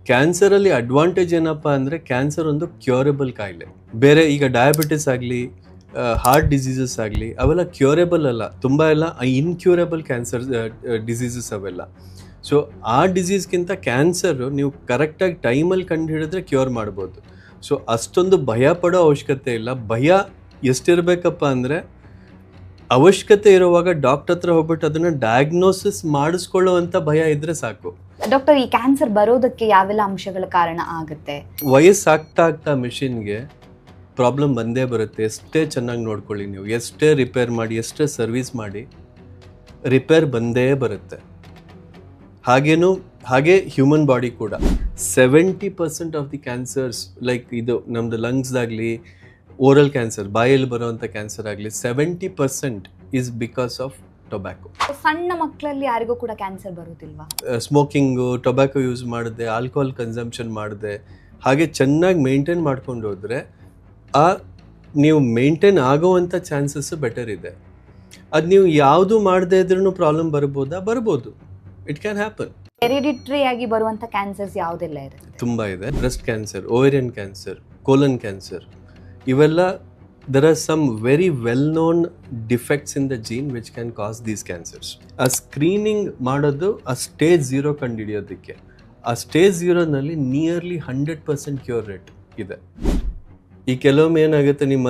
ಕ್ಯಾನ್ಸರಲ್ಲಿ advantage ಏನಪ್ಪ ಅಂದರೆ cancer ಒಂದು ಕ್ಯೂರಬಲ್ ಕಾಯಿಲೆ. ಬೇರೆ ಈಗ ಡಯಾಬಿಟಿಸ್ ಆಗಲಿ, ಹಾರ್ಟ್ ಡಿಸೀಸಸ್ ಆಗಲಿ, ಅವೆಲ್ಲ ಕ್ಯೂರೇಬಲ್ ಅಲ್ಲ. ತುಂಬ ಎಲ್ಲ ಇನ್ಕ್ಯೂರಬಲ್ ಕ್ಯಾನ್ಸರ್ ಡಿಸೀಸಸ್ ಅವೆಲ್ಲ. ಸೊ ಆ ಡಿಸೀಸ್ಗಿಂತ ಕ್ಯಾನ್ಸರು ನೀವು ಕರೆಕ್ಟಾಗಿ ಟೈಮಲ್ಲಿ ಕಂಡು ಹಿಡಿದ್ರೆ ಕ್ಯೂರ್ ಮಾಡ್ಬೋದು. ಸೊ ಅಷ್ಟೊಂದು ಭಯ ಪಡೋ ಅವಶ್ಯಕತೆ ಇಲ್ಲ. ಭಯ ಎಷ್ಟಿರಬೇಕಪ್ಪ ಅಂದರೆ, ಅವಶ್ಯಕತೆ ಇರುವಾಗ ಡಾಕ್ಟರ್ ಹತ್ರ ಹೋಗ್ಬಿಟ್ಟು ಅದನ್ನು ಡಯಾಗ್ನೋಸಿಸ್ ಮಾಡಿಸ್ಕೊಳ್ಳುವಂಥ ಭಯ ಇದ್ದರೆ ಸಾಕು. ಡಾಕ್ಟರ್, ಈ ಕ್ಯಾನ್ಸರ್ ಬರೋದಕ್ಕೆ ಯಾವೆಲ್ಲ ಅಂಶಗಳ ಕಾರಣ ಆಗುತ್ತೆ? ವಯಸ್ಸಾಗ್ತಾ ಮಿಷಿನ್ಗೆ ಪ್ರಾಬ್ಲಮ್ ಬಂದೇ ಬರುತ್ತೆ. ಎಷ್ಟೇ ಚೆನ್ನಾಗಿ ನೋಡ್ಕೊಳ್ಳಿ ನೀವು, ಎಷ್ಟೇ ರಿಪೇರ್ ಮಾಡಿ, ಎಷ್ಟೇ ಸರ್ವಿಸ್ ಮಾಡಿ, ರಿಪೇರ್ ಬಂದೇ ಬರುತ್ತೆ. ಹಾಗೆ ಹ್ಯೂಮನ್ ಬಾಡಿ ಕೂಡ 70% ಆಫ್ ದಿ ಕ್ಯಾನ್ಸರ್ಸ್, ಲೈಕ್ ಇದು ನಮ್ಮದು ಲಂಗ್ಸ್ದಾಗಲಿ, ಓರಲ್ ಕ್ಯಾನ್ಸರ್, ಬಾಯಲ್ಲಿ ಬರೋವಂಥ ಕ್ಯಾನ್ಸರ್ ಆಗಲಿ, 70% ಈಸ್ ಬಿಕಾಸ್ ಆಫ್ ಟೊಬ್ಯಾಕೊ. ಸಣ್ಣ ಮಕ್ಕಳಲ್ಲಿ ಯಾರಿಗೂ ಕೂಡ ಕ್ಯಾನ್ಸರ್ ಬರೋದಿಲ್ವಾ? ಸ್ಮೋಕಿಂಗು, ಟೊಬ್ಯಾಕೊ ಯೂಸ್ ಮಾಡಿದೆ, ಆಲ್ಕೋಹಾಲ್ ಕನ್ಸಂಪ್ಷನ್ ಮಾಡಿದೆ, ಹಾಗೆ ಚೆನ್ನಾಗಿ ಮೇಂಟೈನ್ ಮಾಡ್ಕೊಂಡು ಹೋದರೆ ನೀವು ಮೇಂಟೈನ್ ಆಗೋವಂಥ ಚಾನ್ಸಸ್ಸು ಬೆಟರ್ ಇದೆ. ಅದು ನೀವು ಯಾವುದು ಮಾಡದೇ ಇದ್ರೂ ಪ್ರಾಬ್ಲಮ್ ಬರ್ಬೋದು. It can happen. ಹೆರಿಡಿಟರಿ ಆಗಿ ಬರುವಂಥ ಕ್ಯಾನ್ಸರ್ಸ್ ಯಾವುದೆಲ್ಲ ಇರುತ್ತೆ? ತುಂಬ ಇದೆ. Breast cancer, ovarian cancer, colon cancer, ಇವೆಲ್ಲ there are some very well known defects in the gene which can cause these cancers. ಆ ಸ್ಕ್ರೀನಿಂಗ್ ಮಾಡೋದು ಆ ಸ್ಟೇಜ್ 0 ಕಂಡುಹಿಡಿಯೋದಕ್ಕೆ. ಆ ಸ್ಟೇಜ್ 0ನಲ್ಲಿ ನಿಯರ್ಲಿ 100% ಕ್ಯೂರ್ ರೇಟ್ ಇದೆ. ಈ ಕೆಲವೊಮ್ಮೆ ಏನಾಗುತ್ತೆ, ನೀವು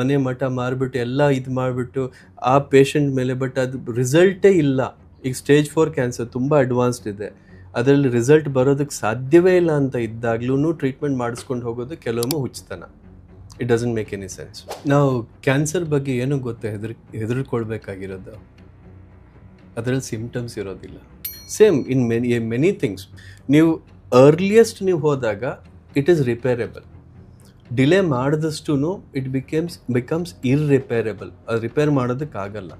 ಮನೆ ಮಠ ಮಾರಿಬಿಟ್ಟು ಎಲ್ಲ ಇದು ಮಾಡಿಬಿಟ್ಟು ಆ ಪೇಷಂಟ್ ಮೇಲೆ, ಬಟ್ ಅದು ರಿಸಲ್ಟೇ ಇಲ್ಲ. ಈಗ ಸ್ಟೇಜ್ 4 ಕ್ಯಾನ್ಸರ್ ತುಂಬ ಅಡ್ವಾನ್ಸ್ಡ್ ಇದೆ, ಅದರಲ್ಲಿ ರಿಸಲ್ಟ್ ಬರೋದಕ್ಕೆ ಸಾಧ್ಯವೇ ಇಲ್ಲ ಅಂತ ಇದ್ದಾಗ್ಲೂ ಟ್ರೀಟ್ಮೆಂಟ್ ಮಾಡಿಸ್ಕೊಂಡು ಹೋಗೋದು ಕೆಲವೊಮ್ಮೆ ಹುಚ್ಚತನ. It doesn't make any sense. ನಾವು ಕ್ಯಾನ್ಸರ್ ಬಗ್ಗೆ ಏನು ಗೊತ್ತಾ ಹೆದರ್ಕೊಳ್ಬೇಕಾಗಿರೋದು, ಅದರಲ್ಲಿ ಸಿಂಪ್ಟಮ್ಸ್ ಇರೋದಿಲ್ಲ. Same in many things. ನೀವು ಅರ್ಲಿಯೆಸ್ಟ್ ನೀವು ಹೋದಾಗ ಇಟ್ ಈಸ್ ರಿಪೇರೇಬಲ್. ಡಿಲೇ ಮಾಡಿದಷ್ಟು ಇಟ್ ಬಿಕಮ್ಸ್ ಇರ್ರಿಪೇರೇಬಲ್. ಅದು ರಿಪೇರ್ ಮಾಡೋದಕ್ಕಾಗಲ್ಲ.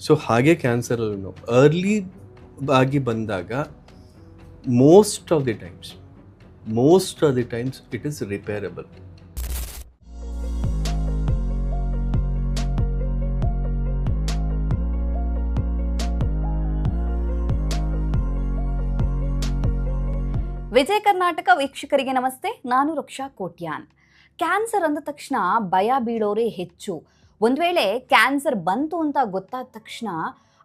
ಸೊ ಹಾಗೆ ಕ್ಯಾನ್ಸರಲ್ಲೂ ಅರ್ಲಿ ಆಗಿ ಬಂದಾಗ most of the times it is repairable. Vijaya Karnataka ವೀಕ್ಷಕರಿಗೆ ನಮಸ್ತೆ. ನಾನು ರಕ್ಷಾ ಕೋಟ್ಯಾನ್. ಕ್ಯಾನ್ಸರ್ ಅಂದ ತಕ್ಷಣ ಭಯ ಬೀಳೋರೇ ಹೆಚ್ಚು. ಒಂದು ವೇಳೆ ಕ್ಯಾನ್ಸರ್ ಬಂತು ಅಂತ ಗೊತ್ತಾದ ತಕ್ಷಣ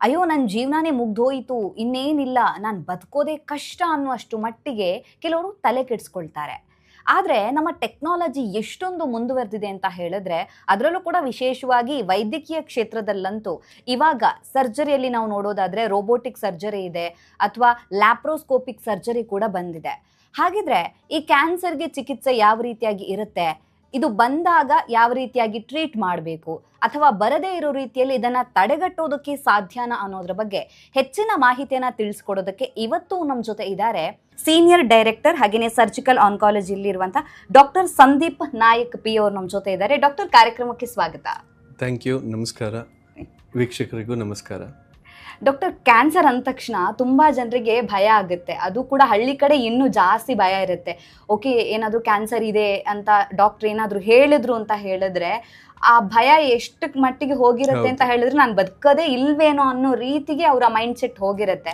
ಅಯ್ಯೋ ನನ್ನ ಜೀವನನೇ ಮುಗ್ದೋಯಿತು, ಇನ್ನೇನಿಲ್ಲ, ನಾನು ಬದುಕೋದೇ ಕಷ್ಟ ಅನ್ನುವಷ್ಟು ಮಟ್ಟಿಗೆ ಕೆಲವರು ತಲೆ ಕೆಡಿಸ್ಕೊಳ್ತಾರೆ. ಆದರೆ ನಮ್ಮ ಟೆಕ್ನಾಲಜಿ ಎಷ್ಟೊಂದು ಮುಂದುವರೆದಿದೆ ಅಂತ ಹೇಳಿದ್ರೆ, ಅದರಲ್ಲೂ ಕೂಡ ವಿಶೇಷವಾಗಿ ವೈದ್ಯಕೀಯ ಕ್ಷೇತ್ರದಲ್ಲಂತೂ ಇವಾಗ ಸರ್ಜರಿಯಲ್ಲಿ ನಾವು ನೋಡೋದಾದರೆ ರೋಬೋಟಿಕ್ ಸರ್ಜರಿ ಇದೆ, ಅಥವಾ ಲ್ಯಾಪ್ರೋಸ್ಕೋಪಿಕ್ ಸರ್ಜರಿ ಕೂಡ ಬಂದಿದೆ. ಹಾಗಿದ್ರೆ ಈ ಕ್ಯಾನ್ಸರ್ಗೆ ಚಿಕಿತ್ಸೆ ಯಾವ ರೀತಿಯಾಗಿ ಇರುತ್ತೆ, ಇದು ಬಂದಾಗ ಯಾವ ರೀತಿಯಾಗಿ ಟ್ರೀಟ್ ಮಾಡಬೇಕು, ಅಥವಾ ಬರದೇ ಇರೋ ರೀತಿಯಲ್ಲಿ ಇದನ್ನು ತಡೆಗಟ್ಟೋದಕ್ಕೆ ಸಾಧ್ಯನಾ ಅನ್ನೋದ್ರ ಬಗ್ಗೆ ಹೆಚ್ಚಿನ ಮಾಹಿತಿಯನ್ನು ತಿಳಿಸ್ಕೊಡೋದಕ್ಕೆ ಇವತ್ತು ನಮ್ಮ ಜೊತೆ ಇದ್ದಾರೆ ಸೀನಿಯರ್ ಡೈರೆಕ್ಟರ್ ಹಾಗೆಯೇ ಸರ್ಜಿಕಲ್ ಆನ್ಕಾಲಜಿಯಲ್ಲಿ ಇರುವಂಥ ಡಾಕ್ಟರ್ ಸಂದೀಪ್ ನಾಯಕ್ ಪಿ ಅವರು ನಮ್ಮ ಜೊತೆ ಇದ್ದಾರೆ. ಡಾಕ್ಟರ್, ಕಾರ್ಯಕ್ರಮಕ್ಕೆ ಸ್ವಾಗತ. Thank you. ನಮಸ್ಕಾರ. ವೀಕ್ಷಕರಿಗೂ ನಮಸ್ಕಾರ. ಡಾಕ್ಟರ್, ಕ್ಯಾನ್ಸರ್ ಅಂದ ತಕ್ಷಣ ತುಂಬ ಜನರಿಗೆ ಭಯ ಆಗುತ್ತೆ. ಅದು ಕೂಡ ಹಳ್ಳಿ ಕಡೆ ಇನ್ನೂ ಜಾಸ್ತಿ ಭಯ ಇರುತ್ತೆ. ಓಕೆ, ಏನಾದರೂ ಕ್ಯಾನ್ಸರ್ ಇದೆ ಅಂತ ಡಾಕ್ಟರ್ ಏನಾದರೂ ಹೇಳಿದ್ರು ಅಂತ ಹೇಳಿದ್ರೆ ಆ ಭಯ ಎಷ್ಟು ಮಟ್ಟಿಗೆ ಹೋಗಿರುತ್ತೆ ಅಂತ ಹೇಳಿದ್ರೆ, ನಾನು ಬದುಕದೇ ಇಲ್ವೇನೋ ಅನ್ನೋ ರೀತಿಗೆ ಅವರ ಮೈಂಡ್ ಸೆಟ್ ಹೋಗಿರುತ್ತೆ.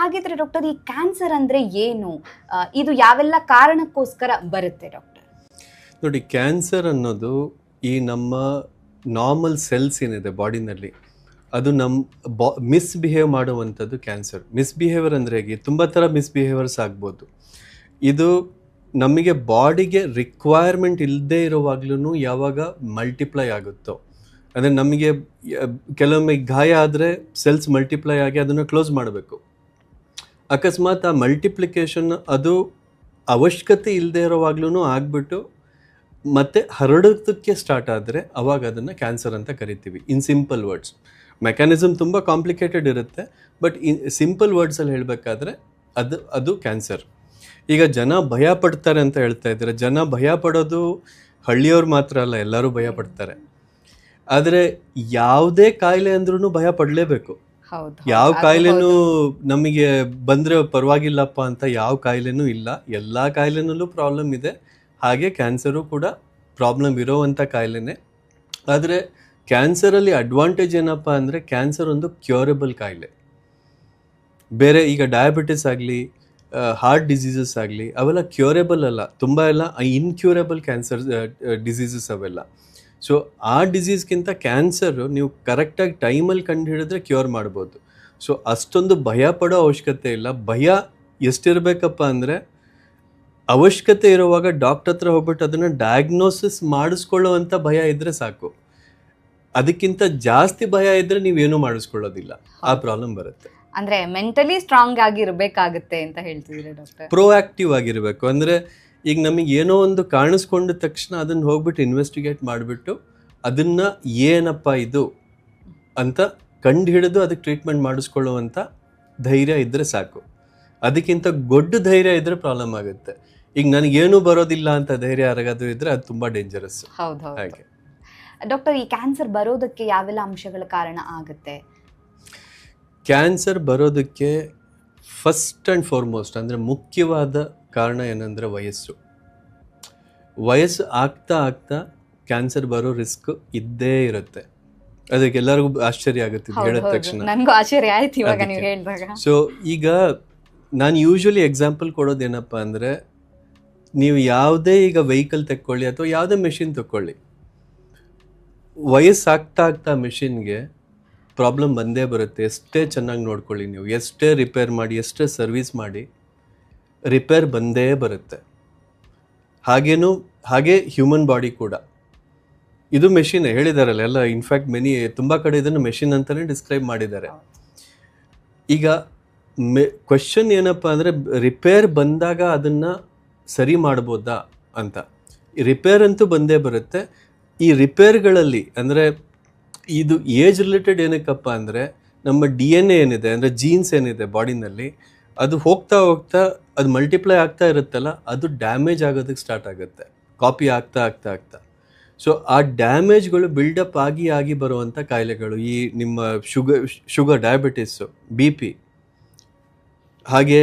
ಹಾಗಿದ್ರೆ ಡಾಕ್ಟರ್, ಈ ಕ್ಯಾನ್ಸರ್ ಅಂದರೆ ಏನು, ಇದು ಯಾವೆಲ್ಲ ಕಾರಣಕ್ಕೋಸ್ಕರ ಬರುತ್ತೆ ಡಾಕ್ಟರ್? ನೋಡಿ, ಕ್ಯಾನ್ಸರ್ ಅನ್ನೋದು ಈ ನಮ್ಮ ನಾರ್ಮಲ್ ಸೆಲ್ಸ್ ಏನಿದೆ ಬಾಡಿನಲ್ಲಿ, ಅದು ನಮ್ಮ ಮಿಸ್ಬಿಹೇವ್ ಮಾಡುವಂಥದ್ದು ಕ್ಯಾನ್ಸರ್. ಮಿಸ್ಬಿಹೇವಿಯರ್ ಅಂದರೆ ಹೇಗೆ, ತುಂಬ ಥರ ಮಿಸ್ಬಿಹೇವಿಯರ್ಸ್ ಆಗ್ಬೋದು. ಇದು ನಮಗೆ ಬಾಡಿಗೆ ರಿಕ್ವೈರ್ಮೆಂಟ್ ಇಲ್ಲದೆ ಇರುವಾಗ್ಲೂ ಯಾವಾಗ ಮಲ್ಟಿಪ್ಲೈ ಆಗುತ್ತೋ, ಅಂದರೆ ನಮಗೆ ಕೆಲವೊಮ್ಮೆ ಗಾಯ ಆದರೆ ಸೆಲ್ಸ್ ಮಲ್ಟಿಪ್ಲೈ ಆಗಿ ಅದನ್ನು ಕ್ಲೋಸ್ ಮಾಡಬೇಕು. ಅಕಸ್ಮಾತ್ ಆ ಮಲ್ಟಿಪ್ಲಿಕೇಶನ್ ಅದು ಅವಶ್ಯಕತೆ ಇಲ್ಲದೆ ಇರೋವಾಗ್ಲೂ ಆಗಿಬಿಟ್ಟು ಮತ್ತೆ ಹರಡೋದಕ್ಕೆ ಸ್ಟಾರ್ಟ್ ಆದರೆ ಅವಾಗ ಅದನ್ನು ಕ್ಯಾನ್ಸರ್ ಅಂತ ಕರಿತೀವಿ. ಇನ್ ಸಿಂಪಲ್ ವರ್ಡ್ಸ್, ಮೆಕ್ಯಾನಿಸಮ್ ತುಂಬ ಕಾಂಪ್ಲಿಕೇಟೆಡ್ ಇರುತ್ತೆ, ಬಟ್ ಸಿಂಪಲ್ ವರ್ಡ್ಸಲ್ಲಿ ಹೇಳಬೇಕಾದ್ರೆ ಅದು ಕ್ಯಾನ್ಸರ್. ಈಗ ಜನ ಭಯ ಪಡ್ತಾರೆ ಅಂತ ಹೇಳ್ತಾ ಇದ್ದಾರೆ. ಜನ ಭಯ ಪಡೋದು ಹಳ್ಳಿಯವ್ರು ಮಾತ್ರ ಅಲ್ಲ, ಎಲ್ಲರೂ ಭಯ ಪಡ್ತಾರೆ. ಆದರೆ ಯಾವುದೇ ಕಾಯಿಲೆ ಅಂದ್ರೂ ಭಯ ಪಡಲೇಬೇಕು. ಯಾವ ಕಾಯಿಲೆನೂ ನಮಗೆ ಬಂದರೆ ಪರವಾಗಿಲ್ಲಪ್ಪ ಅಂತ ಯಾವ ಕಾಯಿಲೆನೂ ಇಲ್ಲ. ಎಲ್ಲ ಕಾಯಿಲೆನಲ್ಲೂ ಪ್ರಾಬ್ಲಮ್ ಇದೆ. ಹಾಗೆ ಕ್ಯಾನ್ಸರು ಕೂಡ ಪ್ರಾಬ್ಲಮ್ ಇರೋವಂಥ ಕಾಯಿಲೆನೇ. ಆದರೆ ಕ್ಯಾನ್ಸರಲ್ಲಿ ಅಡ್ವಾಂಟೇಜ್ ಏನಪ್ಪ ಅಂದರೆ ಕ್ಯಾನ್ಸರ್ ಒಂದು ಕ್ಯೂರಬಲ್ ಕಾಯಿಲೆ. ಬೇರೆ ಈಗ ಡಯಾಬಿಟಿಸ್ ಆಗಲಿ, ಹಾರ್ಟ್ ಡಿಸೀಸಸ್ ಆಗಲಿ ಅವೆಲ್ಲ ಕ್ಯೂರೇಬಲ್ ಅಲ್ಲ, ತುಂಬ ಎಲ್ಲ ಇನ್ಕ್ಯೂರೇಬಲ್ ಕ್ಯಾನ್ಸರ್ ಡಿಸೀಸಸ್ ಅವೆಲ್ಲ. ಸೊ ಆ ಡಿಸೀಸ್ಗಿಂತ ಕ್ಯಾನ್ಸರು ನೀವು ಕರೆಕ್ಟಾಗಿ ಟೈಮಲ್ಲಿ ಕಂಡು ಹಿಡಿದ್ರೆ ಕ್ಯೂರ್ ಮಾಡ್ಬೋದು. ಸೊ ಅಷ್ಟೊಂದು ಭಯ ಪಡೋ ಅವಶ್ಯಕತೆ ಇಲ್ಲ. ಭಯ ಎಷ್ಟಿರಬೇಕಪ್ಪ ಅಂದರೆ, ಅವಶ್ಯಕತೆ ಇರುವಾಗ ಡಾಕ್ಟರ್ ಹತ್ರ ಹೋಗ್ಬಿಟ್ಟು ಅದನ್ನು ಡಯಾಗ್ನೋಸಿಸ್ ಮಾಡಿಸ್ಕೊಳ್ಳುವಂಥ ಭಯ ಇದ್ದರೆ ಸಾಕು. ಅದಕ್ಕಿಂತ ಜಾಸ್ತಿ ಭಯ ಇದ್ದರೆ ನೀವೇನು ಮಾಡಿಸ್ಕೊಳ್ಳೋದಿಲ್ಲ, ಆ ಪ್ರಾಬ್ಲಮ್ ಬರುತ್ತೆ. ಅಂದ್ರೆ ಮೆಂಟಲಿ ಸ್ಟ್ರಾಂಗ್ ಆಗಿರ್ಬೇಕಾಗುತ್ತೆ ಅಂತ ಹೇಳ್ತಿದ್ದೀರಾ ಡಾಕ್ಟರ್? ಪ್ರೋಆಕ್ಟಿವ್ ಆಗಿರಬೇಕು. ಅಂದರೆ ಈಗ ನಮಗೆ ಏನೋ ಒಂದು ಕಾಣಿಸ್ಕೊಂಡ ತಕ್ಷಣ ಅದನ್ನು ಹೋಗ್ಬಿಟ್ಟು ಇನ್ವೆಸ್ಟಿಗೇಟ್ ಮಾಡಿಬಿಟ್ಟು ಅದನ್ನು ಏನಪ್ಪ ಇದು ಅಂತ ಕಂಡು ಹಿಡಿದು ಅದಕ್ಕೆ ಟ್ರೀಟ್ಮೆಂಟ್ ಮಾಡಿಸ್ಕೊಳ್ಳುವಂಥ ಧೈರ್ಯ ಇದ್ದರೆ ಸಾಕು. ಅದಕ್ಕಿಂತ ಗೊಡ್ಡ ಧೈರ್ಯ ಇದ್ದರೆ ಪ್ರಾಬ್ಲಮ್ ಆಗುತ್ತೆ. ಈಗ ನನಗೇನು ಬರೋದಿಲ್ಲ ಅಂತ ಧೈರ್ಯ ಯಾರಿಗಾದ್ರೂ ಇದ್ದರೆ ಅದು ತುಂಬ ಡೇಂಜರಸ್. ಹೌದು. ಹಾಗೆ ಡಾಕ್ಟರ್, ಈ ಕ್ಯಾನ್ಸರ್ ಬರೋದಕ್ಕೆ ಯಾವೆಲ್ಲ ಅಂಶಗಳ ಕಾರಣ ಆಗುತ್ತೆ? ಕ್ಯಾನ್ಸರ್ ಬರೋದಕ್ಕೆ ಫಸ್ಟ್ ಆ್ಯಂಡ್ ಫಾರ್ಮೋಸ್ಟ್ ಅಂದರೆ ಮುಖ್ಯವಾದ ಕಾರಣ ಏನಂದರೆ ವಯಸ್ಸು. ವಯಸ್ಸು ಆಗ್ತಾ ಆಗ್ತಾ ಕ್ಯಾನ್ಸರ್ ಬರೋ ರಿಸ್ಕ್ ಇದ್ದೇ ಇರುತ್ತೆ. ಅದಕ್ಕೆ ಎಲ್ಲರಿಗೂ ಆಶ್ಚರ್ಯ ಆಗುತ್ತೆ ಹೇಳಿದ ತಕ್ಷಣ. ನನಗೂ ಆಶ್ಚರ್ಯ ಆಯ್ತು ಇವಾಗ ನೀವು ಹೇಳಿದಾಗ. ಸೊ ಈಗ ನಾನು ಯೂಶ್ವಲಿ ಎಕ್ಸಾಂಪಲ್ ಕೊಡೋದೇನಪ್ಪ ಅಂದರೆ, ನೀವು ಯಾವುದೇ ಈಗ ವೆಹಿಕಲ್ ತಕ್ಕೊಳ್ಳಿ ಅಥವಾ ಯಾವುದೇ ಮೆಷಿನ್ ತಕ್ಕೊಳ್ಳಿ, ವಯಸ್ಸಾಗ್ತಾ ಆಗ್ತಾ ಮೆಷಿನ್ಗೆ ಪ್ರಾಬ್ಲಮ್ ಬಂದೇ ಬರುತ್ತೆ. ಎಷ್ಟೇ ಚೆನ್ನಾಗಿ ನೋಡ್ಕೊಳ್ಳಿ ನೀವು, ಎಷ್ಟೇ ರಿಪೇರ್ ಮಾಡಿ, ಎಷ್ಟೇ ಸರ್ವಿಸ್ ಮಾಡಿ, ರಿಪೇರ್ ಬಂದೇ ಬರುತ್ತೆ. ಹಾಗೆ ಹ್ಯೂಮನ್ ಬಾಡಿ ಕೂಡ ಇದು ಮೆಷಿನ್ ಹೇಳಿದಾರಲ್ಲ ಎಲ್ಲ. ಇನ್ಫ್ಯಾಕ್ಟ್ ತುಂಬ ಕಡೆ ಇದನ್ನು ಮೆಷಿನ್ ಅಂತಲೇ ಡಿಸ್ಕ್ರೈಬ್ ಮಾಡಿದ್ದಾರೆ. ಈಗ ಕ್ವೆಶನ್ ಏನಪ್ಪ ಅಂದರೆ, ರಿಪೇರ್ ಬಂದಾಗ ಅದನ್ನು ಸರಿ ಮಾಡ್ಬೋದಾ ಅಂತ. ರಿಪೇರ್ ಅಂತೂ ಬಂದೇ ಬರುತ್ತೆ. ಈ ರಿಪೇರ್ಗಳಲ್ಲಿ ಅಂದರೆ ಇದು ಏಜ್ ರಿಲೇಟೆಡ್ ಏನಕ್ಕಪ್ಪ ಅಂದರೆ, ನಮ್ಮ DNA ಏನಿದೆ ಅಂದರೆ ಜೀನ್ಸ್ ಏನಿದೆ ಬಾಡಿನಲ್ಲಿ, ಅದು ಹೋಗ್ತಾ ಹೋಗ್ತಾ ಅದು ಮಲ್ಟಿಪ್ಲೈ ಆಗ್ತಾ ಇರುತ್ತಲ್ಲ, ಅದು ಡ್ಯಾಮೇಜ್ ಆಗೋದಕ್ಕೆ ಸ್ಟಾರ್ಟ್ ಆಗುತ್ತೆ, ಕಾಪಿ ಆಗ್ತಾ ಆಗ್ತಾ ಆಗ್ತಾ. ಸೊ ಆ ಡ್ಯಾಮೇಜ್ಗಳು ಬಿಲ್ಡಪ್ ಆಗಿ ಬರುವಂಥ ಕಾಯಿಲೆಗಳು ಈ ನಿಮ್ಮ ಶುಗರ್, ಡಯಾಬಿಟಿಸು, BP, ಹಾಗೆ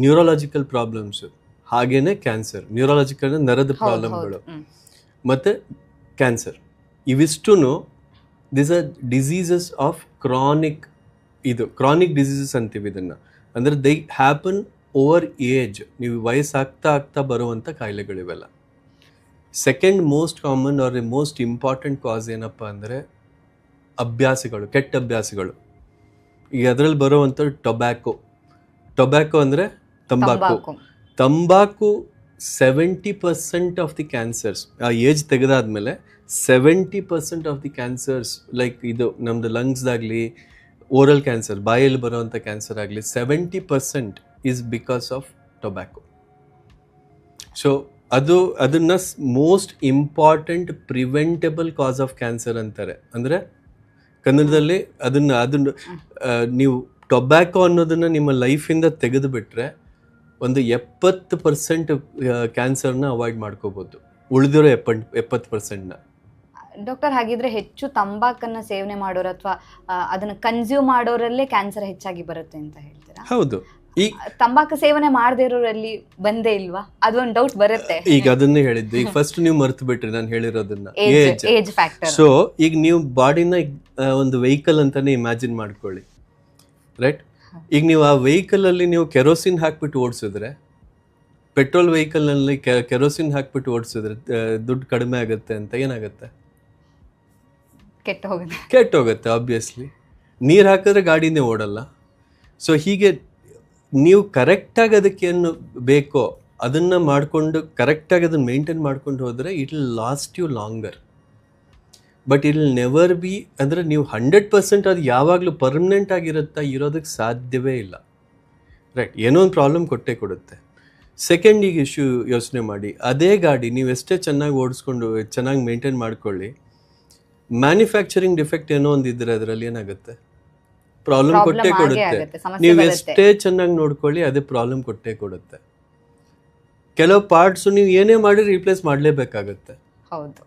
ನ್ಯೂರೋಲಾಜಿಕಲ್ ಪ್ರಾಬ್ಲಮ್ಸು, ಹಾಗೇನೆ ಕ್ಯಾನ್ಸರ್. ನ್ಯೂರೋಲಾಜಿಕಲ್ ನರದ ಪ್ರಾಬ್ಲಮ್ಗಳು ಮತ್ತು ಕ್ಯಾನ್ಸರ್, ಇವಿಷ್ಟೂ this are diseases of chronic diseases ಅಂತೀವಿ ಇದನ್ನು. ಅಂದರೆ ದೇ ಹ್ಯಾಪನ್ ಓವರ್ ಏಜ್. ನೀವು ವಯಸ್ಸಾಗ್ತಾ ಆಗ್ತಾ ಬರುವಂಥ ಕಾಯಿಲೆಗಳಿವೆಲ್ಲ. Second most common or most important cause ಏನಪ್ಪ ಅಂದರೆ ಅಭ್ಯಾಸಗಳು, ಕೆಟ್ಟ ಅಭ್ಯಾಸಗಳು. ಈಗ ಅದರಲ್ಲಿ ಬರುವಂಥ ಟೊಬ್ಯಾಕೊ ಅಂದರೆ ತಂಬಾಕು 70% ಆಫ್ ದಿ ಕ್ಯಾನ್ಸರ್ಸ್, ಆ ಏಜ್ ತೆಗೆದಾದ್ಮೇಲೆ 70% ಆಫ್ ದಿ ಕ್ಯಾನ್ಸರ್ಸ್, ಲೈಕ್ ಇದು ನಮ್ಮದು ಲಂಗ್ಸ್ದಾಗಲಿ, ಓರಲ್ ಕ್ಯಾನ್ಸರ್, ಬಾಯಲ್ಲಿ ಬರುವಂಥ ಕ್ಯಾನ್ಸರ್ ಆಗಲಿ, 70% is because of tobacco. So ಅದನ್ನು most important preventable cause of cancer ಅಂತಾರೆ. ಅಂದರೆ ಕನ್ನಡದಲ್ಲಿ ಅದನ್ನು ನೀವು ಟೊಬ್ಯಾಕೊ ಅನ್ನೋದನ್ನು ನಿಮ್ಮ ಲೈಫಿಂದ ತೆಗೆದು ಬಿಟ್ಟರೆ ಒಂದು 70% ಕ್ಯಾನ್ಸರ್ನ ಅವಾಯ್ಡ್ ಮಾಡ್ಕೋಬೋದು, ಉಳಿದಿರೋ 70%ನ. ಡಾಕ್ಟರ್, ಹಾಗಿದ್ರೆ ಹೆಚ್ಚು ತಂಬಾಕನ್ನ ಸೇವನೆ ಮಾಡೋರು ಅಥವಾ ಅದನ್ನು ಕನ್ಸ್ಯೂಮ್ ಮಾಡೋರಲ್ಲೇ ಕ್ಯಾನ್ಸರ್ ಹೆಚ್ಚಾಗಿ ಬರುತ್ತೆ ಅಂತ ಹೇಳ್ತೀರಾ? ಹೌದು. ಈ ತಂಬಾಕು ಸೇವನೆ ಮಾಡದೇ ಇರೋರಲ್ಲಿ ಬಂದೇ ಇಲ್ವಾ? ಅದೊಂದು ಡೌಟ್ ಬರುತ್ತೆ. ಈಗ ಅದನ್ನೇ ಹೇಳಿದ್ದು. ಈಗ ಫಸ್ಟ್ ನೀವು ಮರ್ತು ಬಿಟ್ರಿ ನಾನು ಹೇಳಿರೋದನ್ನ, ಏಜ್ ಫ್ಯಾಕ್ಟರ್. ಸೊ ಈಗ ನೀವು ಬಾಡಿನ ಒಂದು ವೆಹಿಕಲ್ ಅಂತಾನೆ ಇಮ್ಯಾಜಿನ್ ಮಾಡ್ಕೊಳ್ಳಿ, ರೈಟ್? ಈಗ ನೀವು ಆ ವೆಹಿಕಲಲ್ಲಿ ನೀವು ಕೆರೋಸಿನ್ ಹಾಕ್ಬಿಟ್ಟು ಓಡಿಸಿದ್ರೆ, ಪೆಟ್ರೋಲ್ ವೆಹಿಕಲ್ನಲ್ಲಿ ಕೆರೋಸಿನ್ ಹಾಕ್ಬಿಟ್ಟು ಓಡಿಸಿದ್ರೆ ದುಡ್ಡು ಕಡಿಮೆ ಆಗುತ್ತೆ ಅಂತ ಏನಾಗುತ್ತೆ? ಕೆಟ್ಟ ಹೋಗುತ್ತೆ ಆಬ್ವಿಯಸ್ಲಿ. ನೀರು ಹಾಕಿದ್ರೆ ಗಾಡಿನೇ ಓಡಲ್ಲ. ಸೊ ಹೀಗೆ ನೀವು ಕರೆಕ್ಟಾಗಿ ಅದಕ್ಕೆ ಏನು ಬೇಕೋ ಅದನ್ನು ಮಾಡಿಕೊಂಡು ಕರೆಕ್ಟಾಗಿ ಅದನ್ನು ಮೇಂಟೈನ್ ಮಾಡ್ಕೊಂಡು ಹೋದರೆ it will last you longer. But it will never be, ಅಂದರೆ ನೀವು 100% ಅದು ಯಾವಾಗಲೂ ಪರ್ಮನೆಂಟ್ ಆಗಿರುತ್ತಾ? ಇರೋದಕ್ಕೆ ಸಾಧ್ಯವೇ ಇಲ್ಲ, ರೈಟ್? ಏನೋ ಒಂದು ಪ್ರಾಬ್ಲಮ್ ಕೊಟ್ಟೇ ಕೊಡುತ್ತೆ. ಸೆಕೆಂಡ್, ಈಗ ಯೋಚನೆ ಮಾಡಿ, ಅದೇ ಗಾಡಿ ನೀವು ಎಷ್ಟೇ ಚೆನ್ನಾಗಿ ಓಡಿಸ್ಕೊಂಡು ಚೆನ್ನಾಗಿ ಮೇಂಟೈನ್ ಮಾಡ್ಕೊಳ್ಳಿ, ಮ್ಯಾನುಫ್ಯಾಕ್ಚರಿಂಗ್ ಡಿಫೆಕ್ಟ್ ಏನೋ ಒಂದಿದ್ರೆ ಅದರಲ್ಲಿ ಏನಾಗುತ್ತೆ? ಪ್ರಾಬ್ಲಮ್ ಕೊಟ್ಟೇ ಕೊಡುತ್ತೆ. ನೀವು ಎಷ್ಟೇ ಚೆನ್ನಾಗಿ ನೋಡ್ಕೊಳ್ಳಿ, ಅದೇ ಪ್ರಾಬ್ಲಮ್ ಕೊಟ್ಟೇ ಕೊಡುತ್ತೆ. ಕೆಲವು ಪಾರ್ಟ್ಸು ನೀವು ಏನೇ ಮಾಡಿ ರೀಪ್ಲೇಸ್ ಮಾಡಲೇಬೇಕಾಗತ್ತೆ. ಹೌದು.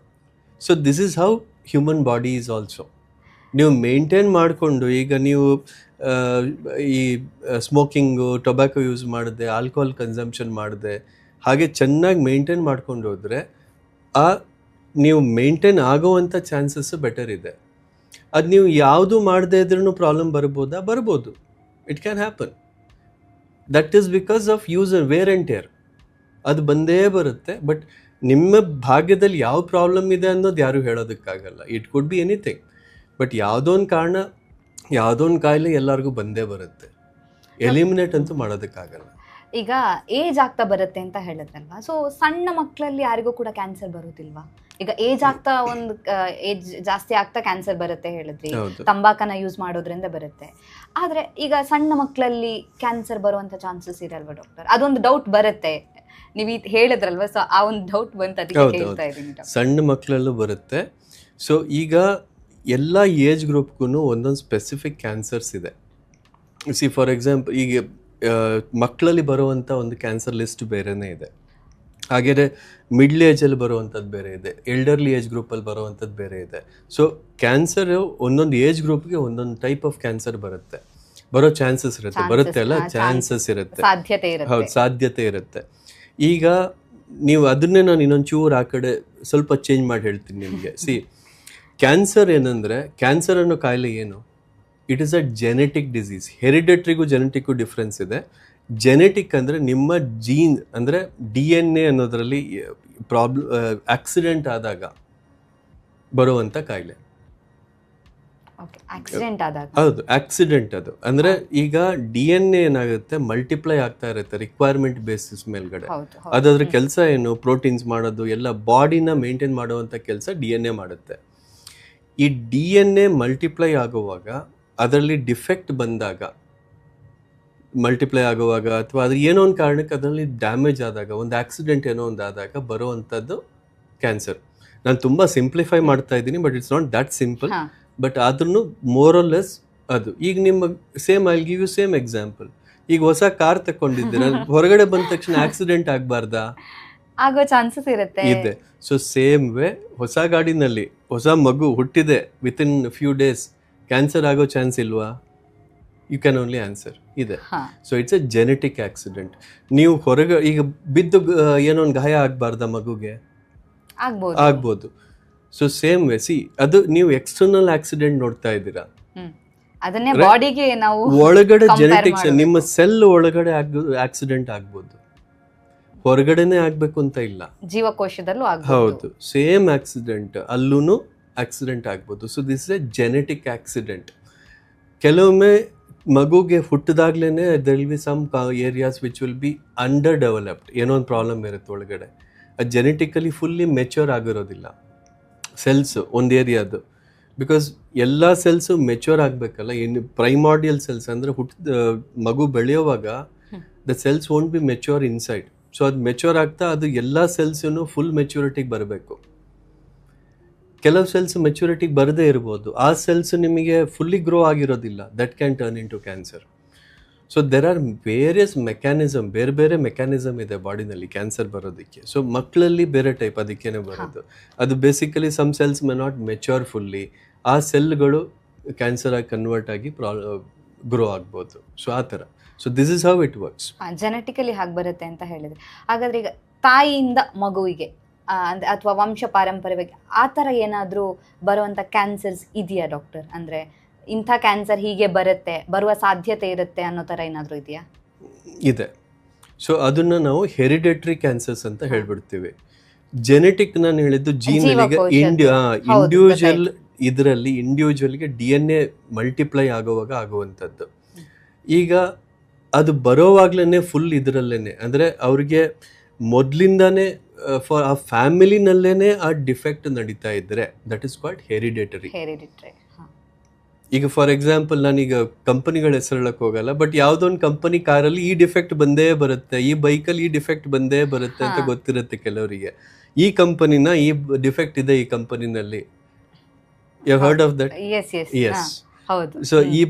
So this is how human body is also. ನೀವು ಮೇಂಟೈನ್ ಮಾಡಿಕೊಂಡು, ಈಗ ನೀವು ಈ ಸ್ಮೋಕಿಂಗು, ಟೊಬ್ಯಾಕೊ ಯೂಸ್ ಮಾಡಿದೆ, ಆಲ್ಕೋಹಾಲ್ ಕನ್ಸಂಪ್ಷನ್ ಮಾಡಿದೆ, ಹಾಗೆ ಚೆನ್ನಾಗಿ ಮೇಂಟೈನ್ ಮಾಡ್ಕೊಂಡು ಹೋದರೆ ನೀವು ಮೇಂಟೈನ್ ಆಗೋವಂಥ ಚಾನ್ಸಸ್ಸು ಬೆಟರ್ ಇದೆ. ಅದು ನೀವು ಯಾವುದು ಮಾಡದೇ ಇದ್ರೂ ಪ್ರಾಬ್ಲಮ್ ಬರ್ಬೋದು. It can happen. That is because of use wear and tear. ಅದು ಬಂದೇ ಬರುತ್ತೆ. ಬಟ್ ನಿಮ್ಮ ಭಾಗ್ಯದಲ್ಲಿ ಯಾವ ಪ್ರಾಬ್ಲಮ್ ಇದೆ ಅನ್ನೋದು ಯಾರು ಹೇಳೋದಕ್ಕಾಗಲ್ಲ. It could be anything. But ಯಾವುದೋ ಒಂದು ಕಾರಣ, ಯಾವುದೋ ಒಂದು ಕಾಯಿಲೆ ಎಲ್ಲರಿಗೂ ಬಂದೇ ಬರುತ್ತೆ. ಎಲಿಮಿನೇಟ್ ಅಂತೂ ಮಾಡೋದಕ್ಕಾಗಲ್ಲ. ಈಗ ಏಜ್ ಆಗ್ತಾ ಬರುತ್ತೆ ಅಂತ ಹೇಳಿದ್ರಲ್ವಾ, ಸೊ ಸಣ್ಣ ಮಕ್ಕಳಲ್ಲಿ ಯಾರಿಗೂ ಕೂಡ ಕ್ಯಾನ್ಸರ್ ಬರೋದಿಲ್ವಾ? ಈಗ ಏಜ್ ಆಗ್ತಾ ಒಂದು ಏಜ್ ಜಾಸ್ತಿ ಆಗ್ತಾ ಕ್ಯಾನ್ಸರ್ ಬರುತ್ತೆ ಹೇಳಿದ್ರಿ, ತಂಬಾಕನ್ನ ಯೂಸ್ ಮಾಡೋದ್ರಿಂದ ಬರುತ್ತೆ. ಆದ್ರೆ ಈಗ ಸಣ್ಣ ಮಕ್ಕಳಲ್ಲಿ ಕ್ಯಾನ್ಸರ್ ಬರುವಂತ ಚಾನ್ಸಸ್ ಇರಲ್ವಾ ಡಾಕ್ಟರ್? ಅದೊಂದು ಡೌಟ್ ಬರುತ್ತೆ, ನೀವು ಹೇಳಿದ್ರಲ್ವಾ, ಸೊ ಆ ಒಂದು ಡೌಟ್ ಬಂತು, ಅದಕ್ಕೆ ಕೇಳ್ತಾ ಇದ್ದೀನಿ. ಸಣ್ಣ ಮಕ್ಕಳಲ್ಲೂ ಬರುತ್ತೆ. ಸೊ ಈಗ ಎಲ್ಲ ಏಜ್ ಗ್ರೂಪ್ಗೂ ಒಂದೊಂದು ಸ್ಪೆಸಿಫಿಕ್ ಕ್ಯಾನ್ಸರ್ಸ್ ಇದೆ. ಸಿ ಫಾರ್ ಎಕ್ಸಾಂಪಲ್, ಈಗ ಮಕ್ಕಳಲ್ಲಿ ಬರುವಂಥ ಒಂದು ಕ್ಯಾನ್ಸರ್ ಲಿಸ್ಟ್ ಬೇರೆನೇ ಇದೆ. ಹಾಗೆಯೇ ಮಿಡ್ಲ್ ಏಜಲ್ಲಿ ಬರುವಂಥದ್ದು ಬೇರೆ ಇದೆ, ಎಲ್ಡರ್ಲಿ ಏಜ್ ಗ್ರೂಪಲ್ಲಿ ಬರುವಂಥದ್ದು ಬೇರೆ ಇದೆ. ಸೊ ಕ್ಯಾನ್ಸರ್ ಒಂದೊಂದು ಏಜ್ ಗ್ರೂಪ್ಗೆ ಒಂದೊಂದು ಟೈಪ್ ಆಫ್ ಕ್ಯಾನ್ಸರ್ ಬರೋ ಚಾನ್ಸಸ್ ಇರುತ್ತೆ. ಬರುತ್ತೆ ಅಲ್ಲ, ಚಾನ್ಸಸ್ ಇರುತ್ತೆ, ಹೌದು, ಸಾಧ್ಯತೆ ಇರುತ್ತೆ. ಈಗ ನೀವು ಅದನ್ನೇ ನಾನು ಇನ್ನೊಂಚೂರು ಆ ಕಡೆ ಸ್ವಲ್ಪ ಚೇಂಜ್ ಮಾಡಿ ಹೇಳ್ತೀನಿ ನಿಮಗೆ. ಸಿ, ಕ್ಯಾನ್ಸರ್ ಏನಂದರೆ, ಕ್ಯಾನ್ಸರ್ ಅನ್ನೋ ಕಾಯಿಲೆ ಏನು? It is a genetic disease. ಹೆರಿಡೆಟ್ರಿಗೂ ಜೆನೆಟಿಕ್ಗೂ ಡಿಫ್ರೆನ್ಸ್ ಇದೆ. ಜೆನೆಟಿಕ್ ಅಂದರೆ ನಿಮ್ಮ ಜೀನ್, ಅಂದರೆ DNA ಅನ್ನೋದರಲ್ಲಿ ಆಕ್ಸಿಡೆಂಟ್ ಆದಾಗ ಬರುವಂಥ ಕಾಯಿಲೆ. ಹೌದು, ಆಕ್ಸಿಡೆಂಟ್ ಅದು. ಅಂದರೆ ಈಗ DNA ಏನಾಗುತ್ತೆ, ಮಲ್ಟಿಪ್ಲೈ ಆಗ್ತಾ ಇರುತ್ತೆ ರಿಕ್ವೈರ್ಮೆಂಟ್ ಬೇಸಿಸ್ ಮೇಲ್ಗಡೆ. ಅದಾದ್ರ ಕೆಲಸ ಏನು? ಪ್ರೋಟೀನ್ಸ್ ಮಾಡೋದು, ಎಲ್ಲ ಬಾಡಿನ ಮೇಂಟೈನ್ ಮಾಡುವಂಥ ಕೆಲಸ DNA ಮಾಡುತ್ತೆ. ಈ DNA ಮಲ್ಟಿಪ್ಲೈ ಆಗುವಾಗ, ಅದರಲ್ಲಿ ಡಿಫೆಕ್ಟ್ ಬಂದಾಗ, ಮಲ್ಟಿಪ್ಲೈ ಆಗುವಾಗ ಅಥವಾ ಅದ್ರ ಏನೋ ಒಂದು ಕಾರಣಕ್ಕೆ ಅದರಲ್ಲಿ ಡ್ಯಾಮೇಜ್ ಆದಾಗ, ಒಂದು ಆಕ್ಸಿಡೆಂಟ್ ಏನೋ ಒಂದು ಆದಾಗ ಬರುವಂಥದ್ದು ಕ್ಯಾನ್ಸರ್. ನಾನು ತುಂಬ ಸಿಂಪ್ಲಿಫೈ ಮಾಡ್ತಾ ಇದ್ದೀನಿ, but it's not that simple. But ಆದ್ರೂ ಮೋರ್ ಆರ್ ಲೆಸ್ ಅದು. ಈಗ ನಿಮ್ಮ I give you same example. ಈಗ ಹೊಸ ಕಾರ್ ತಗೊಂಡಿದ್ದೀರ, ಹೊರಗಡೆ ಬಂದ ತಕ್ಷಣ ಆಕ್ಸಿಡೆಂಟ್ ಆಗಬಾರ್ದಾ? ಆಗೋ ಚಾನ್ಸಸ್ ಇರುತ್ತೆ. ಇದೆ. ಸೊ ಸೇಮ್ ವೇ, ಹೊಸ ಗಾಡಿನಲ್ಲಿ ಹೊಸ ಮಗು ಹುಟ್ಟಿದೆ, ವಿತಿನ್ ಫ್ಯೂ ಡೇಸ್ ಕ್ಯಾನ್ಸರ್ ಆಗೋ ಚಾನ್ಸ್ ಇಲ್ವಾ? ಯು ಕ್ಯಾನ್ ಓನ್ಲಿ ಆನ್ಸರ್ ಇದೆ. So it's A genetic accident. ನೀವು ಹೊರಗೆ ಈಗ ಬಿದ್ದು ಏನೋ ಒಂದು ಗಾಯ ಆಗಬಾರ್ದ ಮಗುಗೆ? ಆಗ್ಬೋದು. ಸೊ ಸೇಮ್ ವೇ, ಸಿ, ಅದು ನೀವು ಎಕ್ಸ್ಟರ್ನಲ್ ಆಕ್ಸಿಡೆಂಟ್ ನೋಡ್ತಾ ಇದ್ದೀರಾ, ಅದನ್ನೇ ಬಾಡಿಗೆ ನಾವು ಒಳಗಡೆ ಜೆನೆಟಿಕ್ಸ್, ನಿಮ್ಮ ಸೆಲ್ ಒಳಗಡೆ ಆಕ್ಸಿಡೆಂಟ್ ಆಗ್ಬೋದು, ಹೊರಗಡೆನೆ ಆಗ್ಬೇಕು ಅಂತ ಇಲ್ಲ, ಜೀವಕೋಶದಲ್ಲೂ ಹೌದು. ಸೇಮ್ ಆಕ್ಸಿಡೆಂಟ್ ಅಲ್ಲೂ ಆಕ್ಸಿಡೆಂಟ್ ಆಗ್ಬೋದು. So this is A genetic accident. ಕೆಲವೊಮ್ಮೆ ಮಗುಗೆ ಹುಟ್ಟಿದಾಗ್ಲೇನೆ there will be some areas which will be under developed, ಏನೋ ಒಂದು ಪ್ರಾಬ್ಲಮ್ ಇರುತ್ತೆ ಒಳಗಡೆ. ಅದು ಜೆನೆಟಿಕಲಿ ಫುಲ್ಲಿ ಮೆಚ್ಯೂರ್ ಆಗಿರೋದಿಲ್ಲ ಸೆಲ್ಸ್ ಒಂದು ಏರಿಯಾದು. ಬಿಕಾಸ್ ಎಲ್ಲ ಸೆಲ್ಸು ಮೆಚ್ಯೂರ್ ಆಗಬೇಕಲ್ಲ. ಇನ್ನು ಪ್ರೈಮಾರ್ಡಿಯಲ್ ಸೆಲ್ಸ್ ಅಂದರೆ ಮಗು ಬೆಳೆಯುವಾಗ the cells won't be mature inside. So ಅದು ಮೆಚ್ಯೂರ್ ಆಗ್ತಾ ಅದು ಎಲ್ಲ ಸೆಲ್ಸೂ ಫುಲ್ ಮೆಚ್ಯೂರಿಟಿಗೆ ಬರಬೇಕು. ಕೆಲವು ಸೆಲ್ಸ್ ಮೆಚ್ಯೂರಿಟಿಗೆ ಬರದೇ ಇರ್ಬೋದು, ಆ ಸೆಲ್ಸ್ ನಿಮಗೆ ಫುಲ್ಲಿ ಗ್ರೋ ಆಗಿರೋದಿಲ್ಲ, that can turn into cancer. So there are various mechanism, ಬೇರೆ ಬೇರೆ ಮೆಕ್ಯಾನಿಸಮ್ ಇದೆ ಬಾಡಿನಲ್ಲಿ ಕ್ಯಾನ್ಸರ್ ಬರೋದಕ್ಕೆ. ಸೊ ಮಕ್ಕಳಲ್ಲಿ ಬೇರೆ ಟೈಪ್ ಅದಕ್ಕೇನೆ ಬರೋದು. ಅದು basically some cells may not mature fully, ಆ ಸೆಲ್ಗಳು ಕ್ಯಾನ್ಸರ್ ಆಗಿ ಕನ್ವರ್ಟ್ ಆಗಿ ಗ್ರೋ ಆಗ್ಬೋದು. ಸೊ ಆ ಥರ. So this is how it works. Genetically ಹಾಗೆ ಬರುತ್ತೆ ಅಂತ ಹೇಳಿದ್ರೆ, ಹಾಗಾದ್ರೆ ಈಗ ತಾಯಿಯಿಂದ ಮಗುವಿಗೆ ಅಥವಾ ವಂಶ ಪಾರಂಪರ್ಯವಾಗಿ ಆ ಥರ ಏನಾದರೂ ಬರುವಂಥ ಕ್ಯಾನ್ಸರ್ಸ್ ಇದೆಯಾ ಡಾಕ್ಟರ್? ಅಂದರೆ ಇಂಥ ಕ್ಯಾನ್ಸರ್ ಹೀಗೆ ಬರುವ ಸಾಧ್ಯತೆ ಇರುತ್ತೆ ಅನ್ನೋ ಥರ ಏನಾದರೂ ಇದೆಯಾ? ಇದೆ. ಸೊ ಅದನ್ನು ನಾವು ಹೆರಿಡೆಟ್ರಿ ಕ್ಯಾನ್ಸರ್ಸ್ ಅಂತ ಹೇಳ್ಬಿಡ್ತೀವಿ. ಜೆನೆಟಿಕ್ ನಾನು ಹೇಳಿದ್ದು ಜೀನ್ಗಳಿಗೆ ಇಂಡಿವಿಜುವಲ್, ಇದರಲ್ಲಿ ಇಂಡಿವಿಜುವಲ್ಗೆ DNA ಮಲ್ಟಿಪ್ಲೈ ಆಗುವಾಗ ಆಗುವಂಥದ್ದು. ಈಗ ಅದು ಬರೋವಾಗ್ಲೇ ಫುಲ್ ಇದರಲ್ಲೇನೆ, ಅಂದರೆ ಅವ್ರಿಗೆ ಮೊದಲಿಂದಾನೇ ಫಾರ್ ಆ ಫ್ಯಾಮಿಲಿನಲ್ಲೇನೆ ಆ ಡಿಫೆಕ್ಟ್ ನಡೀತಾ ಇದ್ರೆ ದಟ್ ಇಸ್ ಕಾಲ್ಡ್ ಹೆರಿಡೆಟರಿ. ಈಗ ಫಾರ್ ಎಕ್ಸಾಂಪಲ್, ನಾನೀಗ ಕಂಪನಿಗಳ ಹೆಸರು ಹೇಳಕ್ ಹೋಗಲ್ಲ, ಬಟ್ ಯಾವುದೊಂದು ಕಂಪನಿ ಕಾರಲ್ಲಿ ಈ ಡಿಫೆಕ್ಟ್ ಬಂದೇ ಬರುತ್ತೆ, ಈ ಬೈಕಲ್ಲಿ ಈ ಡಿಫೆಕ್ಟ್ ಬಂದೇ ಬರುತ್ತೆ ಅಂತ ಗೊತ್ತಿರುತ್ತೆ ಕೆಲವರಿಗೆ. ಈ ಕಂಪನಿನ ಈ ಡಿಫೆಕ್ಟ್ ಇದೆ ಈ ಕಂಪನಿನಲ್ಲಿ. You heard of that? Yes. So ಈ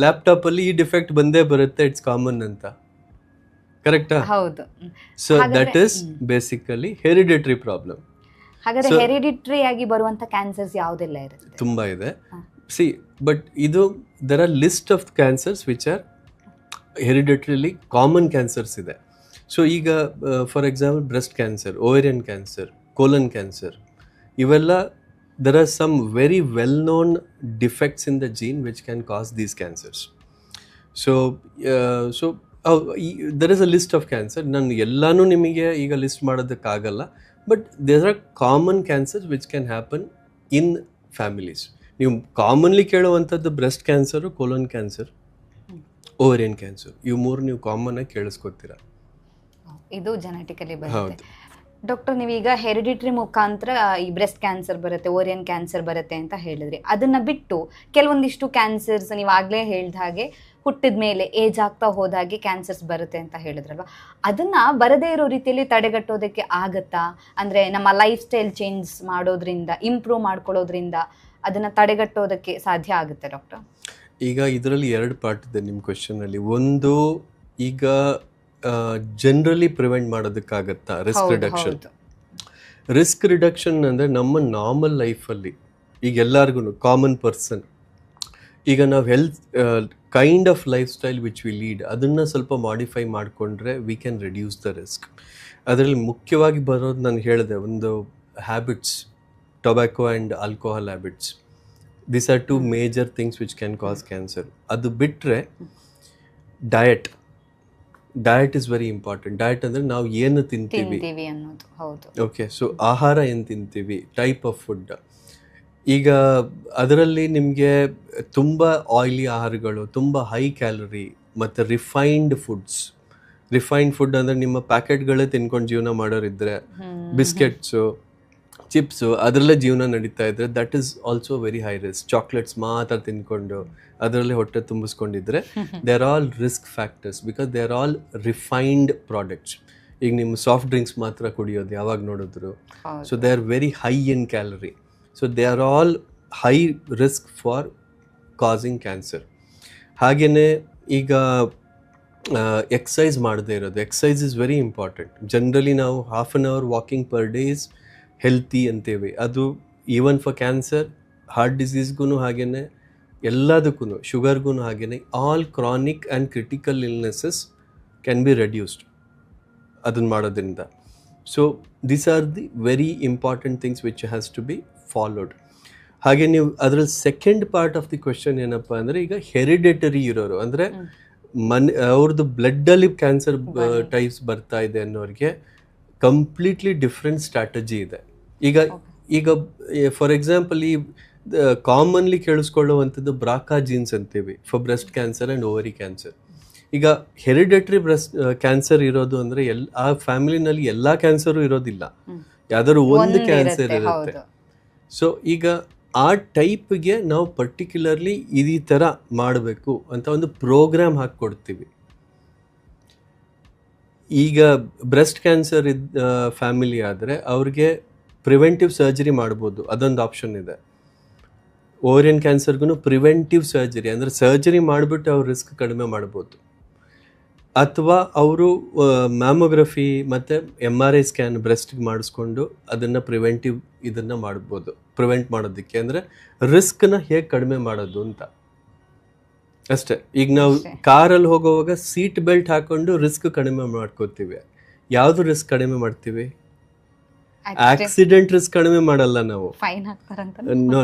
ಲ್ಯಾಪ್ಟಾಪ್ ಅಲ್ಲಿ ಈ ಡಿಫೆಕ್ಟ್ ಬಂದೇ ಬರುತ್ತೆ, ಇಟ್ಸ್ ಕಾಮನ್ ಅಂತ. ಕರೆಕ್ಟಾ? ಹೌದು. So that is basically hereditary problem. ಹಾಗಾದ್ರೆ ಹೆರಿಡಿಟರಿ ಆಗಿ ಬರುವಂತ ಕ್ಯಾನ್ಸರ್ಸ್ ಯಾವುದೆಲ್ಲ ಇರುತ್ತೆ? ತುಂಬಾ ಇದೆ. ಸಿ, ಬಟ್ ಇದು there are list of cancers which are hereditarily common cancers ಇದೆ. ಸೊ ಈಗ for example breast cancer, ovarian cancer, colon cancer, ಇವೆಲ್ಲ there are some very well known defects in the gene which can cause these cancers. So there is a list of cancer. ನಾನು ಎಲ್ಲಾನು ನಿಮಗೆ ಈಗ list ಮಾಡೋದಕ್ಕಾಗಲ್ಲ, but there are common cancers which can happen in families. ನೀವು commonly ಕೇಳುವಂಥದ್ದು breast cancer, colon cancer, ovarian cancer, ಇವು ಮೂರು ನೀವು ಕಾಮನ್ ಆಗಿ ಕೇಳಿಸ್ಕೊತೀರ. ಇದು ಜೆನೆಟಿಕಲಿ ಬರುತ್ತೆ. ಡಾಕ್ಟರ್, ನೀವೀಗ ಹೆರಿಡಿಟ್ರಿ ಮುಖಾಂತರ ಈ ಬ್ರೆಸ್ಟ್ ಕ್ಯಾನ್ಸರ್ ಬರುತ್ತೆ, ಓರಿಯನ್ ಕ್ಯಾನ್ಸರ್ ಬರುತ್ತೆ ಅಂತ ಹೇಳಿದ್ರಿ. ಅದನ್ನ ಬಿಟ್ಟು ಕೆಲವೊಂದಿಷ್ಟು ಕ್ಯಾನ್ಸರ್ಸ್ ನೀವು ಆಗ್ಲೇ ಹೇಳ್ದ ಹಾಗೆ ಹುಟ್ಟಿದ ಮೇಲೆ ಏಜ್ ಆಗ್ತಾ ಹೋದಾಗೆ ಕ್ಯಾನ್ಸರ್ಸ್ ಬರುತ್ತೆ ಅಂತ ಹೇಳಿದ್ರಲ್ವ, ಅದನ್ನ ಬರದೇ ಇರೋ ರೀತಿಯಲ್ಲಿ ತಡೆಗಟ್ಟೋದಕ್ಕೆ ಆಗತ್ತಾ? ಅಂದ್ರೆ ನಮ್ಮ ಲೈಫ್ ಸ್ಟೈಲ್ ಚೇಂಜ್ ಮಾಡೋದ್ರಿಂದ, ಇಂಪ್ರೂವ್ ಮಾಡ್ಕೊಳ್ಳೋದ್ರಿಂದ ಅದನ್ನ ತಡೆಗಟ್ಟೋದಕ್ಕೆ ಸಾಧ್ಯ ಆಗುತ್ತೆ ಡಾಕ್ಟರ್? ಈಗ ಇದರಲ್ಲಿ 2 ಪಾರ್ಟ್ ಇದೆ ನಿಮ್ಮ ಕ್ವೆಶನಲ್ಲಿ. ಒಂದು, ಈಗ ಜನರಲಿ ಪ್ರಿವೆಂಟ್ ಮಾಡೋದಕ್ಕಾಗತ್ತಾ ರಿಸ್ಕ್ ರಿಡಕ್ಷನ್? ರಿಸ್ಕ್ ರಿಡಕ್ಷನ್ ಅಂದರೆ ನಮ್ಮ ನಾರ್ಮಲ್ ಲೈಫಲ್ಲಿ ಈಗ ಎಲ್ಲರಿಗೂ ಕಾಮನ್ ಪರ್ಸನ್, ಈಗ ನಾವು health kind of life style which we lead ಅದನ್ನು ಸ್ವಲ್ಪ ಮಾಡಿಫೈ ಮಾಡಿಕೊಂಡ್ರೆ we can reduce the risk. ಅದರಲ್ಲಿ ಮುಖ್ಯವಾಗಿ ಬರೋದು ನಾನು ಹೇಳಿದೆ, ಒಂದು habits, tobacco and alcohol habits. These are 2 major things which can cause cancer. ಅದು ಬಿಟ್ಟರೆ diet is very important. Diet ಅಂದರೆ ನಾವು ಏನು ತಿಂತೀವಿ ಅನ್ನೋದು. ಹೌದು. ಓಕೆ, ಸೊ ಆಹಾರ ಏನು ತಿಂತೀವಿ, ಟೈಪ್ ಆಫ್ ಫುಡ್. ಈಗ ಅದರಲ್ಲಿ ನಿಮಗೆ ತುಂಬ ಆಯಿಲಿ ಆಹಾರಗಳು, ತುಂಬ ಹೈ ಕ್ಯಾಲರಿ ಮತ್ತು ರಿಫೈನ್ಡ್ ಫುಡ್ ಅಂದರೆ ನಿಮ್ಮ ಪ್ಯಾಕೆಟ್ಗಳೇ ತಿನ್ಕೊಂಡು ಜೀವನ ಮಾಡೋರಿದ್ರೆ, ಬಿಸ್ಕೆಟ್ಸು, ಚಿಪ್ಸು ಅದರಲ್ಲೇ ಜೀವನ ನಡೀತಾ ಇದ್ರೆ, that is also very high risk. Chocolates ಮಾತ್ರ ತಿನ್ಕೊಂಡು ಅದರಲ್ಲೇ ಹೊಟ್ಟೆ ತುಂಬಿಸ್ಕೊಂಡಿದ್ರೆ, they are all risk factors because they are all refined products. ಈಗ ನಿಮ್ಮ ಸಾಫ್ಟ್ ಡ್ರಿಂಕ್ಸ್ ಮಾತ್ರ ಕುಡಿಯೋದು ಯಾವಾಗ ನೋಡಿದ್ರು, so they are very high in calorie. So they are all high risk for causing cancer. ಹಾಗೆಯೇ ಈಗ ಎಕ್ಸಸೈಸ್ ಮಾಡದೇ ಇರೋದು. Exercise is very important. Generally ನಾವು 1/2 hour walking per day is healthy ಅಂತೇವೆ. ಅದು ಈವನ್ ಫಾರ್ ಕ್ಯಾನ್ಸರ್, ಹಾರ್ಟ್ ಡಿಸೀಸ್ಗೂ ಹಾಗೆಯೇ ಎಲ್ಲದಕ್ಕೂ, ಶುಗರ್ಗೂ ಹಾಗೆಯೇ, all chronic and critical illnesses can be reduced ಅದನ್ನು ಮಾಡೋದ್ರಿಂದ. So these are the very important things which has to be followed. ಹಾಗೆ ನೀವು ಅದರಲ್ಲಿ second part of the question ಏನಪ್ಪ ಅಂದರೆ, ಈಗ ಹೆರಿಡಿಟರಿ ಇರೋರು ಅಂದರೆ ಅವ್ರದ್ದು ಬ್ಲಡ್ಡಲ್ಲಿ ಕ್ಯಾನ್ಸರ್ ಟೈಪ್ಸ್ ಬರ್ತಾ ಇದೆ ಅನ್ನೋರಿಗೆ ಕಂಪ್ಲೀಟ್ಲಿ ಡಿಫ್ರೆಂಟ್ ಸ್ಟ್ರಾಟಜಿ ಇದೆ. ಈಗ ಫಾರ್ ಎಕ್ಸಾಂಪಲ್, ಈ ಕಾಮನ್ಲಿ ಕೇಳಿಸ್ಕೊಳ್ಳುವಂಥದ್ದು ಬ್ರಾಕಾ ಜೀನ್ಸ್ ಅಂತೀವಿ for breast cancer and ovary cancer. ಈಗ ಹೆರಿಡಿಟರಿ ಬ್ರೆಸ್ಟ್ ಕ್ಯಾನ್ಸರ್ ಇರೋದು ಅಂದರೆ ಆ ಫ್ಯಾಮಿಲಿನಲ್ಲಿ ಎಲ್ಲ ಕ್ಯಾನ್ಸರು ಇರೋದಿಲ್ಲ, ಯಾವ್ದಾದ್ರು ಒಂದು ಕ್ಯಾನ್ಸರ್ ಇರುತ್ತೆ. ಸೊ ಈಗ ಆ ಟೈಪ್ಗೆ ನಾವು ಪರ್ಟಿಕ್ಯುಲರ್ಲಿ ಈ ಥರ ಮಾಡಬೇಕು ಅಂತ ಒಂದು ಪ್ರೋಗ್ರಾಮ್ ಹಾಕ್ಕೊಡ್ತೀವಿ. ಈಗ ಬ್ರೆಸ್ಟ್ ಕ್ಯಾನ್ಸರ್ ಫ್ಯಾಮಿಲಿ ಆದರೆ ಅವ್ರಿಗೆ ಪ್ರಿವೆಂಟಿವ್ ಸರ್ಜರಿ ಮಾಡ್ಬೋದು, ಅದೊಂದು ಆಪ್ಷನ್ ಇದೆ. ಓವರಿಯನ್ ಕ್ಯಾನ್ಸರ್ಗೂ ಪ್ರಿವೆಂಟಿವ್ ಸರ್ಜರಿ ಅಂದರೆ ಸರ್ಜರಿ ಮಾಡಿಬಿಟ್ಟು ಅವ್ರ ರಿಸ್ಕ್ ಕಡಿಮೆ ಮಾಡ್ಬೋದು. ಅಥವಾ ಅವರು ಮ್ಯಾಮೋಗ್ರಫಿ ಮತ್ತು MRI ಸ್ಕ್ಯಾನ್ ಬ್ರೆಸ್ಟ್ಗೆ ಮಾಡಿಸ್ಕೊಂಡು ಅದನ್ನು ಪ್ರಿವೆಂಟಿವ್ ಇದನ್ನು ಮಾಡ್ಬೋದು, ಪ್ರಿವೆಂಟ್ ಮಾಡೋದಕ್ಕೆ. ಅಂದರೆ ರಿಸ್ಕ್ನ ಹೇಗೆ ಕಡಿಮೆ ಮಾಡೋದು ಅಂತ ಅಷ್ಟೇ. ಈಗ ನಾವು ಕಾರಲ್ಲಿ ಹೋಗುವಾಗ ಸೀಟ್ ಬೆಲ್ಟ್ ಹಾಕೊಂಡು ರಿಸ್ಕ್ ಕಡಿಮೆ ಮಾಡ್ಕೋತೀವಿ. ಯಾವುದು ರಿಸ್ಕ್ ಕಡಿಮೆ ಮಾಡ್ತೀವಿ? ಆಕ್ಸಿಡೆಂಟ್ ರಿಸ್ಕ್ ಕಡಿಮೆ ಮಾಡಲ್ಲ ನಾವು. ನೋ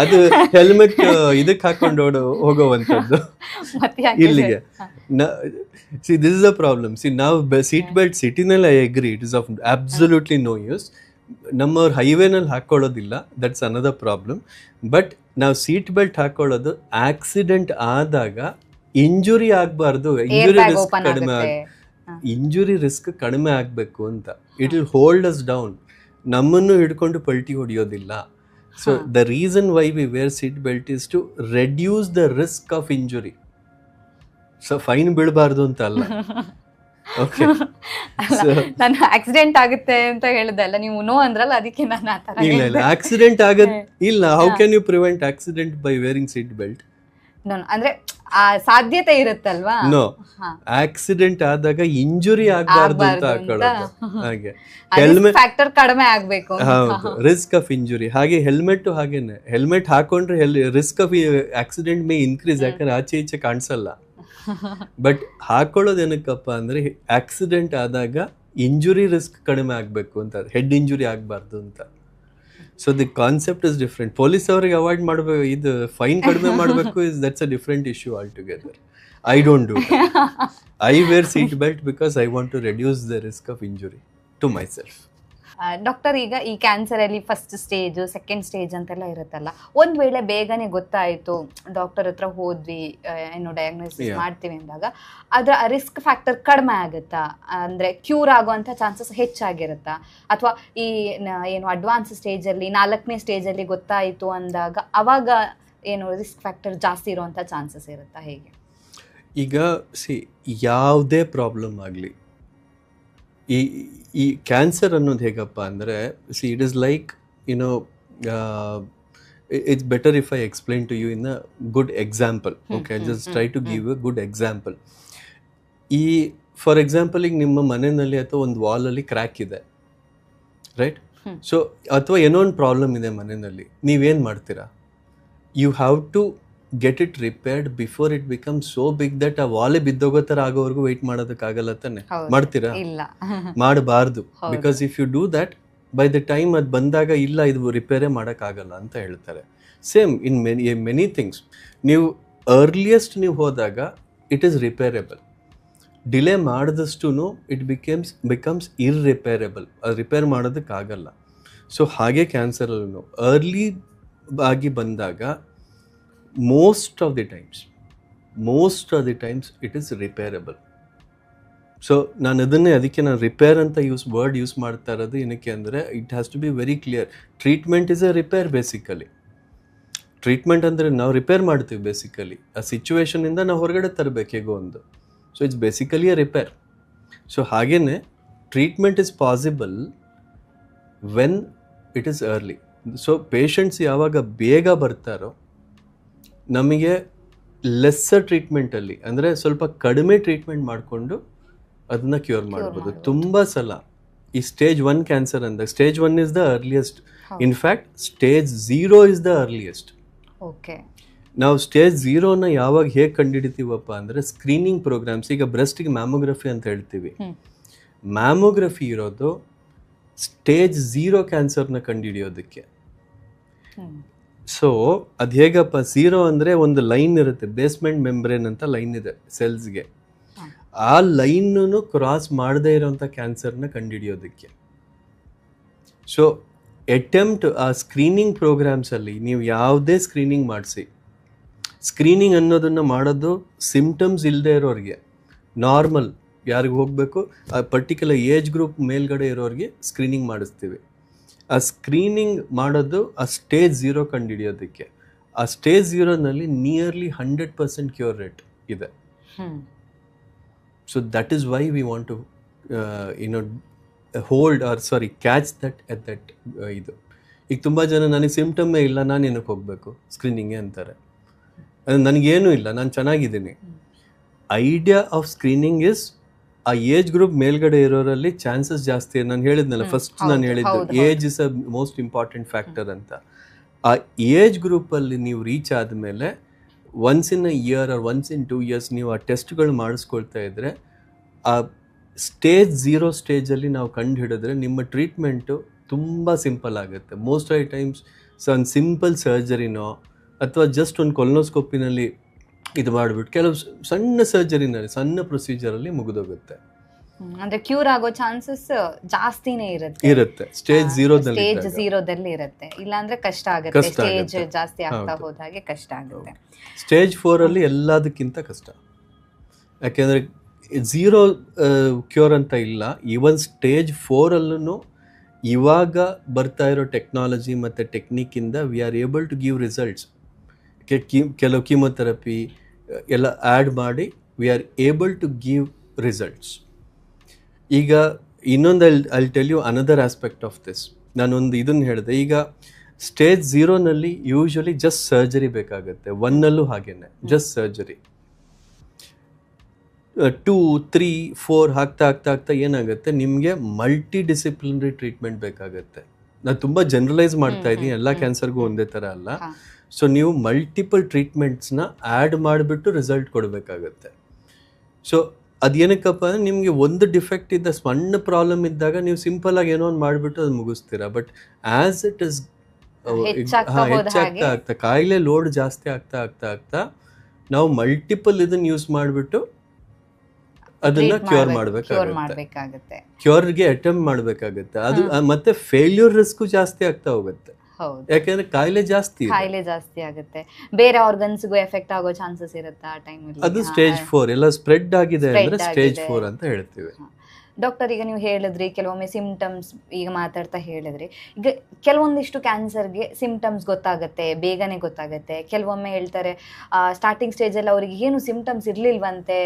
ಅದು ಹೆಲ್ಮೆಟ್ ಇದಕ್ಕೆ ಹಾಕೊಂಡು ಹೋಗೋವಂಥದ್ದು. ಇಲ್ಲಿಗೆ see this is a problem. See ನಾವು ಸೀಟ್ ಬೆಲ್ಟ್ ಸಿಟಿನಲ್ಲಿ I agree, it is of absolutely no use. ನಮ್ಮವ್ರು ಹೈವೇನಲ್ಲಿ ಹಾಕೊಳ್ಳೋದಿಲ್ಲ, ದಟ್ಸ್ ಅನದರ್ ಪ್ರಾಬ್ಲಮ್. ಬಟ್ ನಾವು ಸೀಟ್ ಬೆಲ್ಟ್ ಹಾಕೊಳ್ಳೋದು ಆಕ್ಸಿಡೆಂಟ್ ಆದಾಗ ಇಂಜುರಿ ಆಗಬಾರ್ದು, ಇಂಜುರಿ ರಿಸ್ಕ್ ಕಡಿಮೆ ಆಗಬೇಕು ಅಂತ. It will hold us down, ನಮ್ಮನ್ನು ಹಿಡ್ಕೊಂಡು ಪಲ್ಟಿ ಹೊಡಿಯೋದಿಲ್ಲ. So the reason why we wear seat belt is to reduce the risk of injury. So fine ಬೀಳಬಾರ್ದು ಅಂತ ಅಲ್ಲ. ಓಕೆ, ನಾನು ಆಕ್ಸಿಡೆಂಟ್ ಆಗುತ್ತೆ ಅಂತ ಹೇಳಿದಲ್ಲ, ನೀವು ನೋ ಅಂದ್ರಲ್ಲ, ಅದಕ್ಕೆ ನಾನು ಆ ತರ ಇಲ್ಲ ಆಕ್ಸಿಡೆಂಟ್ ಆಗದ್ ಇಲ್ಲ. How can you prevent accident by wearing seat belt? ಅಂದ್ರೆ ಆ ಸಾಧ್ಯತೆ ಇರುತ್ತಲ್ವಾ? ನೋ, ಆಕ್ಸಿಡೆಂಟ್ ಆದಾಗ ಇಂಜುರಿ ಆಗಬಾರ್ದು ಅಂತ ಹಾಕೊಳ್ಳೋದು. ಹಾಗೆ ಹೆಲ್ಮೆಟ್ ಫ್ಯಾಕ್ಟರ್ ಕಡಿಮೆ ಆಗಬೇಕು, ಹೌದು, ರಿಸ್ಕ್ ಆಫ್ ಇಂಜುರಿ. ಹಾಗೆ ಹೆಲ್ಮೆಟ್ ಹಾಗೇನೆ, ಹೆಲ್ಮೆಟ್ ಹಾಕೊಂಡ್ರೆ risk of accident May increase, ಯಾಕಂದ್ರೆ ಆಚೆ ಈಚೆ ಕಾಣಿಸಲ್ಲ. ಬಟ್ ಹಾಕೊಳ್ಳೋದು ಏನಕ್ಕಪ್ಪ ಅಂದ್ರೆ ಆಕ್ಸಿಡೆಂಟ್ ಆದಾಗ ಇಂಜುರಿ ರಿಸ್ಕ್ ಕಡಿಮೆ ಆಗಬೇಕು ಅಂತ, ಹೆಡ್ ಇಂಜುರಿ ಆಗಬಾರ್ದು ಅಂತ. So the concept is different. Police ಅವರಿಗೆ ಅವಾಯ್ಡ್ ಮಾಡಬೇಕು, ಇದು ಫೈನ್ ಕಡಿಮೆ ಮಾಡಬೇಕು, that's a different issue all together. I don't do that. I wear seat belt because I want to reduce the risk of injury to myself. Doctor, ಈಗ ಈ ಕ್ಯಾನ್ಸರಲ್ಲಿ first stage, second stage ಅಂತೆಲ್ಲ ಇರುತ್ತಲ್ಲ, ಒಂದು ವೇಳೆ ಬೇಗನೆ ಗೊತ್ತಾಯಿತು, ಡಾಕ್ಟರ್ ಹತ್ರ ಹೋದ್ವಿ, ಏನು ಡಯಾಗ್ನೋಸಿಸ್ ಮಾಡ್ತೀವಿ ಅಂದಾಗ ಅದರ ರಿಸ್ಕ್ ಫ್ಯಾಕ್ಟರ್ ಕಡಿಮೆ ಆಗುತ್ತಾ? ಅಂದರೆ ಕ್ಯೂರ್ ಆಗುವಂಥ ಚಾನ್ಸಸ್ ಹೆಚ್ಚಾಗಿರುತ್ತಾ? ಅಥವಾ ಈ ಏನು ಅಡ್ವಾನ್ಸ್ ಸ್ಟೇಜಲ್ಲಿ, 4ನೇ ಸ್ಟೇಜಲ್ಲಿ ಗೊತ್ತಾಯಿತು ಅಂದಾಗ ಅವಾಗ ಏನು ರಿಸ್ಕ್ ಫ್ಯಾಕ್ಟರ್ ಜಾಸ್ತಿ ಇರುವಂಥ ಚಾನ್ಸಸ್ ಇರುತ್ತಾ? ಹೇಗೆ? ಈಗ ಯಾವುದೇ ಪ್ರಾಬ್ಲಮ್ ಆಗಲಿ, ಈ ಕ್ಯಾನ್ಸರ್ ಅನ್ನೋದು ಹೇಗಪ್ಪ ಅಂದರೆ, it is like it's better if I explain to you in a good example. Okay, just try to give a good example. For example, ಈಗ ನಿಮ್ಮ ಮನೆಯಲ್ಲಿ ಅಥವಾ ಒಂದು ವಾಲಲ್ಲಿ ಕ್ರ್ಯಾಕ್ ಇದೆ, ರೈಟ್? ಸೊ ಅಥವಾ ಏನೋ ಒಂದು ಪ್ರಾಬ್ಲಮ್ ಇದೆ ಮನೆಯಲ್ಲಿ, ನೀವೇನು ಮಾಡ್ತೀರಾ? You have to get it repaired before it become so big that ಆ ವಾಲೆ ಬಿದ್ದೋಗೋ ಥರ ಆಗೋವರೆಗೂ ವೆಯ್ಟ್ ಮಾಡೋದಕ್ಕಾಗಲ್ಲ ತಾನೆ? ಮಾಡ್ತೀರಾ? ಇಲ್ಲ, ಮಾಡಬಾರ್ದು. Because if you do that, by the time ಅದು ಬಂದಾಗ ಇಲ್ಲ ಇದು ರಿಪೇರೇ ಮಾಡೋಕ್ಕಾಗಲ್ಲ ಅಂತ ಹೇಳ್ತಾರೆ. Same in many things. ನೀವು ಅರ್ಲಿಯೆಸ್ಟ್ ನೀವು ಹೋದಾಗ ಇಟ್ ಈಸ್ ರಿಪೇರೇಬಲ್. ಡಿಲೇ ಮಾಡಿದಷ್ಟು ಇಟ್ ಬಿಕಮ್ಸ್ ಇರ್ರಿಪೇರೇಬಲ್. ಅದು ರಿಪೇರ್ ಮಾಡೋದಕ್ಕಾಗಲ್ಲ. ಸೊ ಹಾಗೆ ಕ್ಯಾನ್ಸರಲ್ಲೂ ಅರ್ಲಿ ಆಗಿ ಬಂದಾಗ most of the times it is repairable. So ಅದಕ್ಕೆ ನಾನು ರಿಪೇರ್ ಅಂತ ವರ್ಡ್ ಯೂಸ್ ಮಾಡ್ತಾ ಇರೋದು ಏನಕ್ಕೆ ಅಂದರೆ, it has to be very clear. Treatment is a repair basically. Treatment ಅಂದರೆ ನಾವು ರಿಪೇರ್ ಮಾಡ್ತೀವಿ ಬೇಸಿಕಲಿ. ಆ ಸಿಚುವೇಶನಿಂದ ನಾವು ಹೊರಗಡೆ ತರಬೇಕು ಹೇಗೋ ಒಂದು. So it's basically a repair. So ಹಾಗೇ treatment is possible when it is early. So patients ಯಾವಾಗ ಬೇಗ ಬರ್ತಾರೋ, ನಮಗೆ ಲೆಸ್ಸರ್ ಟ್ರೀಟ್ಮೆಂಟಲ್ಲಿ, ಅಂದರೆ ಸ್ವಲ್ಪ ಕಡಿಮೆ ಟ್ರೀಟ್ಮೆಂಟ್ ಮಾಡಿಕೊಂಡು ಅದನ್ನ ಕ್ಯೂರ್ ಮಾಡ್ಬೋದು. ತುಂಬ ಸಲ ಈ ಸ್ಟೇಜ್ 1 ಕ್ಯಾನ್ಸರ್ ಅಂದಾಗ, stage 1 is the earliest. In fact stage 0 is the earliest. Okay, ನಾವು ಸ್ಟೇಜ್ 0ನ ಯಾವಾಗ ಹೇಗೆ ಕಂಡುಹಿಡಿತೀವಪ್ಪ ಅಂದರೆ, ಸ್ಕ್ರೀನಿಂಗ್ ಪ್ರೋಗ್ರಾಮ್ಸ್. ಈಗ ಬ್ರೆಸ್ಟಿಗೆ ಮ್ಯಾಮೋಗ್ರಫಿ ಅಂತ ಹೇಳ್ತೀವಿ. ಮ್ಯಾಮೋಗ್ರಫಿ ಇರೋದು ಸ್ಟೇಜ್ 0 ಕ್ಯಾನ್ಸರ್ನ ಕಂಡುಹಿಡಿಯೋದಕ್ಕೆ. ಸೊ ಅದು ಹೇಗಪ್ಪ, 0 ಅಂದರೆ ಒಂದು ಲೈನ್ ಇರುತ್ತೆ, ಬೇಸ್ಮೆಂಟ್ ಮೆಂಬ್ರೇನ್ ಅಂತ ಲೈನ್ ಇದೆ ಸೆಲ್ಸ್ಗೆ. ಆ ಲೈನನ್ನು ಕ್ರಾಸ್ ಮಾಡದೇ ಇರೋಂಥ ಕ್ಯಾನ್ಸರ್ನ ಕಂಡುಹಿಡಿಯೋದಕ್ಕೆ. ಸೊ ಅಟೆಂಪ್ಟ್ ಆ ಸ್ಕ್ರೀನಿಂಗ್ ಪ್ರೋಗ್ರಾಮ್ಸಲ್ಲಿ ನೀವು ಯಾವುದೇ ಸ್ಕ್ರೀನಿಂಗ್ ಮಾಡಿಸಿ, ಸ್ಕ್ರೀನಿಂಗ್ ಅನ್ನೋದನ್ನು ಮಾಡೋದು ಸಿಂಪ್ಟಮ್ಸ್ ಇಲ್ಲದೆ ಇರೋರಿಗೆ, ನಾರ್ಮಲ್ ಯಾರಿಗೆ ಹೋಗಬೇಕು ಆ ಪರ್ಟಿಕ್ಯುಲರ್ ಏಜ್ ಗ್ರೂಪ್ ಮೇಲ್ಗಡೆ ಇರೋರಿಗೆ ಸ್ಕ್ರೀನಿಂಗ್ ಮಾಡಿಸ್ತೀವಿ. ಆ ಸ್ಕ್ರೀನಿಂಗ್ ಮಾಡೋದು ಆ ಸ್ಟೇಜ್ 0 ಕಂಡುಹಿಡಿಯೋದಕ್ಕೆ. ಆ ಸ್ಟೇಜ್ 0ನಲ್ಲಿ ನಿಯರ್ಲಿ 100% ಕ್ಯೂರ್ ರೇಟ್ ಇದೆ. So that is why we want to catch that at that ಇದು. ಈಗ ತುಂಬ ಜನ ನನಗೆ ಸಿಂಪ್ಟಮ್ಮೇ ಇಲ್ಲ, ನಾನು ಏನಕ್ಕೆ ಹೋಗಬೇಕು ಸ್ಕ್ರೀನಿಂಗ್ಗೆ ಅಂತಾರೆ. ನನಗೇನೂ ಇಲ್ಲ, ನಾನು ಚೆನ್ನಾಗಿದ್ದೀನಿ. ಐಡಿಯಾ ಆಫ್ ಸ್ಕ್ರೀನಿಂಗ್ ಇಸ್ ಆ ಏಜ್ ಗ್ರೂಪ್ ಮೇಲ್ಗಡೆ ಇರೋರಲ್ಲಿ ಚಾನ್ಸಸ್ ಜಾಸ್ತಿ. ನಾನು ಹೇಳಿದ್ನಲ್ಲ ಫಸ್ಟ್, ನಾನು ಹೇಳಿದ್ದು age is a most important factor ಅಂತ. ಆ ಏಜ್ ಗ್ರೂಪಲ್ಲಿ ನೀವು ರೀಚ್ ಆದಮೇಲೆ once in a year or once in 2 years ನೀವು ಆ ಟೆಸ್ಟ್ಗಳು ಮಾಡಿಸ್ಕೊಳ್ತಾ ಇದ್ದರೆ, ಆ ಸ್ಟೇಜ್ 0 ಸ್ಟೇಜಲ್ಲಿ ನಾವು ಕಂಡು ಹಿಡಿದ್ರೆ ನಿಮ್ಮ ಟ್ರೀಟ್ಮೆಂಟು ತುಂಬ ಸಿಂಪಲ್ ಆಗುತ್ತೆ. ಮೋಸ್ಟ್ ಆಫ್ ಟೈಮ್ಸ್ ಒಂದು ಸಿಂಪಲ್ ಸರ್ಜರಿನೋ ಅಥವಾ ಜಸ್ಟ್ ಒಂದು ಕೊಲೊನೋಸ್ಕೋಪಿನಲ್ಲಿ ಇದು ಮಾಡಿಬಿಟ್ಟು ಕೆಲವು ಸಣ್ಣ ಸರ್ಜರಿನಲ್ಲಿ, ಸಣ್ಣ ಪ್ರೊಸೀಜರಲ್ಲಿ ಮುಗಿದೋಗುತ್ತೆ. ಅಂದ್ರೆ ಕ್ಯೂರ್ ಆಗೋ ಚಾನ್ಸಸ್ ಜಾಸ್ತಿನೇ ಇರುತ್ತೆ ಸ್ಟೇಜ್ 0ದಲ್ಲಿ ಇರುತ್ತೆ. ಇಲ್ಲ ಅಂದ್ರೆ ಕಷ್ಟ ಆಗುತ್ತೆ, ಸ್ಟೇಜ್ ಜಾಸ್ತಿ ಆಗ್ತಾ ಹೋದಾಗೆ ಕಷ್ಟ ಆಗುತ್ತೆ. ಸ್ಟೇಜ್ 4 ಅಲ್ಲಿ ಎಲ್ಲದಕ್ಕಿಂತ ಕಷ್ಟ. ಯಾಕೆಂದ್ರೆ 0 ಕ್ಯೂರ್ ಅಂತ ಇಲ್ಲ. ಈವನ್ ಸ್ಟೇಜ್ 4 ಅಲ್ಲೂ ಇವಾಗ ಬರ್ತಾ ಇರೋ ಟೆಕ್ನಾಲಜಿ ಮತ್ತು ಟೆಕ್ನಿಕ್ಕಿಂದ we are able to give results. ಕೆಲವು ಕೀಮೊಥೆರಪಿ ಎಲ್ಲ ಆ್ಯಡ್ ಮಾಡಿ we are able to give results. ಈಗ ಇನ್ನೊಂದು I tell you another aspect of this. ನಾನೊಂದು ಇದನ್ನು ಹೇಳಿದೆ. ಈಗ ಸ್ಟೇಜ್ 0ನಲ್ಲಿ ಯೂಶ್ವಲಿ ಜಸ್ಟ್ ಸರ್ಜರಿ ಬೇಕಾಗುತ್ತೆ. 1ನಲ್ಲೂ ಹಾಗೇನೆ ಜಸ್ಟ್ ಸರ್ಜರಿ. 2, 3, 4 ಆಗ್ತಾ ಏನಾಗುತ್ತೆ, ನಿಮಗೆ ಮಲ್ಟಿ ಡಿಸಿಪ್ಲಿನರಿ ಟ್ರೀಟ್ಮೆಂಟ್ ಬೇಕಾಗುತ್ತೆ. ನಾನು ತುಂಬ ಜನರಲೈಸ್ ಮಾಡ್ತಾ ಇದ್ದೀನಿ, ಎಲ್ಲ ಕ್ಯಾನ್ಸರ್ಗೂ ಒಂದೇ ಥರ ಅಲ್ಲ. ಸೊ ನೀವು ಮಲ್ಟಿಪಲ್ ಟ್ರೀಟ್ಮೆಂಟ್ಸ್ನ ಆ್ಯಡ್ ಮಾಡಿಬಿಟ್ಟು ರಿಸಲ್ಟ್ ಕೊಡಬೇಕಾಗತ್ತೆ. ಸೊ ಅದೇನಕ್ಕಪ್ಪ ಅಂದರೆ, ನಿಮಗೆ ಒಂದು ಡಿಫೆಕ್ಟ್ ಇದ್ದ ಸಣ್ಣ ಪ್ರಾಬ್ಲಮ್ ಇದ್ದಾಗ ನೀವು ಸಿಂಪಲಾಗಿ ಏನೋ ಒಂದು ಮಾಡಿಬಿಟ್ಟು ಅದು ಮುಗಿಸ್ತೀರಾ. ಬಟ್ ಆ್ಯಸ್ ಇಟ್ ಇಸ್ ಹೆಚ್ಚಾಗ್ತಾ ಕಾಯಿಲೆ ಲೋಡ್ ಜಾಸ್ತಿ ಆಗ್ತಾ ನಾವು ಮಲ್ಟಿಪಲ್ ಇದನ್ನ ಯೂಸ್ ಮಾಡಿಬಿಟ್ಟು ಅದನ್ನ ಕ್ಯೂರ್ ಕ್ಯೂರ್ ಮಾಡಬೇಕಾಗುತ್ತೆ, ಮಾಡ್ಬೇಕಾಗತ್ತೆ. ಕ್ಯೂರ್ಗೆ ಅಟೆಂಪ್ಟ್ ಮಾಡಬೇಕಾಗುತ್ತೆ. ಅದು ಮತ್ತೆ ಫೇಲ್ಯೂರ್ ರಿಸ್ಕ್ ಜಾಸ್ತಿ ಆಗ್ತಾ ಹೋಗುತ್ತೆ, ಹೌದು, ಯಾಕೆಂದ್ರೆ ಕಾಯಿಲೆ ಜಾಸ್ತಿ ಇದೆ. ಕಾಯಿಲೆ ಜಾಸ್ತಿ ಆಗುತ್ತೆ, ಬೇರೆ ಆರ್ಗನ್ಸ್ಗೂ ಎಫೆಕ್ಟ್ ಆಗೋ ಚಾನ್ಸಸ್ ಇರುತ್ತೆ ಆ ಟೈಮಲ್ಲಿ. ಅದು ಸ್ಟೇಜ್ 4 ಎಲ್ಲ ಸ್ಪ್ರೆಡ್ ಆಗಿದೆ ಅಂದ್ರೆ ಸ್ಟೇಜ್ 4 ಅಂತ ಹೇಳ್ತೀವಿ. ಡಾಕ್ಟರ್, ಈಗ ನೀವು ಹೇಳಿದ್ರಿ ಕೆಲವೊಮ್ಮೆ ಸಿಂಪ್ಟಮ್ಸ್, ಈಗ ಮಾತಾಡ್ತಾ ಹೇಳಿದ್ರಿ, ಈಗ ಕೆಲವೊಂದಿಷ್ಟು ಕ್ಯಾನ್ಸರ್ಗೆ ಸಿಂಪ್ಟಮ್ಸ್ ಗೊತ್ತಾಗುತ್ತೆ, ಬೇಗನೆ ಗೊತ್ತಾಗುತ್ತೆ. ಕೆಲವೊಮ್ಮೆ ಹೇಳ್ತಾರೆ ಸ್ಟಾರ್ಟಿಂಗ್ ಸ್ಟೇಜಲ್ಲಿ ಅವರಿಗೆ ಏನು ಸಿಂಪ್ಟಮ್ಸ್ ಇರಲಿಲ್ವಂತೆ,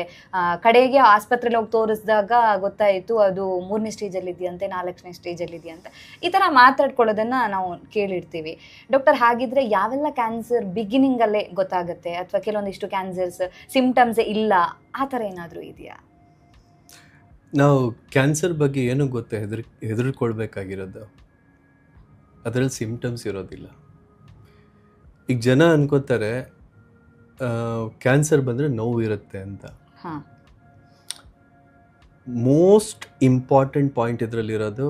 ಕಡೆಗೆ ಆಸ್ಪತ್ರೆಯಲ್ಲಿ ಹೋಗಿ ತೋರಿಸಿದಾಗ ಗೊತ್ತಾಯಿತು ಅದು 3ನೇ ಸ್ಟೇಜಲ್ಲಿ ಇದೆಯಂತೆ, 4ನೇ ಸ್ಟೇಜಲ್ಲಿ ಇದೆಯಂತೆ. ಈ ಥರ ಮಾತಾಡ್ಕೊಳ್ಳೋದನ್ನು ನಾವು ಕೇಳಿರ್ತೀವಿ. ಡಾಕ್ಟರ್, ಹಾಗಿದ್ರೆ ಯಾವೆಲ್ಲ ಕ್ಯಾನ್ಸರ್ ಬಿಗಿನಿಂಗಲ್ಲೇ ಗೊತ್ತಾಗುತ್ತೆ, ಅಥವಾ ಕೆಲವೊಂದಿಷ್ಟು ಕ್ಯಾನ್ಸರ್ಸ್ ಸಿಂಪ್ಟಮ್ಸೇ ಇಲ್ಲ, ಆ ಥರ ಏನಾದರೂ ಇದೆಯಾ? ನಾವು ಕ್ಯಾನ್ಸರ್ ಬಗ್ಗೆ ಏನು ಗೊತ್ತಾ ಹೆದರ್ಕೊಳ್ಬೇಕಾಗಿರೋದು, ಅದರಲ್ಲಿ ಸಿಂಪ್ಟಮ್ಸ್ ಇರೋದಿಲ್ಲ. ಈಗ ಜನ ಅನ್ಕೋತಾರೆ ಕ್ಯಾನ್ಸರ್ ಬಂದರೆ ನೋವು ಇರುತ್ತೆ ಅಂತ. ಮೋಸ್ಟ್ ಇಂಪಾರ್ಟೆಂಟ್ ಪಾಯಿಂಟ್ ಇದರಲ್ಲಿರೋದು,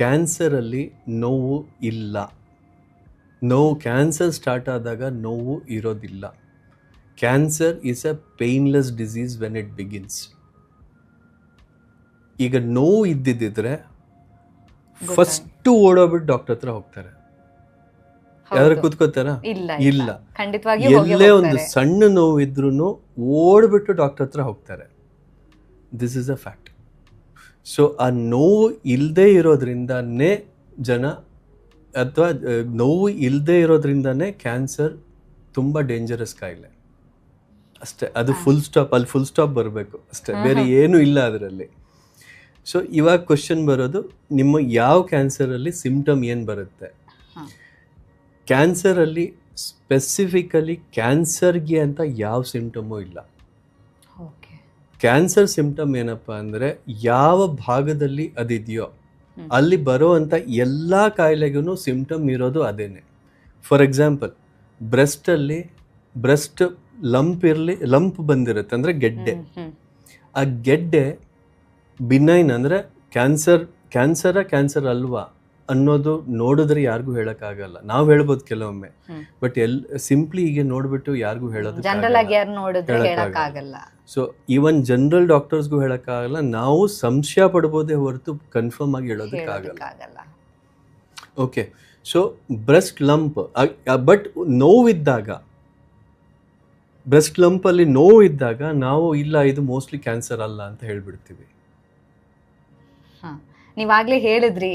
ಕ್ಯಾನ್ಸರಲ್ಲಿ ನೋವು ಇಲ್ಲ. ಕ್ಯಾನ್ಸರ್ ಸ್ಟಾರ್ಟ್ ಆದಾಗ ನೋವು ಇರೋದಿಲ್ಲ. Cancer is A painless disease when it begins. ಈಗ ನೋವು ಇದ್ದಿದ್ದಿದ್ರೆ ಫಸ್ಟ್ ಓಡೋಗ್ಬಿಟ್ಟು ಡಾಕ್ಟರ್ ಹತ್ರ ಹೋಗ್ತಾರೆ. ಯಾರು ಕೂತ್ಕೋತಾರ? ಇಲ್ಲ. ಎಲ್ಲೇ ಒಂದು ಸಣ್ಣ ನೋವು ಇದ್ರೂ ಓಡ್ಬಿಟ್ಟು ಡಾಕ್ಟರ್ ಹತ್ರ ಹೋಗ್ತಾರೆ. This is a fact. So ಆ ನೋವು ಇಲ್ಲದೆ ಇರೋದ್ರಿಂದಾನೇ ಜನ, ಅಥವಾ ನೋವು ಇಲ್ಲದೆ ಇರೋದ್ರಿಂದಾನೇ ಕ್ಯಾನ್ಸರ್ ತುಂಬ ಡೇಂಜರಸ್ ಕಾಯಿಲೆ ಅಷ್ಟೇ. ಅದು ಫುಲ್ ಸ್ಟಾಪ್ ಬರಬೇಕು ಅಷ್ಟೇ, ಬೇರೆ ಏನೂ ಇಲ್ಲ ಅದರಲ್ಲಿ. ಸೊ ಇವಾಗ ಕ್ವಶನ್ ಬರೋದು, ನಿಮ್ಮ ಯಾವ ಕ್ಯಾನ್ಸರಲ್ಲಿ ಸಿಂಪ್ಟಮ್ ಏನು ಬರುತ್ತೆ? ಕ್ಯಾನ್ಸರಲ್ಲಿ ಸ್ಪೆಸಿಫಿಕಲಿ ಕ್ಯಾನ್ಸರ್ಗೆ ಅಂತ ಯಾವ ಸಿಂಪ್ಟಮೂ ಇಲ್ಲ. ಕ್ಯಾನ್ಸರ್ ಸಿಂಪ್ಟಮ್ ಏನಪ್ಪ ಅಂದರೆ, ಯಾವ ಭಾಗದಲ್ಲಿ ಅದಿದೆಯೋ ಅಲ್ಲಿ ಬರೋವಂಥ ಎಲ್ಲ ಕಾಯಿಲೆಗೂ ಸಿಂಪ್ಟಮ್ ಇರೋದು ಅದೇನೆ. ಫಾರ್ ಎಕ್ಸಾಂಪಲ್, ಬ್ರೆಸ್ಟ್ ಲಂಪ್ ಬಂದಿರುತ್ತೆ ಅಂದರೆ ಗೆಡ್ಡೆ. ಆ ಗೆಡ್ಡೆ ಬಿನೈನ್ ಅಂದರೆ ಕ್ಯಾನ್ಸರ್ ಅಲ್ವಾ ಅನ್ನೋದು ನೋಡಿದ್ರೆ ಯಾರಿಗೂ ಹೇಳೋಕ್ಕಾಗಲ್ಲ. ನಾವು ಹೇಳ್ಬೋದು ಕೆಲವೊಮ್ಮೆ, ಬಟ್ ಸಿಂಪ್ಲಿ ಹೀಗೆ ನೋಡ್ಬಿಟ್ಟು ಯಾರಿಗೂ ಹೇಳೋದಕ್ಕಾಗಲ್ಲ. ಸೊ ಈವನ್ ಜನರಲ್ ಡಾಕ್ಟರ್ಸ್ಗೂ ಹೇಳೋಕ್ಕಾಗಲ್ಲ, ನಾವು ಸಂಶಯ ಪಡ್ಬೋದೇ ಹೊರತು ಕನ್ಫರ್ಮ್ ಆಗಿ ಹೇಳೋದಕ್ಕಾಗಲ್ಲ. Okay, so breast lump, but ನೋವಿದ್ದಾಗ, ಬ್ರೆಸ್ಟ್ ಲಂಪಲ್ಲಿ ನೋವಿದ್ದಾಗ ನಾವು ಇಲ್ಲ ಇದು ಮೋಸ್ಟ್ಲಿ ಕ್ಯಾನ್ಸರ್ ಅಲ್ಲ ಅಂತ ಹೇಳ್ಬಿಡ್ತೀವಿ. ನೀವಾಗ್ಲೇ ಹೇಳಿದ್ರಿ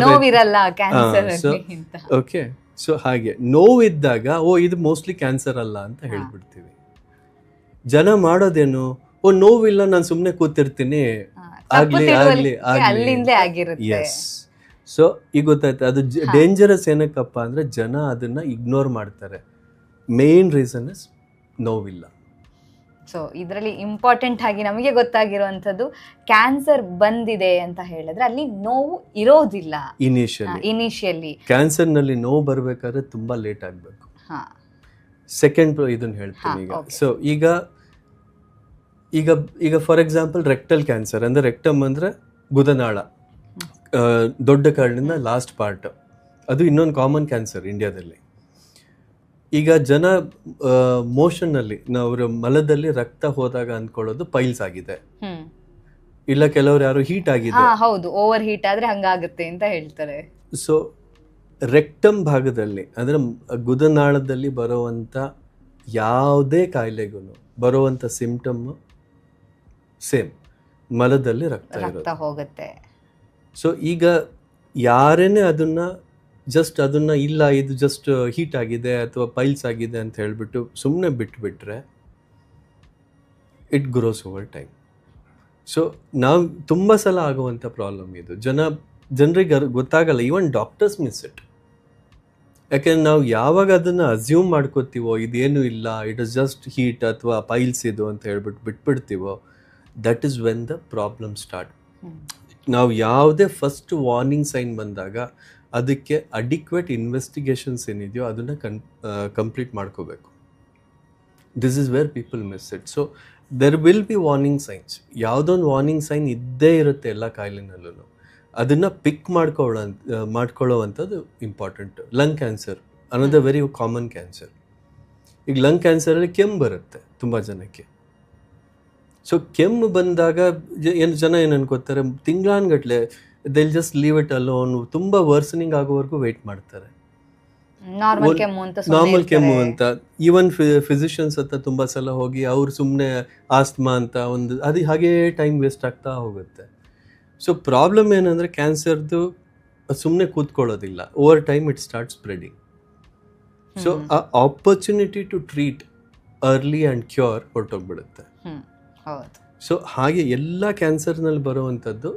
ನೋವಿರಲ್ಲ ಕ್ಯಾನ್ಸರ್ ಅಂತ. ಓಕೆ, ಸೊ ಹಾಗೆ ನೋವಿದ್ದಾಗ ಇದು ಮೋಸ್ಟ್ಲಿ ಕ್ಯಾನ್ಸರ್ ಅಲ್ಲ ಅಂತ ಹೇಳ್ಬಿಡ್ತೀವಿ. ಜನ ಮಾಡೋದೇನು, ನೋವಿಲ್ಲ ನಾನು ಸುಮ್ಮನೆ ಕೂತಿರ್ತೀನಿ, ಎಸ್. ಸೊ ಈಗ ಗೊತ್ತಾಯ್ತು, ಅದು ಡೇಂಜರಸ್ ಏನಕ್ಕಪ್ಪ ಅಂದ್ರೆ ಜನ ಅದನ್ನ ಇಗ್ನೋರ್ ಮಾಡ್ತಾರೆ. ಮೇನ್ ರೀಸನ್ ಇಸ್ ನೋವಿಲ್ಲ. ಸೊ ಇದರಲ್ಲಿ ಇಂಪಾರ್ಟೆಂಟ್ ಆಗಿ ನಮಗೆ ಗೊತ್ತಾಗಿರುವಂಥದ್ದು, ಕ್ಯಾನ್ಸರ್ ಬಂದಿದೆ ಅಂತ ಹೇಳಿದ್ರೆ ಅಲ್ಲಿ ನೋವು ಇರೋದಿಲ್ಲ ಇನಿಷಿಯಲಿ. ಕ್ಯಾನ್ಸರ್ ನಲ್ಲಿ ನೋವು ಬರ್ಬೇಕಾದ್ರೆ ತುಂಬಾ ಲೇಟ್ ಆಗ್ಬೇಕು. ಸೆಕೆಂಡ್ ಇದನ್ನ ಹೇಳ್ತೀನಿ ಈಗ. ಸೊ ಈಗ ಫಾರ್ ಎಕ್ಸಾಂಪಲ್ ರೆಕ್ಟಲ್ ಕ್ಯಾನ್ಸರ್ ಅಂದ್ರೆ, ರೆಕ್ಟಮ್ ಅಂದ್ರೆ ಗುದನಾಳ, ದೊಡ್ಡ ಕರಳಿನ ಲಾಸ್ಟ್ ಪಾರ್ಟ್, ಅದು ಇನ್ನೊಂದು ಕಾಮನ್ ಕ್ಯಾನ್ಸರ್ ಇಂಡಿಯಾದಲ್ಲಿ. ಈಗ ಜನ ಮೋಷನ್ನಲ್ಲಿ, ನಾವು ಮಲದಲ್ಲಿ ರಕ್ತ ಹೋದಾಗ ಅಂದ್ಕೊಳ್ಳೋದು ಪೈಲ್ಸ್ ಆಗಿದೆ, ಇಲ್ಲ ಕೆಲವರು ಯಾರು ಹೀಟ್ ಆಗಿದೆ. ಹೌದು, ಓವರ್ ಹೀಟ್ ಆದ್ರೆ ಹಂಗಾಗುತ್ತೆ ಅಂತ ಹೇಳ್ತಾರೆ. ಸೊ ರೆಕ್ಟಮ್ ಭಾಗದಲ್ಲಿ ಅಂದ್ರೆ ಗುದನಾಳದಲ್ಲಿ ಬರುವಂತ ಯಾವುದೇ ಕಾಯಿಲೆಗೂ ಬರುವಂತ ಸಿಂಪ್ಟಮ್ ಸೇಮ್, ಮಲದಲ್ಲಿ ರಕ್ತ ಹೋಗುತ್ತೆ. ಸೊ ಈಗ ಯಾರೇನೆ ಅದನ್ನ ಇಲ್ಲ ಇದು ಜಸ್ಟ್ ಹೀಟ್ ಆಗಿದೆ ಅಥವಾ ಪೈಲ್ಸ್ ಆಗಿದೆ ಅಂತ ಹೇಳ್ಬಿಟ್ಟು ಸುಮ್ಮನೆ ಬಿಟ್ಬಿಟ್ರೆ it grows over time. So ನಾವು ತುಂಬ ಸಲ ಆಗುವಂಥ ಪ್ರಾಬ್ಲಮ್ ಇದು. ಜನರಿಗೆ ಗೊತ್ತಾಗಲ್ಲ, ಈವನ್ ಡಾಕ್ಟರ್ಸ್ ಮಿಸ್ ಇಟ್. ಯಾಕೆಂದ್ರೆ ನಾವು ಯಾವಾಗ ಅದನ್ನು ಅಸ್ಯೂಮ್ ಮಾಡ್ಕೋತೀವೋ ಇದೇನು ಇಲ್ಲ, ಇಟ್ ಇಸ್ ಜಸ್ಟ್ ಹೀಟ್ ಅಥವಾ ಪೈಲ್ಸ್ ಇದು ಅಂತ ಹೇಳ್ಬಿಟ್ಟು ಬಿಟ್ಬಿಡ್ತೀವೋ, that is when the problem start. ನಾವು ಯಾವುದೇ ಫಸ್ಟ್ ವಾರ್ನಿಂಗ್ ಸೈನ್ ಬಂದಾಗ ಅದಕ್ಕೆ ಅಡಿಕ್ವೇಟ್ ಇನ್ವೆಸ್ಟಿಗೇಷನ್ಸ್ ಏನಿದೆಯೋ ಅದನ್ನು ಕಂಪ್ಲೀಟ್ ಮಾಡ್ಕೋಬೇಕು. This is where people miss it. So there will be warning signs. ಯಾವುದೊಂದು ವಾರ್ನಿಂಗ್ ಸೈನ್ ಇದ್ದೇ ಇರುತ್ತೆ ಎಲ್ಲ ಕಾಯಿಲೆನಲ್ಲೂ. ಅದನ್ನು ಪಿಕ್ ಮಾಡ್ಕೊಳ್ಳೋವಂಥದ್ದು important. Lung cancer, another very common cancer. ಈಗ ಲಂಗ್ ಕ್ಯಾನ್ಸರಲ್ಲಿ ಕೆಮ್ಮು ಬರುತ್ತೆ ತುಂಬ ಜನಕ್ಕೆ. ಸೊ ಕೆಮ್ಮು ಬಂದಾಗ ಏನು ಜನ ಏನು ಅನ್ಕೋತಾರೆ, ತಿಂಗಳಾನ್ಗಟ್ಲೆ ದಿಲ್ ಜಸ್ಟ್ ಲೀವ್ ಇಟ್ ಅಲೋನ್, ತುಂಬ ವರ್ಸನಿಂಗ್ ಆಗೋವರೆಗೂ ವೆಯ್ಟ್ ಮಾಡ್ತಾರೆ. ನಾರ್ಮಲ್ ಕೆಮ್ಮು ಅಂತ ಸುಮ್ನೆ ನಾರ್ಮಲ್ ಕೆಮ್ಮು ಇರ್ತಾರೆ. ಅಂತ ಈವನ್ ಫಿಸಿಷಿಯನ್ಸ್ ಹತ್ರ ತುಂಬ ಸಲ ಹೋಗಿ ಅವ್ರು ಸುಮ್ಮನೆ ಆಸ್ತಮಾ ಅಂತ ಒಂದು ಅದು ಹಾಗೇ ಟೈಮ್ ವೇಸ್ಟ್ ಆಗ್ತಾ ಹೋಗುತ್ತೆ. ಸೊ ಪ್ರಾಬ್ಲಮ್ ಏನಂದರೆ ಕ್ಯಾನ್ಸರ್ದು ಸುಮ್ಮನೆ ಕೂತ್ಕೊಳ್ಳೋದಿಲ್ಲ, over time it start spreading. So ಆ opportunity to treat early and cure ಹೊರಟೋಗ್ಬಿಡುತ್ತೆ. ಹೌದು. ಸೊ ಹಾಗೆ ಎಲ್ಲ ಕ್ಯಾನ್ಸರ್ನಲ್ಲಿ ಬರುವಂಥದ್ದು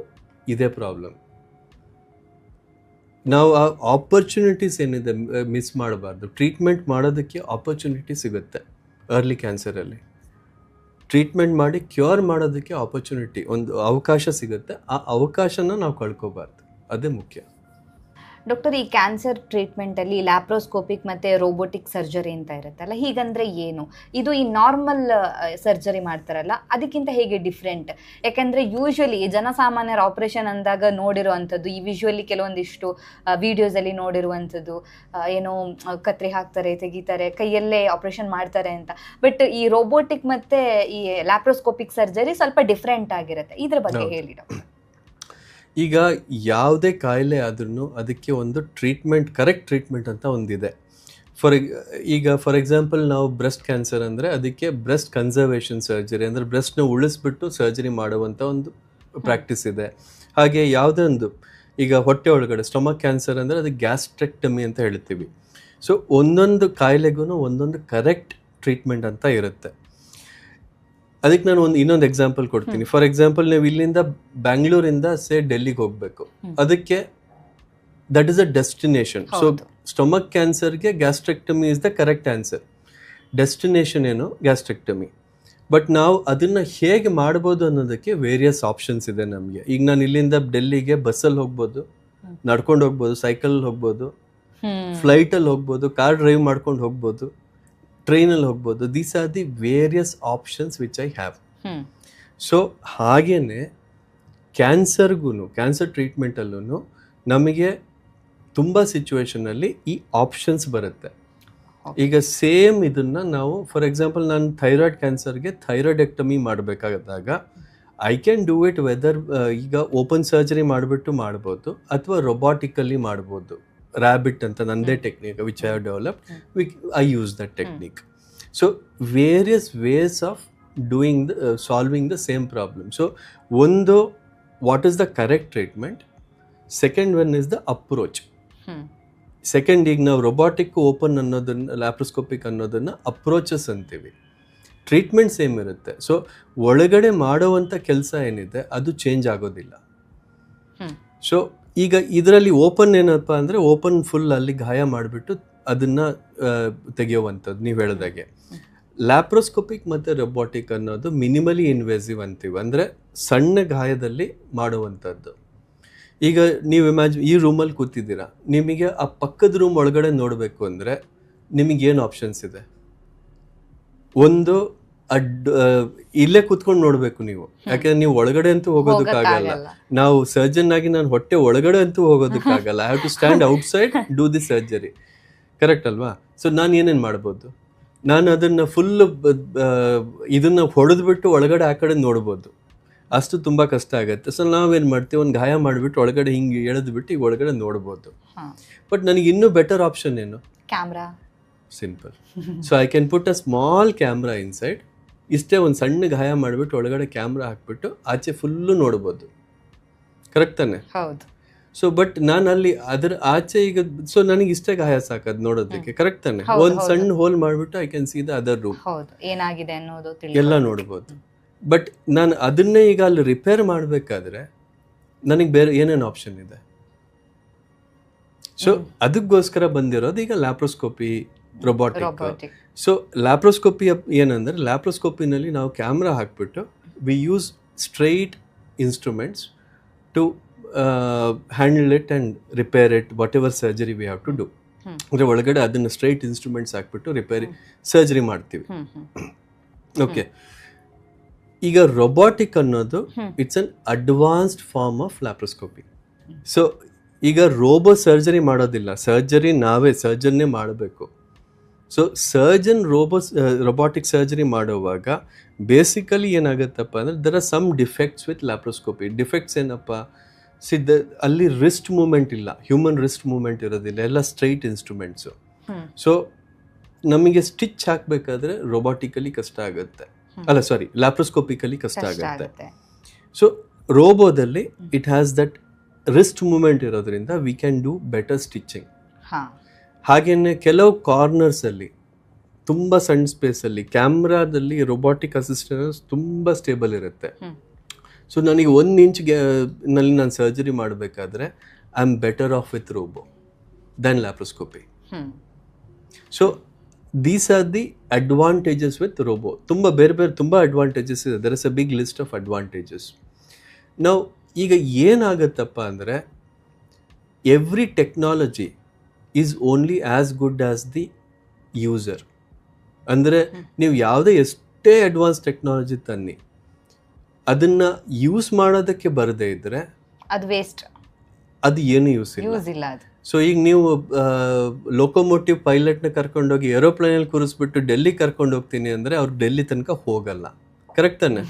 ಇದೇ ಪ್ರಾಬ್ಲಮ್. ನಾವು ಆ ಆಪರ್ಚುನಿಟೀಸ್ ಏನಿದೆ ಮಿಸ್ ಮಾಡಬಾರ್ದು. ಟ್ರೀಟ್ಮೆಂಟ್ ಮಾಡೋದಕ್ಕೆ ಆಪರ್ಚುನಿಟಿ ಸಿಗುತ್ತೆ ಅರ್ಲಿ ಕ್ಯಾನ್ಸರಲ್ಲಿ. ಟ್ರೀಟ್ಮೆಂಟ್ ಮಾಡಿ ಕ್ಯೂರ್ ಮಾಡೋದಕ್ಕೆ ಆಪರ್ಚುನಿಟಿ, ಒಂದು ಅವಕಾಶ ಸಿಗುತ್ತೆ. ಆ ಅವಕಾಶನ ನಾವು ಕಳ್ಕೊಬಾರ್ದು, ಅದೇ ಮುಖ್ಯ. ಡಾಕ್ಟರ್, ಈ ಕ್ಯಾನ್ಸರ್ ಟ್ರೀಟ್ಮೆಂಟಲ್ಲಿ ಲ್ಯಾಪ್ರೋಸ್ಕೋಪಿಕ್ ಮತ್ತು ರೋಬೋಟಿಕ್ ಸರ್ಜರಿ ಅಂತ ಇರುತ್ತಲ್ಲ, ಹೀಗಂದರೆ ಏನು? ಇದು ಈ ನಾರ್ಮಲ್ ಸರ್ಜರಿ ಮಾಡ್ತಾರಲ್ಲ ಅದಕ್ಕಿಂತ ಹೇಗೆ ಡಿಫ್ರೆಂಟ್? ಯಾಕೆಂದರೆ ಯೂಶ್ವಲಿ ಜನಸಾಮಾನ್ಯರ ಆಪ್ರೇಷನ್ ಅಂದಾಗ ನೋಡಿರುವಂಥದ್ದು, ಈ ವಿಜುವಲಿ ಕೆಲವೊಂದಿಷ್ಟು ವೀಡಿಯೋಸಲ್ಲಿ ನೋಡಿರುವಂಥದ್ದು, ಏನೋ ಕತ್ರಿ ಹಾಕ್ತಾರೆ, ತೆಗಿತಾರೆ, ಕೈಯಲ್ಲೇ ಆಪ್ರೇಷನ್ ಮಾಡ್ತಾರೆ ಅಂತ. ಬಟ್ ಈ ರೋಬೋಟಿಕ್ ಮತ್ತು ಈ ಲ್ಯಾಪ್ರೋಸ್ಕೋಪಿಕ್ ಸರ್ಜರಿ ಸ್ವಲ್ಪ ಡಿಫ್ರೆಂಟ್ ಆಗಿರುತ್ತೆ. ಇದ್ರ ಬಗ್ಗೆ ಹೇಳಿ ಡಾಕ್ಟರ್. ಈಗ ಯಾವುದೇ ಕಾಯಿಲೆ ಆದ್ರೂ ಅದಕ್ಕೆ ಒಂದು ಟ್ರೀಟ್ಮೆಂಟ್, ಕರೆಕ್ಟ್ ಟ್ರೀಟ್ಮೆಂಟ್ ಅಂತ ಒಂದಿದೆ. ಫಾರ್ ಎಕ್ಸಾಂಪಲ್ ನಾವು ಬ್ರೆಸ್ಟ್ ಕ್ಯಾನ್ಸರ್ ಅಂದರೆ ಅದಕ್ಕೆ ಬ್ರೆಸ್ಟ್ ಕನ್ಸರ್ವೇಷನ್ ಸರ್ಜರಿ, ಅಂದರೆ ಬ್ರೆಸ್ಟ್ನ ಉಳಿಸ್ಬಿಟ್ಟು ಸರ್ಜರಿ ಮಾಡುವಂಥ ಒಂದು ಪ್ರಾಕ್ಟೀಸ್ ಇದೆ. ಹಾಗೆ ಯಾವುದೇ ಒಂದು, ಈಗ ಹೊಟ್ಟೆ ಒಳಗಡೆ ಸ್ಟೊಮಕ್ ಕ್ಯಾನ್ಸರ್ ಅಂದರೆ ಅದಕ್ಕೆ ಗ್ಯಾಸ್ಟ್ರೆಕ್ಟಮಿ ಅಂತ ಹೇಳ್ತೀವಿ. ಸೊ ಒಂದೊಂದು ಕಾಯಿಲೆಗೂ ಒಂದೊಂದು ಕರೆಕ್ಟ್ ಟ್ರೀಟ್ಮೆಂಟ್ ಅಂತ ಇರುತ್ತೆ. ಅದಕ್ಕೆ ನಾನು ಇನ್ನೊಂದು ಎಕ್ಸಾಂಪಲ್ ಕೊಡ್ತೀನಿ. ಫಾರ್ ಎಕ್ಸಾಂಪಲ್, ನೀವು ಇಲ್ಲಿಂದ ಬ್ಯಾಂಗ್ಳೂರಿಂದ ಡೆಲ್ಲಿಗೆ ಹೋಗಬೇಕು, ಅದಕ್ಕೆ that is a destination. So stomach ಕ್ಯಾನ್ಸರ್ಗೆ gastrectomy is the correct answer. Destination ಏನು ಗ್ಯಾಸ್ಟ್ರೆಕ್ಟಮಿ. ಬಟ್ ನಾವು ಅದನ್ನು ಹೇಗೆ ಮಾಡ್ಬೋದು ಅನ್ನೋದಕ್ಕೆ ವೇರಿಯಸ್ ಆಪ್ಷನ್ಸ್ ಇದೆ ನಮಗೆ. ಈಗ ನಾನು ಇಲ್ಲಿಂದ ಡೆಲ್ಲಿಗೆ ಬಸ್ಸಲ್ಲಿ ಹೋಗ್ಬೋದು, ನಡ್ಕೊಂಡು ಹೋಗ್ಬೋದು, ಸೈಕಲಲ್ಲಿ ಹೋಗ್ಬೋದು, ಫ್ಲೈಟಲ್ಲಿ ಹೋಗ್ಬೋದು, ಕಾರ್ ಡ್ರೈವ್ ಮಾಡ್ಕೊಂಡು ಹೋಗ್ಬೋದು, ಟ್ರೈನಲ್ಲಿ ಹೋಗ್ಬೋದು. These are the various options which I have. So ಹಾಗೇನೆ ಕ್ಯಾನ್ಸರ್ ಟ್ರೀಟ್ಮೆಂಟಲ್ಲೂ ನಮಗೆ ತುಂಬ ಸಿಚುವೇಶನಲ್ಲಿ ಈ ಆಪ್ಷನ್ಸ್ ಬರುತ್ತೆ. ಈಗ ಸೇಮ್ ಇದನ್ನು ನಾವು, ಫಾರ್ ಎಕ್ಸಾಂಪಲ್, ನಾನು ಥೈರಾಯ್ಡ್ ಕ್ಯಾನ್ಸರ್ಗೆ ಥೈರಾಯ್ಡೆಕ್ಟಮಿ ಮಾಡಬೇಕಾದಾಗ I can do it whether ಈಗ ಓಪನ್ ಸರ್ಜರಿ ಮಾಡಿಬಿಟ್ಟು ಮಾಡ್ಬೋದು, ಅಥವಾ ರೊಬಾಟಿಕಲ್ಲಿ ಮಾಡ್ಬೋದು. ರ್ಯಾಬಿಟ್ ಅಂತ ನಂದೇ technique which I have developed, I use that technique. So various ways of doing solving the same problem. So ಒಂದು, what is the correct treatment. Second one is the approach. Second, ಈಗ ನಾವು robotic open ಅನ್ನೋದನ್ನ, laparoscopic ಅನ್ನೋದನ್ನು approaches ಅಂತೀವಿ. Treatment same ಇರುತ್ತೆ. So ಒಳಗಡೆ ಮಾಡುವಂಥ ಕೆಲಸ ಏನಿದೆ ಅದು ಚೇಂಜ್ ಆಗೋದಿಲ್ಲ. ಸೊ ಈಗ ಇದರಲ್ಲಿ ಓಪನ್ ಏನಪ್ಪ ಅಂದರೆ, ಓಪನ್ ಫುಲ್ ಅಲ್ಲಿ ಗಾಯ ಮಾಡಿಬಿಟ್ಟು ಅದನ್ನು ತೆಗೆಯುವಂಥದ್ದು ನೀವು ಹೇಳಿದಾಗೆ. ಲ್ಯಾಪ್ರೋಸ್ಕೋಪಿಕ್ ಮತ್ತು ರೊಬಾಟಿಕ್ ಅನ್ನೋದು ಮಿನಿಮಲಿ ಇನ್ವೇಸಿವ್ ಅಂತೀವಿ, ಅಂದರೆ ಸಣ್ಣ ಗಾಯದಲ್ಲಿ ಮಾಡುವಂಥದ್ದು. ಈಗ ನೀವು ಈ ರೂಮಲ್ಲಿ ಕೂತಿದ್ದೀರಾ, ನಿಮಗೆ ಆ ಪಕ್ಕದ ರೂಮ್ ಒಳಗಡೆ ನೋಡಬೇಕು ಅಂದರೆ ನಿಮಗೇನು ಆಪ್ಷನ್ಸ್ ಇದೆ? ಒಂದು, ಇಲ್ಲೇ ಕೂತ್ಕೊಂಡು ನೋಡಬೇಕು ನೀವು, ಯಾಕಂದ್ರೆ ನೀವು ಒಳಗಡೆ ಅಂತೂ ಹೋಗೋದಕ್ಕಾಗಲ್ಲ. ನಾವು ಸರ್ಜನ್ ಆಗಿ ನಾನು ಹೊಟ್ಟೆ ಒಳಗಡೆ ಅಂತೂ ಹೋಗೋದಕ್ಕಾಗಲ್ಲ. I have to stand outside, do the surgery, correct ಅಲ್ವಾ? ಸೊ ನಾನು ಏನೇನು ಮಾಡ್ಬೋದು? ನಾನು ಅದನ್ನು ಫುಲ್ಲು ಇದನ್ನು ಹೊಡೆದ್ಬಿಟ್ಟು ಒಳಗಡೆ ಆ ಕಡೆ ನೋಡ್ಬೋದು, ಅಷ್ಟು ತುಂಬ ಕಷ್ಟ ಆಗುತ್ತೆ. ಸೊ ನಾವೇನು ಮಾಡ್ತೀವಿ, ಒಂದು ಗಾಯ ಮಾಡಿಬಿಟ್ಟು ಒಳಗಡೆ ಹಿಂಗೆ ಎಳೆದ್ಬಿಟ್ಟು ಈಗ ಒಳಗಡೆ ನೋಡ್ಬೋದು. ಬಟ್ ನನಗೆ ಇನ್ನೂ ಬೆಟರ್ ಆಪ್ಷನ್ ಏನು? Camera. Simple. So I can put a small camera inside. ಇಷ್ಟೇ ಒಂದು ಸಣ್ಣ ಗಾಯ ಮಾಡಿಬಿಟ್ಟು ಒಳಗಡೆ ಕ್ಯಾಮ್ರಾ ಹಾಕ್ಬಿಟ್ಟು ಆಚೆ ಫುಲ್ಲು ನೋಡ್ಬೋದು, ಕರೆಕ್ಟ್ ತಾನೆ? ಹೌದು. ಸೊ ಬಟ್ ನಾನು ಅಲ್ಲಿ ಅದರ ಆಚೆ ಈಗ, ಸೊ ನನಗೆ ಇಷ್ಟೇ ಗಾಯ ಸಾಕದು ನೋಡೋದಕ್ಕೆ, ಕರೆಕ್ಟ್ ತಾನೆ? ಒಂದು ಸಣ್ಣ ಹೋಲ್ ಮಾಡಿಬಿಟ್ಟು I can see the other room, ಏನಾಗಿದೆ ಅನ್ನೋದು ಎಲ್ಲ ನೋಡ್ಬೋದು. ಬಟ್ ನಾನು ಅದನ್ನೇ ಈಗ ಅಲ್ಲಿ ರಿಪೇರ್ ಮಾಡಬೇಕಾದ್ರೆ ನನಗೆ ಬೇರೆ ಏನೇನು ಆಪ್ಷನ್ ಇದೆ? ಸೊ ಅದಕ್ಕೋಸ್ಕರ ಬಂದಿರೋದು ಈಗ ಲ್ಯಾಪ್ರೋಸ್ಕೋಪಿ, ರೊಬಾಟಿಕ್. ಸೊ ಲ್ಯಾಪ್ರೋಸ್ಕೋಪಿ ಏನಂದರೆ, ಲ್ಯಾಪ್ರೋಸ್ಕೋಪಿನಲ್ಲಿ ನಾವು ಕ್ಯಾಮ್ರಾ ಹಾಕ್ಬಿಟ್ಟು we use straight instruments to handle it and repair it, whatever surgery we have to do. ಅಂದರೆ ಒಳಗಡೆ ಅದನ್ನು ಸ್ಟ್ರೈಟ್ ಇನ್ಸ್ಟ್ರೂಮೆಂಟ್ಸ್ ಹಾಕ್ಬಿಟ್ಟು ರಿಪೇರಿ ಸರ್ಜರಿ ಮಾಡ್ತೀವಿ. ಓಕೆ. ಈಗ ರೊಬಾಟಿಕ್ ಅನ್ನೋದು it's an advanced form of laparoscopy. So ಈಗ robo surgery ಮಾಡೋದಿಲ್ಲ, surgery ನಾವೇ ಸರ್ಜನ್ನೇ ಮಾಡಬೇಕು. ಸೊ ಸರ್ಜನ್ ರೊಬಾಟಿಕ್ ಸರ್ಜರಿ ಮಾಡುವಾಗ ಬೇಸಿಕಲಿ ಏನಾಗುತ್ತಪ್ಪ ಅಂದರೆ there are some defects with laparoscopy. Defects ಏನಪ್ಪ, ಅಲ್ಲಿ ರಿಸ್ಟ್ ಮೂಮೆಂಟ್ ಇಲ್ಲ, ಹ್ಯೂಮನ್ ರಿಸ್ಟ್ ಮೂಮೆಂಟ್ ಇರೋದಿಲ್ಲ, ಎಲ್ಲ ಸ್ಟ್ರೈಟ್ ಇನ್ಸ್ಟ್ರೂಮೆಂಟ್ಸು. ಸೊ ನಮಗೆ ಸ್ಟಿಚ್ ಹಾಕಬೇಕಾದ್ರೆ ರೊಬಾಟಿಕಲಿ ಕಷ್ಟ ಆಗುತ್ತೆ, ಅಲ್ಲ ಸಾರಿ ಲ್ಯಾಪ್ರೋಸ್ಕೋಪಿಕಲಿ ಕಷ್ಟ ಆಗುತ್ತೆ. ಸೊ ರೋಬೋದಲ್ಲಿ it has that wrist movement ಇರೋದ್ರಿಂದ we can do better stitching. ಹಾಗೇನೆ ಕೆಲವು ಕಾರ್ನರ್ಸಲ್ಲಿ ತುಂಬ ಸಣ್ಣ ಸ್ಪೇಸಲ್ಲಿ ಕ್ಯಾಮ್ರಾದಲ್ಲಿ ರೊಬಾಟಿಕ್ ಅಸಿಸ್ಟೆನ್ಸ್ ತುಂಬ ಸ್ಟೇಬಲ್ ಇರುತ್ತೆ. ಸೊ ನನಗೆ 1 ಇಂಚ್ ನಲ್ಲಿ ನಾನು ಸರ್ಜರಿ ಮಾಡಬೇಕಾದ್ರೆ I am better off with robo than laparoscopy. So these are the advantages with robo. ತುಂಬ ಬೇರೆ ತುಂಬ ಅಡ್ವಾಂಟೇಜಸ್ ಇದೆ. There is a big list of advantages. ನಾವು ಈಗ ಏನಾಗುತ್ತಪ್ಪ ಅಂದರೆ every technology is only as good as the user. ಅಂದರೆ ನೀವು ಯಾವುದೇ ಎಷ್ಟೇ ಅಡ್ವಾನ್ಸ್ ಟೆಕ್ನಾಲಜಿ ತನ್ನಿ, ಅದನ್ನು ಯೂಸ್ ಮಾಡೋದಕ್ಕೆ ಬರದೇ ಇದ್ದರೆ ಅದು ವೇಸ್ಟ್, ಅದು ಏನು ಯೂಸ್ ಇಲ್ಲ. ಸೊ ಈಗ ನೀವು ಲೋಕೋಮೋಟಿವ್ ಪೈಲಟ್ನ ಕರ್ಕೊಂಡೋಗಿ ಏರೋಪ್ಲೇನಲ್ಲಿ ಕೂರಿಸ್ಬಿಟ್ಟು ಡೆಲ್ಲಿ ಕರ್ಕೊಂಡು ಹೋಗ್ತೀನಿ ಅಂದರೆ ಅವ್ರು ಡೆಲ್ಲಿ ತನಕ ಹೋಗಲ್ಲ, ಕರೆಕ್ಟ್ ತಾನೆ?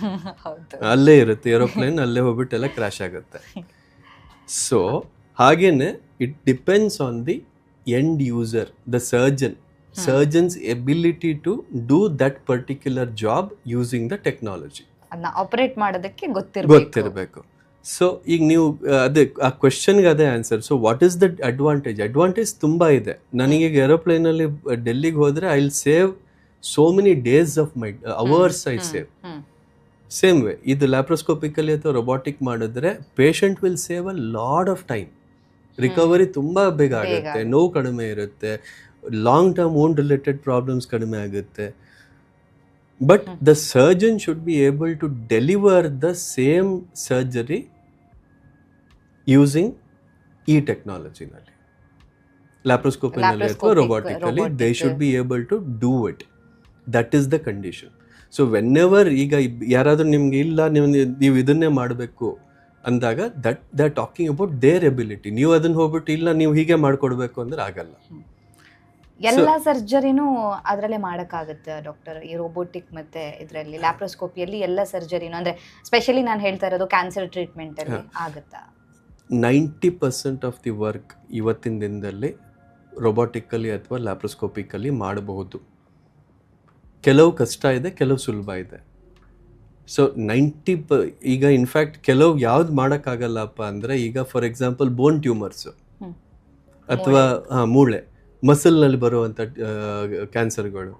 ಅಲ್ಲೇ ಇರುತ್ತೆ ಏರೋಪ್ಲೇನ್, ಅಲ್ಲೇ ಹೋಗ್ಬಿಟ್ಟು ಎಲ್ಲ ಕ್ರ್ಯಾಶ್ ಆಗುತ್ತೆ. ಸೊ ಹಾಗೇನೆ it depends on the end user, the surgeon's ability to do that particular job using the technology. ಅದನ್ನ ಆಪರೇಟ್ ಮಾಡೋದಕ್ಕೆ ಗೊತ್ತಿರಬೇಕು. ಸೊ ಈಗ ನೀವು ಅದೇ ಆ ಕ್ವೆಶನ್ಗೆ ಅದೇ answer. So what is the advantage? Advantage ತುಂಬ ಇದೆ. ನನಗೆ ಏರೋಪ್ಲೇನಲ್ಲಿ ಡೆಲ್ಲಿಗೆ ಹೋದರೆ I will save so many days of my hours I save. Same way ಇದು ಲ್ಯಾಪ್ರೋಸ್ಕೋಪಿಕಲಿ ಅಥವಾ ರೊಬಾಟಿಕ್ ಮಾಡಿದ್ರೆ patient will save a lot of time. Recovery ತುಂಬ ಬೇಗ ಆಗುತ್ತೆ, ನೋವು ಕಡಿಮೆ ಇರುತ್ತೆ, ಲಾಂಗ್ ಟರ್ಮ್ ವೋಂಡ್ ರಿಲೇಟೆಡ್ ಪ್ರಾಬ್ಲಮ್ಸ್ ಕಡಿಮೆ ಆಗುತ್ತೆ. But the surgeon should be able to deliver the same surgery using e-technology nalli, laparoscopy nalli athwa robotically. They should be able to do it. That is the condition. So whenever ಈಗ ಯಾರಾದರೂ ನಿಮ್ಗೆ ಇಲ್ಲ ನೀವು ಇದನ್ನೇ ಮಾಡಬೇಕು ಅಂದಾಗ that they are talking about their ability. ನೀವು ಅದನ್ನ ಹೋಗ್ಬಿಟ್ಟು ಇಲ್ಲ ನೀವು ಹೀಗೆ ಮಾಡ್ಕೊಡ್ಬೇಕು ಅಂದ್ರೆ ಆಗಲ್ಲ. ಎಲ್ಲ ಸರ್ಜರಿನೂ ಅದರಲ್ಲೇ ಮಾಡೋಕ್ಕಾಗುತ್ತೆ ಡಾಕ್ಟರ್, ಈ ರೋಬೋಟಿಕ್ ಮತ್ತೆ ಇದರಲ್ಲಿ ಲ್ಯಾಪ್ರೋಸ್ಕೋಪಿಯಲ್ಲಿ ಎಲ್ಲ ಸರ್ಜರಿನೂ, ಅಂದರೆ ಸ್ಪೆಷಲಿ ನಾನು ಹೇಳ್ತಾ ಇರೋದು ಕ್ಯಾನ್ಸರ್ ಟ್ರೀಟ್ಮೆಂಟಲ್ಲಿ ಆಗುತ್ತಾ? 90% ಆಫ್ ದಿ ವರ್ಕ್ ಇವತ್ತಿನ ದಿನದಲ್ಲಿ ರೊಬಾಟಿಕಲಿ ಅಥವಾ ಲ್ಯಾಪ್ರೋಸ್ಕೋಪಿಕಲಿ ಮಾಡಬಹುದು. ಕೆಲವು ಕಷ್ಟ ಇದೆ, ಕೆಲವು ಸುಲಭ ಇದೆ. ಸೊ ಈಗ ಇನ್ಫ್ಯಾಕ್ಟ್ ಕೆಲವು ಯಾವ್ದು ಮಾಡೋಕ್ಕಾಗಲ್ಲಪ್ಪ ಅಂದರೆ, ಈಗ ಫಾರ್ ಎಕ್ಸಾಂಪಲ್ ಬೋನ್ ಟ್ಯೂಮರ್ಸು ಅಥವಾ ಮೂಳೆ ಮಸಲ್ನಲ್ಲಿ ಬರುವಂಥ ಕ್ಯಾನ್ಸರ್ಗಳು,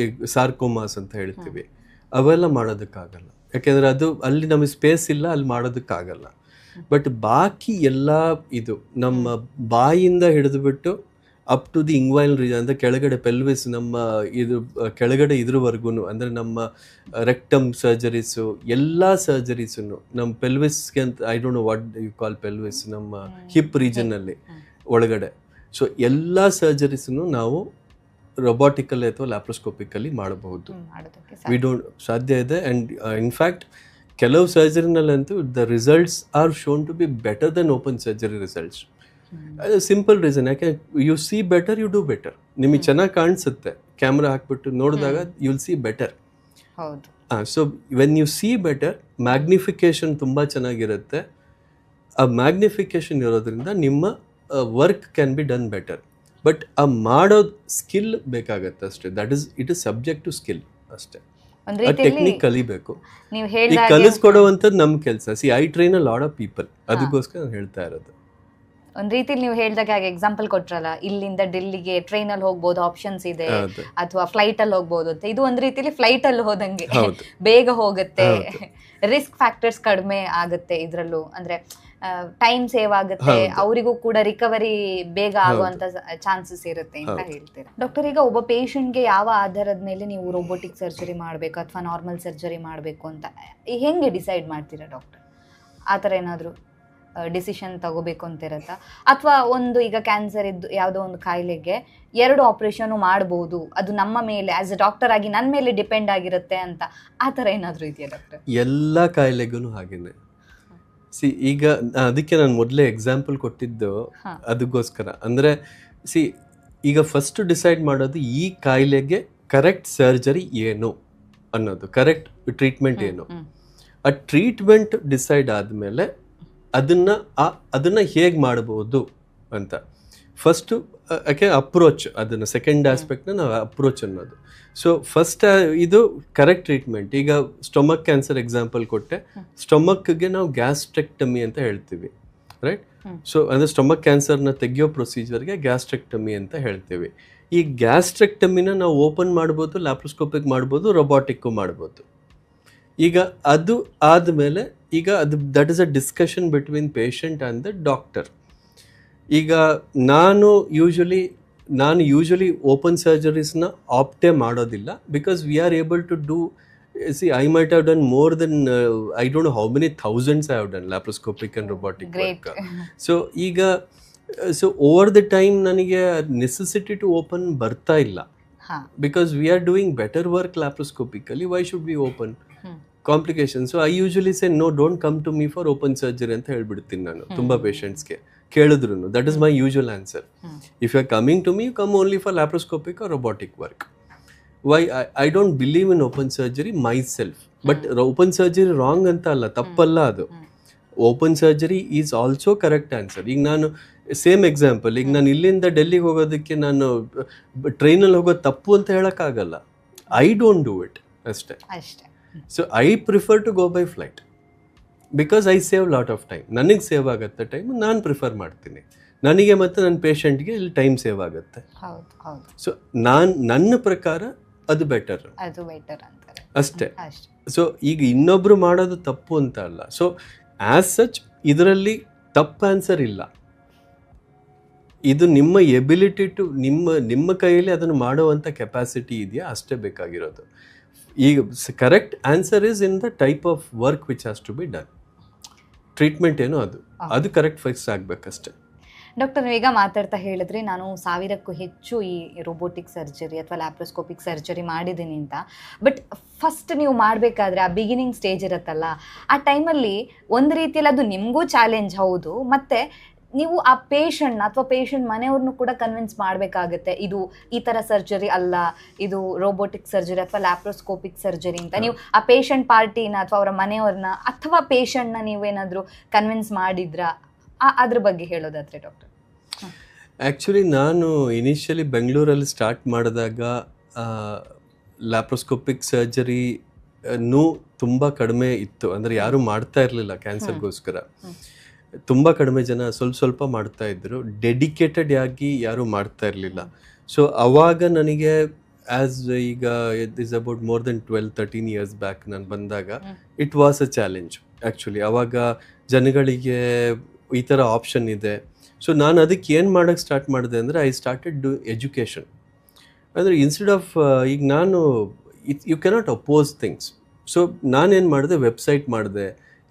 ಈಗ ಸಾರ್ಕೋಮಾಸ್ ಅಂತ ಹೇಳ್ತೀವಿ, ಅವೆಲ್ಲ ಮಾಡೋದಕ್ಕಾಗಲ್ಲ. ಯಾಕೆಂದರೆ ಅದು ಅಲ್ಲಿ ನಮಗೆ ಸ್ಪೇಸ್ ಇಲ್ಲ, ಅಲ್ಲಿ ಮಾಡೋದಕ್ಕಾಗಲ್ಲ. ಬಟ್ ಬಾಕಿ ಎಲ್ಲ ಇದು ನಮ್ಮ ಬಾಯಿಂದ ಹಿಡಿದುಬಿಟ್ಟು ಅಪ್ ಟು ದಿ ಇಂಗ್ವೈಲ್ ರೀಜನ್, ಅಂದರೆ ಕೆಳಗಡೆ ಪೆಲ್ವಿಸ್, ನಮ್ಮ ಇದು ಕೆಳಗಡೆ ಇದ್ರವರೆಗೂ, ಅಂದರೆ ನಮ್ಮ ರೆಕ್ಟಮ್ ಸರ್ಜರೀಸು, ಎಲ್ಲ ಸರ್ಜರೀಸು ನಮ್ಮ ಪೆಲ್ವಿಸ್ಗೆ ಅಂತ, I don't know what you call pelvis, ನಮ್ಮ ಹಿಪ್ ರೀಜನ್ನಲ್ಲಿ ಒಳಗಡೆ. ಸೊ ಎಲ್ಲ ಸರ್ಜರೀಸನ್ನು ನಾವು ರೊಬಾಟಿಕಲ್ಲಿ ಅಥವಾ ಲ್ಯಾಪ್ರೋಸ್ಕೋಪಿಕಲ್ಲಿ ಮಾಡಬಹುದು. ಸಾಧ್ಯ ಇದೆ. ಆ್ಯಂಡ್ ಇನ್ಫ್ಯಾಕ್ಟ್ ಕೆಲವು ಸರ್ಜರಿನಲ್ಲಂತೂ the results are shown to be better than open surgery results. Simple reason, ಯಾಕೆ you see better, you do better. ನಿಮಗೆ ಚೆನ್ನಾಗಿ ಕಾಣಿಸುತ್ತೆ, ಕ್ಯಾಮ್ರಾ ಹಾಕ್ಬಿಟ್ಟು ನೋಡಿದಾಗ you will see better. So when you see better, magnification ತುಂಬ ಚೆನ್ನಾಗಿರುತ್ತೆ. ಆ ಮ್ಯಾಗ್ನಿಫಿಕೇಶನ್ ಇರೋದ್ರಿಂದ ನಿಮ್ಮ work can be done better. But ಆ ಮಾಡೋದು ಸ್ಕಿಲ್ ಬೇಕಾಗತ್ತೆ ಅಷ್ಟೇ. It is subject to skill ಅಷ್ಟೇ. ಟೆಕ್ನಿಕ್ ಕಲಿಬೇಕು. ಈಗ ಕಲಿಸ್ಕೊಡುವಂಥದ್ದು ನಮ್ಮ ಕೆಲಸ. C I train a lot of people, ಅದಕ್ಕೋಸ್ಕರ ನಾನು ಹೇಳ್ತಾ ಇರೋದು. ಒಂದ್ ರೀತಿಲಿ ನೀವು ಹೇಳ್ದಾಗ ಎಕ್ಸಾಂಪಲ್ ಕೊಟ್ರಲ್ಲ, ಇಲ್ಲಿಂದ ಡೆಲ್ಲಿಗೆ ಟ್ರೈನ್ ಅಲ್ಲಿ ಹೋಗ್ಬೋದು, ಆಪ್ಷನ್ಸ್ ಇದೆ, ಅಥವಾ ಫ್ಲೈಟ್ ಅಲ್ಲಿ ಹೋಗ್ಬೋದು ಅಂತ. ಇದು ಒಂದ್ ರೀತಿಲಿ ಫ್ಲೈಟ್ ಅಲ್ಲಿ ಹೋದಂಗೆ, ಬೇಗ ಹೋಗುತ್ತೆ, ರಿಸ್ಕ್ ಫ್ಯಾಕ್ಟರ್ಸ್ ಕಡಿಮೆ ಆಗುತ್ತೆ ಇದ್ರಲ್ಲೂ, ಅಂದ್ರೆ ಟೈಮ್ ಸೇವ್ ಆಗುತ್ತೆ, ಅವರಿಗೂ ಕೂಡ ರಿಕವರಿ ಬೇಗ ಆಗುವಂತ ಚಾನ್ಸಸ್ ಇರುತ್ತೆ ಅಂತ ಹೇಳ್ತೀರಾ ಡಾಕ್ಟರ್. ಈಗ ಒಬ್ಬ ಪೇಷಂಟ್ಗೆ ಯಾವ ಆಧಾರದ ಮೇಲೆ ನೀವು ರೋಬೋಟಿಕ್ ಸರ್ಜರಿ ಮಾಡಬೇಕು ಅಥವಾ ನಾರ್ಮಲ್ ಸರ್ಜರಿ ಮಾಡಬೇಕು ಅಂತ ಹೆಂಗೆ ಡಿಸೈಡ್ ಮಾಡ್ತೀರಾ ಡಾಕ್ಟರ್? ಆ ಥರ ಏನಾದರೂ ಡಿಸಿಷನ್ ತಗೋಬೇಕು ಅಂತ ಇರತ್ತಾ? ಅಥವಾ ಒಂದು ಈಗ ಕ್ಯಾನ್ಸರ್ ಇದ್ದು ಯಾವುದೋ ಒಂದು ಕಾಯಿಲೆಗೆ 2 ಆಪರೇಷನ್ ಮಾಡಬಹುದು, ಅದು ನಮ್ಮ ಮೇಲೆ ಆಸ್ ಎ ಡಾಕ್ಟರ್ ಆಗಿ ನನ್ನ ಮೇಲೆ ಡಿಪೆಂಡ್ ಆಗಿರುತ್ತೆ ಅಂತ, ಆ ಥರ ಏನಾದರೂ ಇದೆಯಾ ಡಾಕ್ಟರ್? ಎಲ್ಲ ಕಾಯಿಲೆಗೂ ಹಾಗೇನೆ. ಈಗ ಅದಕ್ಕೆ ನಾನು ಮೊದಲೇ ಎಕ್ಸಾಂಪಲ್ ಕೊಟ್ಟಿದ್ದು ಅದಕ್ಕೋಸ್ಕರ. ಅಂದರೆ ಈಗ ಫಸ್ಟ್ ಡಿಸೈಡ್ ಮಾಡೋದು ಈ ಕಾಯಿಲೆಗೆ ಕರೆಕ್ಟ್ ಸರ್ಜರಿ ಏನು ಅನ್ನೋದು, ಕರೆಕ್ಟ್ ಟ್ರೀಟ್ಮೆಂಟ್ ಏನು. ಆ ಟ್ರೀಟ್ಮೆಂಟ್ ಡಿಸೈಡ್ ಆದಮೇಲೆ ಅದನ್ನು ಹೇಗೆ ಮಾಡ್ಬೋದು ಅಂತ ಫಸ್ಟು ಯಾಕೆ ಅಪ್ರೋಚ್, ಅದನ್ನು ಸೆಕೆಂಡ್ ಆಸ್ಪೆಕ್ಟ್ನ ನಾವು ಅಪ್ರೋಚ್ ಅನ್ನೋದು. ಸೊ ಫಸ್ಟ್ ಇದು ಕರೆಕ್ಟ್ ಟ್ರೀಟ್ಮೆಂಟ್. ಈಗ ಸ್ಟೊಮಕ್ ಕ್ಯಾನ್ಸರ್ ಎಕ್ಸಾಂಪಲ್ ಕೊಟ್ಟೆ. ಸ್ಟೊಮಕ್ಗೆ ನಾವು ಗ್ಯಾಸ್ಟ್ರೆಕ್ಟಮಿ ಅಂತ ಹೇಳ್ತೀವಿ, ರೈಟ್? ಸೊ ಅಂದರೆ ಸ್ಟೊಮಕ್ ಕ್ಯಾನ್ಸರ್ನ ತೆಗೆಯೋ ಪ್ರೊಸೀಜರ್ಗೆ ಗ್ಯಾಸ್ಟ್ರೆಕ್ಟಮಿ ಅಂತ ಹೇಳ್ತೀವಿ. ಈ ಗ್ಯಾಸ್ಟ್ರೆಕ್ಟಮಿನ ನಾವು ಓಪನ್ ಮಾಡ್ಬೋದು, ಲ್ಯಾಪ್ರೋಸ್ಕೋಪಿಕ್ ಮಾಡ್ಬೋದು, ರೊಬಾಟಿಕ್ಕು ಮಾಡ್ಬೋದು. ಈಗ ಅದು ಆದಮೇಲೆ ಈಗ ಅದು that is a discussion between patient and the doctor. ಈಗ ನಾನು ಯೂಶಲಿ ಓಪನ್ ಸರ್ಜರೀಸ್ನ ಆಪ್ಟೇ ಮಾಡೋದಿಲ್ಲ, because we are able to do, see, I might have done more than I don't know how many thousands I have done laparoscopic and robotic work. So over the time ನನಗೆ necessity to open ಬರ್ತಾ ಇಲ್ಲ, because we are doing better work laparoscopically. Why should we open complications? So I usually say no, don't come to me for open surgery ಅಂತ ಹೇಳ್ಬಿಡ್ತೀನಿ ನಾನು ತುಂಬಾ ಪೇಷಂಟ್ಸ್ಗೆ ಕೇಳಿದ್ರು. That is my usual answer. If you are coming to me, you come only for laparoscopic or robotic work. Why? I don't believe in open surgery myself. But open surgery wrong ಅಂತ ಅಲ್ಲ, ತಪ್ಪಲ್ಲ ಅದು. Open surgery is also correct answer. ಈಗ ನಾನು same example, ಈಗ ನಾನು ಇಲ್ಲಿಂದ ಡೆಲ್ಲಿಗೆ ಹೋಗೋದಕ್ಕೆ ನಾನು ಟ್ರೈನಲ್ಲಿ ಹೋಗೋದು ತಪ್ಪು ಅಂತ ಹೇಳೋಕ್ಕಾಗಲ್ಲ. ಐ ಡೋಂಟ್ ಡೂ ಇಟ್ ಅಷ್ಟೇ. So I prefer to go by flight, because I save lot of time. ನನಗೆ ಸೇವ್ ಆಗುತ್ತೆ ಟೈಮ್, ನಾನು ಪ್ರಿಫರ್ ಮಾಡ್ತೀನಿ. ನನಗೆ ಮತ್ತು ನನ್ನ ಪೇಷಂಟ್ಗೆ ಇಲ್ಲಿ ಟೈಮ್ ಸೇವ್ ಆಗುತ್ತೆ. ಸೊ ನನ್ನ ಪ್ರಕಾರ ಅದು ಬೆಟರ್ ಅಷ್ಟೇ. ಸೊ ಈಗ ಇನ್ನೊಬ್ರು ಮಾಡೋದು ತಪ್ಪು ಅಂತ ಅಲ್ಲ. ಸೊ ಆಸ್ ಸಚ್ ಇದರಲ್ಲಿ ತಪ್ಪು ಆನ್ಸರ್ ಇಲ್ಲ. ಇದು ನಿಮ್ಮ ಎಬಿಲಿಟಿ ಟು ನಿಮ್ಮ ಕೈಯಲ್ಲಿ ಅದನ್ನು ಮಾಡುವಂಥ ಕೆಪಾಸಿಟಿ ಇದೆಯಾ ಅಷ್ಟೇ ಬೇಕಾಗಿರೋದು. ಈಗ correct answer is in the type of work which has to be done. Treatment ಏನೋ ಅದು ಕರೆಕ್ಟ್ ಫಿಕ್ಸ್ ಆಗಬೇಕಷ್ಟೇ. ಡಾಕ್ಟರ್, ನೀವೀಗ ಮಾತಾಡ್ತಾ ಹೇಳಿದ್ರಿ ನಾನು 1000ಕ್ಕೂ ಹೆಚ್ಚು ಈ ರೋಬೋಟಿಕ್ ಸರ್ಜರಿ ಅಥವಾ ಲ್ಯಾಪ್ರೋಸ್ಕೋಪಿಕ್ ಸರ್ಜರಿ ಮಾಡಿದ್ದೀನಿ ಅಂತ. ಬಟ್ ಫಸ್ಟ್ ನೀವು ಮಾಡಬೇಕಾದ್ರೆ ಆ ಬಿಗಿನಿಂಗ್ ಸ್ಟೇಜ್ ಇರುತ್ತಲ್ಲ, ಆ ಟೈಮಲ್ಲಿ ಒಂದು ರೀತಿಯಲ್ಲಿ ಅದು ನಿಮಗೂ ಚಾಲೆಂಜ್ ಹೌದು, ಮತ್ತು ನೀವು ಆ ಪೇಷಂಟ್ನ ಅಥವಾ ಪೇಷಂಟ್ ಮನೆಯವ್ರನ್ನೂ ಕೂಡ ಕನ್ವಿನ್ಸ್ ಮಾಡಬೇಕಾಗುತ್ತೆ, ಇದು ಈ ಥರ ಸರ್ಜರಿ ಅಲ್ಲ, ಇದು ರೋಬೋಟಿಕ್ ಸರ್ಜರಿ ಅಥವಾ ಲ್ಯಾಪ್ರೋಸ್ಕೋಪಿಕ್ ಸರ್ಜರಿ ಅಂತ. ನೀವು ಆ ಪೇಷಂಟ್ ಪಾರ್ಟಿನ ಅಥವಾ ಅವರ ಮನೆಯವ್ರನ್ನ ಅಥವಾ ಪೇಷಂಟ್ನ ನೀವೇನಾದರೂ ಕನ್ವಿನ್ಸ್ ಮಾಡಿದ್ರಾ? ಅದ್ರ ಬಗ್ಗೆ ಹೇಳೋದಾದ್ರೆ ಡಾಕ್ಟರ್. ಆ್ಯಕ್ಚುಲಿ ನಾನು ಇನಿಷಿಯಲಿ ಬೆಂಗಳೂರಲ್ಲಿ ಸ್ಟಾರ್ಟ್ ಮಾಡಿದಾಗ ಲ್ಯಾಪ್ರೋಸ್ಕೋಪಿಕ್ ಸರ್ಜರಿನೂ ತುಂಬ ಕಡಿಮೆ ಇತ್ತು. ಅಂದರೆ ಯಾರೂ ಮಾಡ್ತಾ ಇರಲಿಲ್ಲ ಕ್ಯಾನ್ಸರ್ಗೋಸ್ಕರ. ತುಂಬ ಕಡಿಮೆ ಜನ ಸ್ವಲ್ಪ ಮಾಡ್ತಾ ಇದ್ರು, ಡೆಡಿಕೇಟೆಡ್ ಆಗಿ ಯಾರೂ ಮಾಡ್ತಾ ಇರಲಿಲ್ಲ. ಸೊ ಅವಾಗ ನನಗೆ ಈಗ it is about more than 12-13 years back ನಾನು ಬಂದಾಗ it was a challenge actually. ಅವಾಗ ಜನಗಳಿಗೆ ಈ ಥರ ಆಪ್ಷನ್ ಇದೆ. ಸೊ ನಾನು ಅದಕ್ಕೆ ಏನು ಮಾಡೋಕ್ಕೆ ಸ್ಟಾರ್ಟ್ ಮಾಡಿದೆ ಅಂದರೆ ಐ ಸ್ಟಾರ್ಟೆಡ್ ಡೂ ಎಜುಕೇಷನ್. ಅಂದರೆ ಇನ್ಸ್ಟೆಡ್ ಆಫ್ ಈಗ ನಾನು you cannot oppose things. So ನಾನೇನು ಮಾಡಿದೆ, ವೆಬ್ಸೈಟ್ ಮಾಡಿದೆ,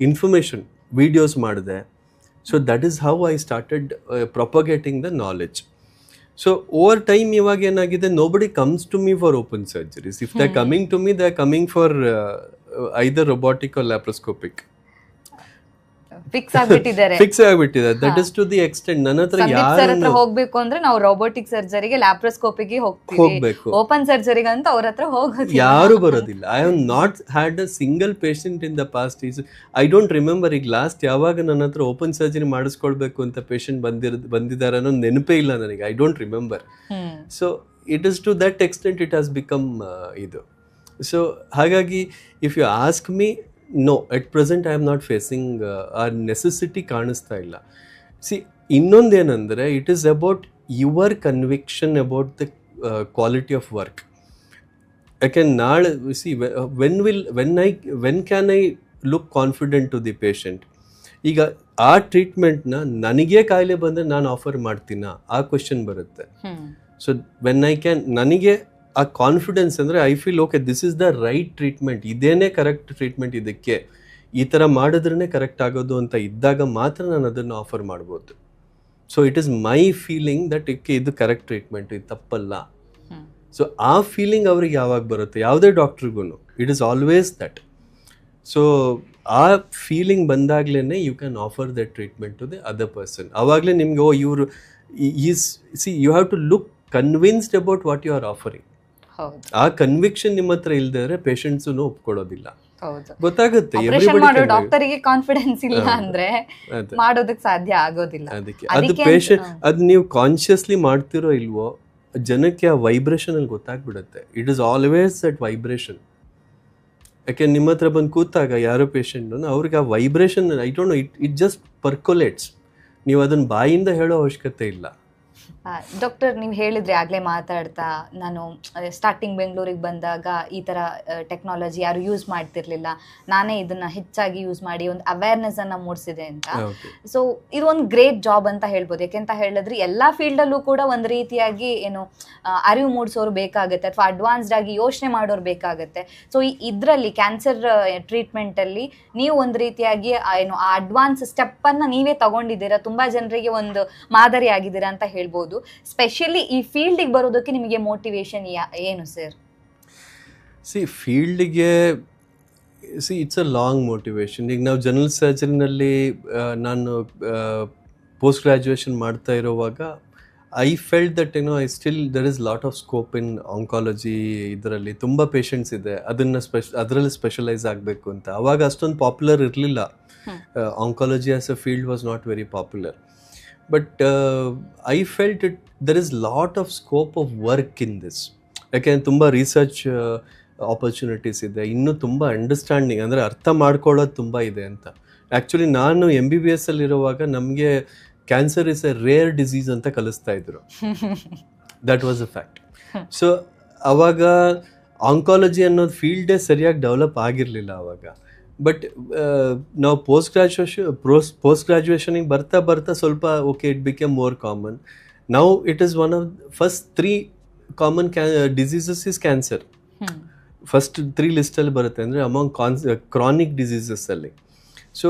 ಇನ್ಫಾರ್ಮೇಷನ್ ವೀಡಿಯೋಸ್ ಮಾಡಿದೆ. So that is how I started propagating the knowledge. So over time ಇವಾಗ ಏನಾಗಿದೆ, nobody comes to me for open surgeries. If they are coming to me, they are coming for either robotic or laparoscopic. Fix ಆಗಿಬಿಟ್ಟಿದ್ದಾರೆ. That is to the extent. ನನ್ನ ಹತ್ರ ಹೋಗ್ಬೇಕು ಅಂದ್ರೆ ನಾವು robotic ಸರ್ಜರಿಗೆ ಲ್ಯಾಪ್ರೋಸ್ಕೋಪಿಗೆ ಹೋಗ್ಬೇಕು, open ಸರ್ಜರಿಗೆ ಅಂತ ಅವ್ರ ಹತ್ರ ಹೋಗೋದು ಯಾರು ಬರೋದಿಲ್ಲ. I have not had a single patient in the past. I don't remember ಈಗ ಲಾಸ್ಟ್ ಯಾವಾಗ ನನ್ನ ಹತ್ರ ಓಪನ್ ಸರ್ಜರಿ ಮಾಡಿಸ್ಕೊಳ್ಬೇಕು ಅಂತ ಪೇಷಂಟ್ ಬಂದಿದ್ದಾರೆ ಅನ್ನೋ ನೆನಪೇ ಇಲ್ಲ ನನಗೆ. I don't remember. So it is to that extent it has become ಇದು. ಸೊ ಹಾಗಾಗಿ if you ask me, no, at present I am not facing a necessity ಕಾಣಿಸ್ತಾ ಇಲ್ಲ. ಸಿ, ಇನ್ನೊಂದೇನೆಂದರೆ it is about your conviction about the quality of work. ಯಾಕೆ ನಾಳೆ see when can I look confident to the patient. ಈಗ ಆ ಟ್ರೀಟ್ಮೆಂಟ್ನ ನನಗೇ ಕಾಯಿಲೆ ಬಂದರೆ ನಾನು ಆಫರ್ ಮಾಡ್ತೀನಾ, ಆ ಕ್ವೆಶನ್ ಬರುತ್ತೆ. ಸೊ ವೆನ್ ಐ ಕ್ಯಾನ್, ನನಗೆ ಆ ಕಾನ್ಫಿಡೆನ್ಸ್ ಅಂದರೆ I feel okay, this is the right treatment, ಇದೇನೇ ಕರೆಕ್ಟ್ ಟ್ರೀಟ್ಮೆಂಟ್, ಇದಕ್ಕೆ ಈ ಥರ ಮಾಡಿದ್ರೇ ಕರೆಕ್ಟ್ ಆಗೋದು ಅಂತ ಇದ್ದಾಗ ಮಾತ್ರ ನಾನು ಅದನ್ನು ಆಫರ್ ಮಾಡ್ಬೋದು. So it is my feeling that ಇದು ಕರೆಕ್ಟ್ ಟ್ರೀಟ್ಮೆಂಟ್, ಇದು ತಪ್ಪಲ್ಲ. ಸೊ ಆ ಫೀಲಿಂಗ್ ಅವ್ರಿಗೆ ಯಾವಾಗ ಬರುತ್ತೆ, ಯಾವುದೇ ಡಾಕ್ಟ್ರಿಗೂ it is always that. So ಆ ಫೀಲಿಂಗ್ ಬಂದಾಗಲೇ you can offer that treatment to the other person. ಆವಾಗಲೇ ನಿಮಗೆ ಇವರು you have to look convinced about what you are offering. ಹೌದು ಆ ಕನ್ವಿಕ್ಷನ್ ನಿಮ್ಮ ಹತ್ರ ಇಲ್ದೇ ಪೇಷಂಟ್ಸು ಒಪ್ಕೊಳ್ಳೋದಿಲ್ಲ. ಹೌದು ಗೊತ್ತಾಗುತ್ತೆ ಆಪರೇಷನ್ ಮಾಡೋ ಡಾಕ್ಟರಿಗೆ ಕಾನ್ಫಿಡೆನ್ಸ್ ಇಲ್ಲ ಅಂದ್ರೆ ಅದೇ. ಮಾಡೋದಕ್ಕೆ ಸಾಧ್ಯ ಆಗೋದಿಲ್ಲ. ಅದಕ್ಕೆ ಅದು ಪೇಷಂಟ್ ಅದು ನೀವು ಕಾನ್ಶಿಯಸ್ಲಿ ಮಾಡ್ತಿರೋ ಇಲ್ವೋ ಜನಕ್ಕೆ ಆ ವೈಬ್ರೇಷನ್ ಅಲ್ಲಿ ಗೊತ್ತಾಗ್ಬಿಡುತ್ತೆ. It is always that vibration. ಯಾಕೆ ನಿಮ್ಮ ಹತ್ರ ಬಂದು ಕೂತಾಗ ಯಾರೋ ಪೇಷಂಟ್ ಅವ್ರಿಗೆ ಆ vibration I don't know, it just percolates. ನೀವು ಅದನ್ನ ಬಾಯಿಂದ ಹೇಳೋ ಅವಶ್ಯಕತೆ ಇಲ್ಲ. ಡಾಕ್ಟರ್ ನೀವು ಹೇಳಿದ್ರಿ ಆಗ್ಲೇ ಮಾತಾಡ್ತಾ, ನಾನು ಸ್ಟಾರ್ಟಿಂಗ್ ಬೆಂಗಳೂರಿಗೆ ಬಂದಾಗ ಈ ಥರ ಟೆಕ್ನಾಲಜಿ ಯಾರು ಯೂಸ್ ಮಾಡ್ತಿರ್ಲಿಲ್ಲ, ನಾನೇ ಇದನ್ನ ಹೆಚ್ಚಾಗಿ ಯೂಸ್ ಮಾಡಿ ಒಂದು ಅವೇರ್ನೆಸ್ ಅನ್ನ ಮೂಡಿಸಿದೆ ಅಂತ. ಸೊ ಇದು ಒಂದು ಗ್ರೇಟ್ ಜಾಬ್ ಅಂತ ಹೇಳ್ಬೋದು. ಯಾಕೆಂತ ಹೇಳಿದ್ರೆ ಎಲ್ಲಾ ಫೀಲ್ಡಲ್ಲೂ ಕೂಡ ಒಂದು ರೀತಿಯಾಗಿ ಏನು ಅರಿವು ಮೂಡಿಸೋರು ಬೇಕಾಗುತ್ತೆ ಅಥವಾ ಅಡ್ವಾನ್ಸ್ಡ್ ಆಗಿ ಯೋಚನೆ ಮಾಡೋರು ಬೇಕಾಗುತ್ತೆ. ಸೊ ಇದರಲ್ಲಿ ಕ್ಯಾನ್ಸರ್ ಟ್ರೀಟ್ಮೆಂಟ್ ಅಲ್ಲಿ ನೀವು ಒಂದು ರೀತಿಯಾಗಿ ಏನು ಆ ಅಡ್ವಾನ್ಸ್ ಸ್ಟೆಪ್ ಅನ್ನ ನೀವೇ ತಗೊಂಡಿದ್ದೀರಾ, ತುಂಬಾ ಜನರಿಗೆ ಒಂದು ಮಾದರಿ ಆಗಿದ್ದೀರಾ ಅಂತ ಹೇಳ್ಬೋದು. ಸ್ಪೆಷಲಿ ಈ ಫೀಲ್ಡಿಗೆ ಬರೋದಕ್ಕೆ ನಿಮಗೆ ಮೋಟಿವೇಶನ್ ಏನು ಸರ್? ಫೀಲ್ಡ್ಗೆ ಇಟ್ಸ್ ಅ ಲಾಂಗ್ ಮೋಟಿವೇಶನ್. ಈಗ ನಾವು ಜನರಲ್ ಸರ್ಜರಿನಲ್ಲಿ ನಾನು ಪೋಸ್ಟ್ ಗ್ರ್ಯಾಜುಯೇಷನ್ ಮಾಡ್ತಾ ಇರೋವಾಗ I felt that I still there is lot of scope in oncology. ಇದರಲ್ಲಿ ತುಂಬ ಪೇಷಂಟ್ಸ್ ಇದೆ, ಅದರಲ್ಲಿ ಸ್ಪೆಷಲೈಸ್ ಆಗಬೇಕು ಅಂತ. ಅವಾಗ ಅಷ್ಟೊಂದು ಪಾಪ್ಯುಲರ್ ಇರಲಿಲ್ಲ. Oncology as a field was not very popular. But I felt there is lot of scope of work in this. ಯಾಕೆಂದ್ರೆ ತುಂಬ ರಿಸರ್ಚ್ ಆಪರ್ಚುನಿಟೀಸ್ ಇದೆ, ಇನ್ನೂ ತುಂಬ ಅಂಡರ್ಸ್ಟ್ಯಾಂಡಿಂಗ್ ಅಂದರೆ ಅರ್ಥ ಮಾಡ್ಕೊಳ್ಳೋದು ತುಂಬ ಇದೆ ಅಂತ. ಆ್ಯಕ್ಚುಲಿ ನಾನು MBBS ಅಲ್ಲಿರುವಾಗ ನಮಗೆ cancer is a rare disease ಅಂತ ಕಲಿಸ್ತಾ ಇದ್ರು. That was a fact. So ಅವಾಗ ಆಂಕಾಲಜಿ ಅನ್ನೋದು ಫೀಲ್ಡೇ ಸರಿಯಾಗಿ ಡೆವಲಪ್ ಆಗಿರಲಿಲ್ಲ ಅವಾಗ. ಬಟ್ ನಾವು ಪೋಸ್ಟ್ ಗ್ರ್ಯಾಜುಯೇಷನಿಗೆ ಬರ್ತಾ ಸ್ವಲ್ಪ okay it became more common. Now it is one of first 3 common diseases is cancer. First 3 ಲಿಸ್ಟಲ್ಲಿ ಬರುತ್ತೆ ಅಂದರೆ ಅಮಾಂಗ್ ಕ್ರಾನಿಕ್ ಡಿಸೀಸಸ್ ಅಲ್ಲಿ. So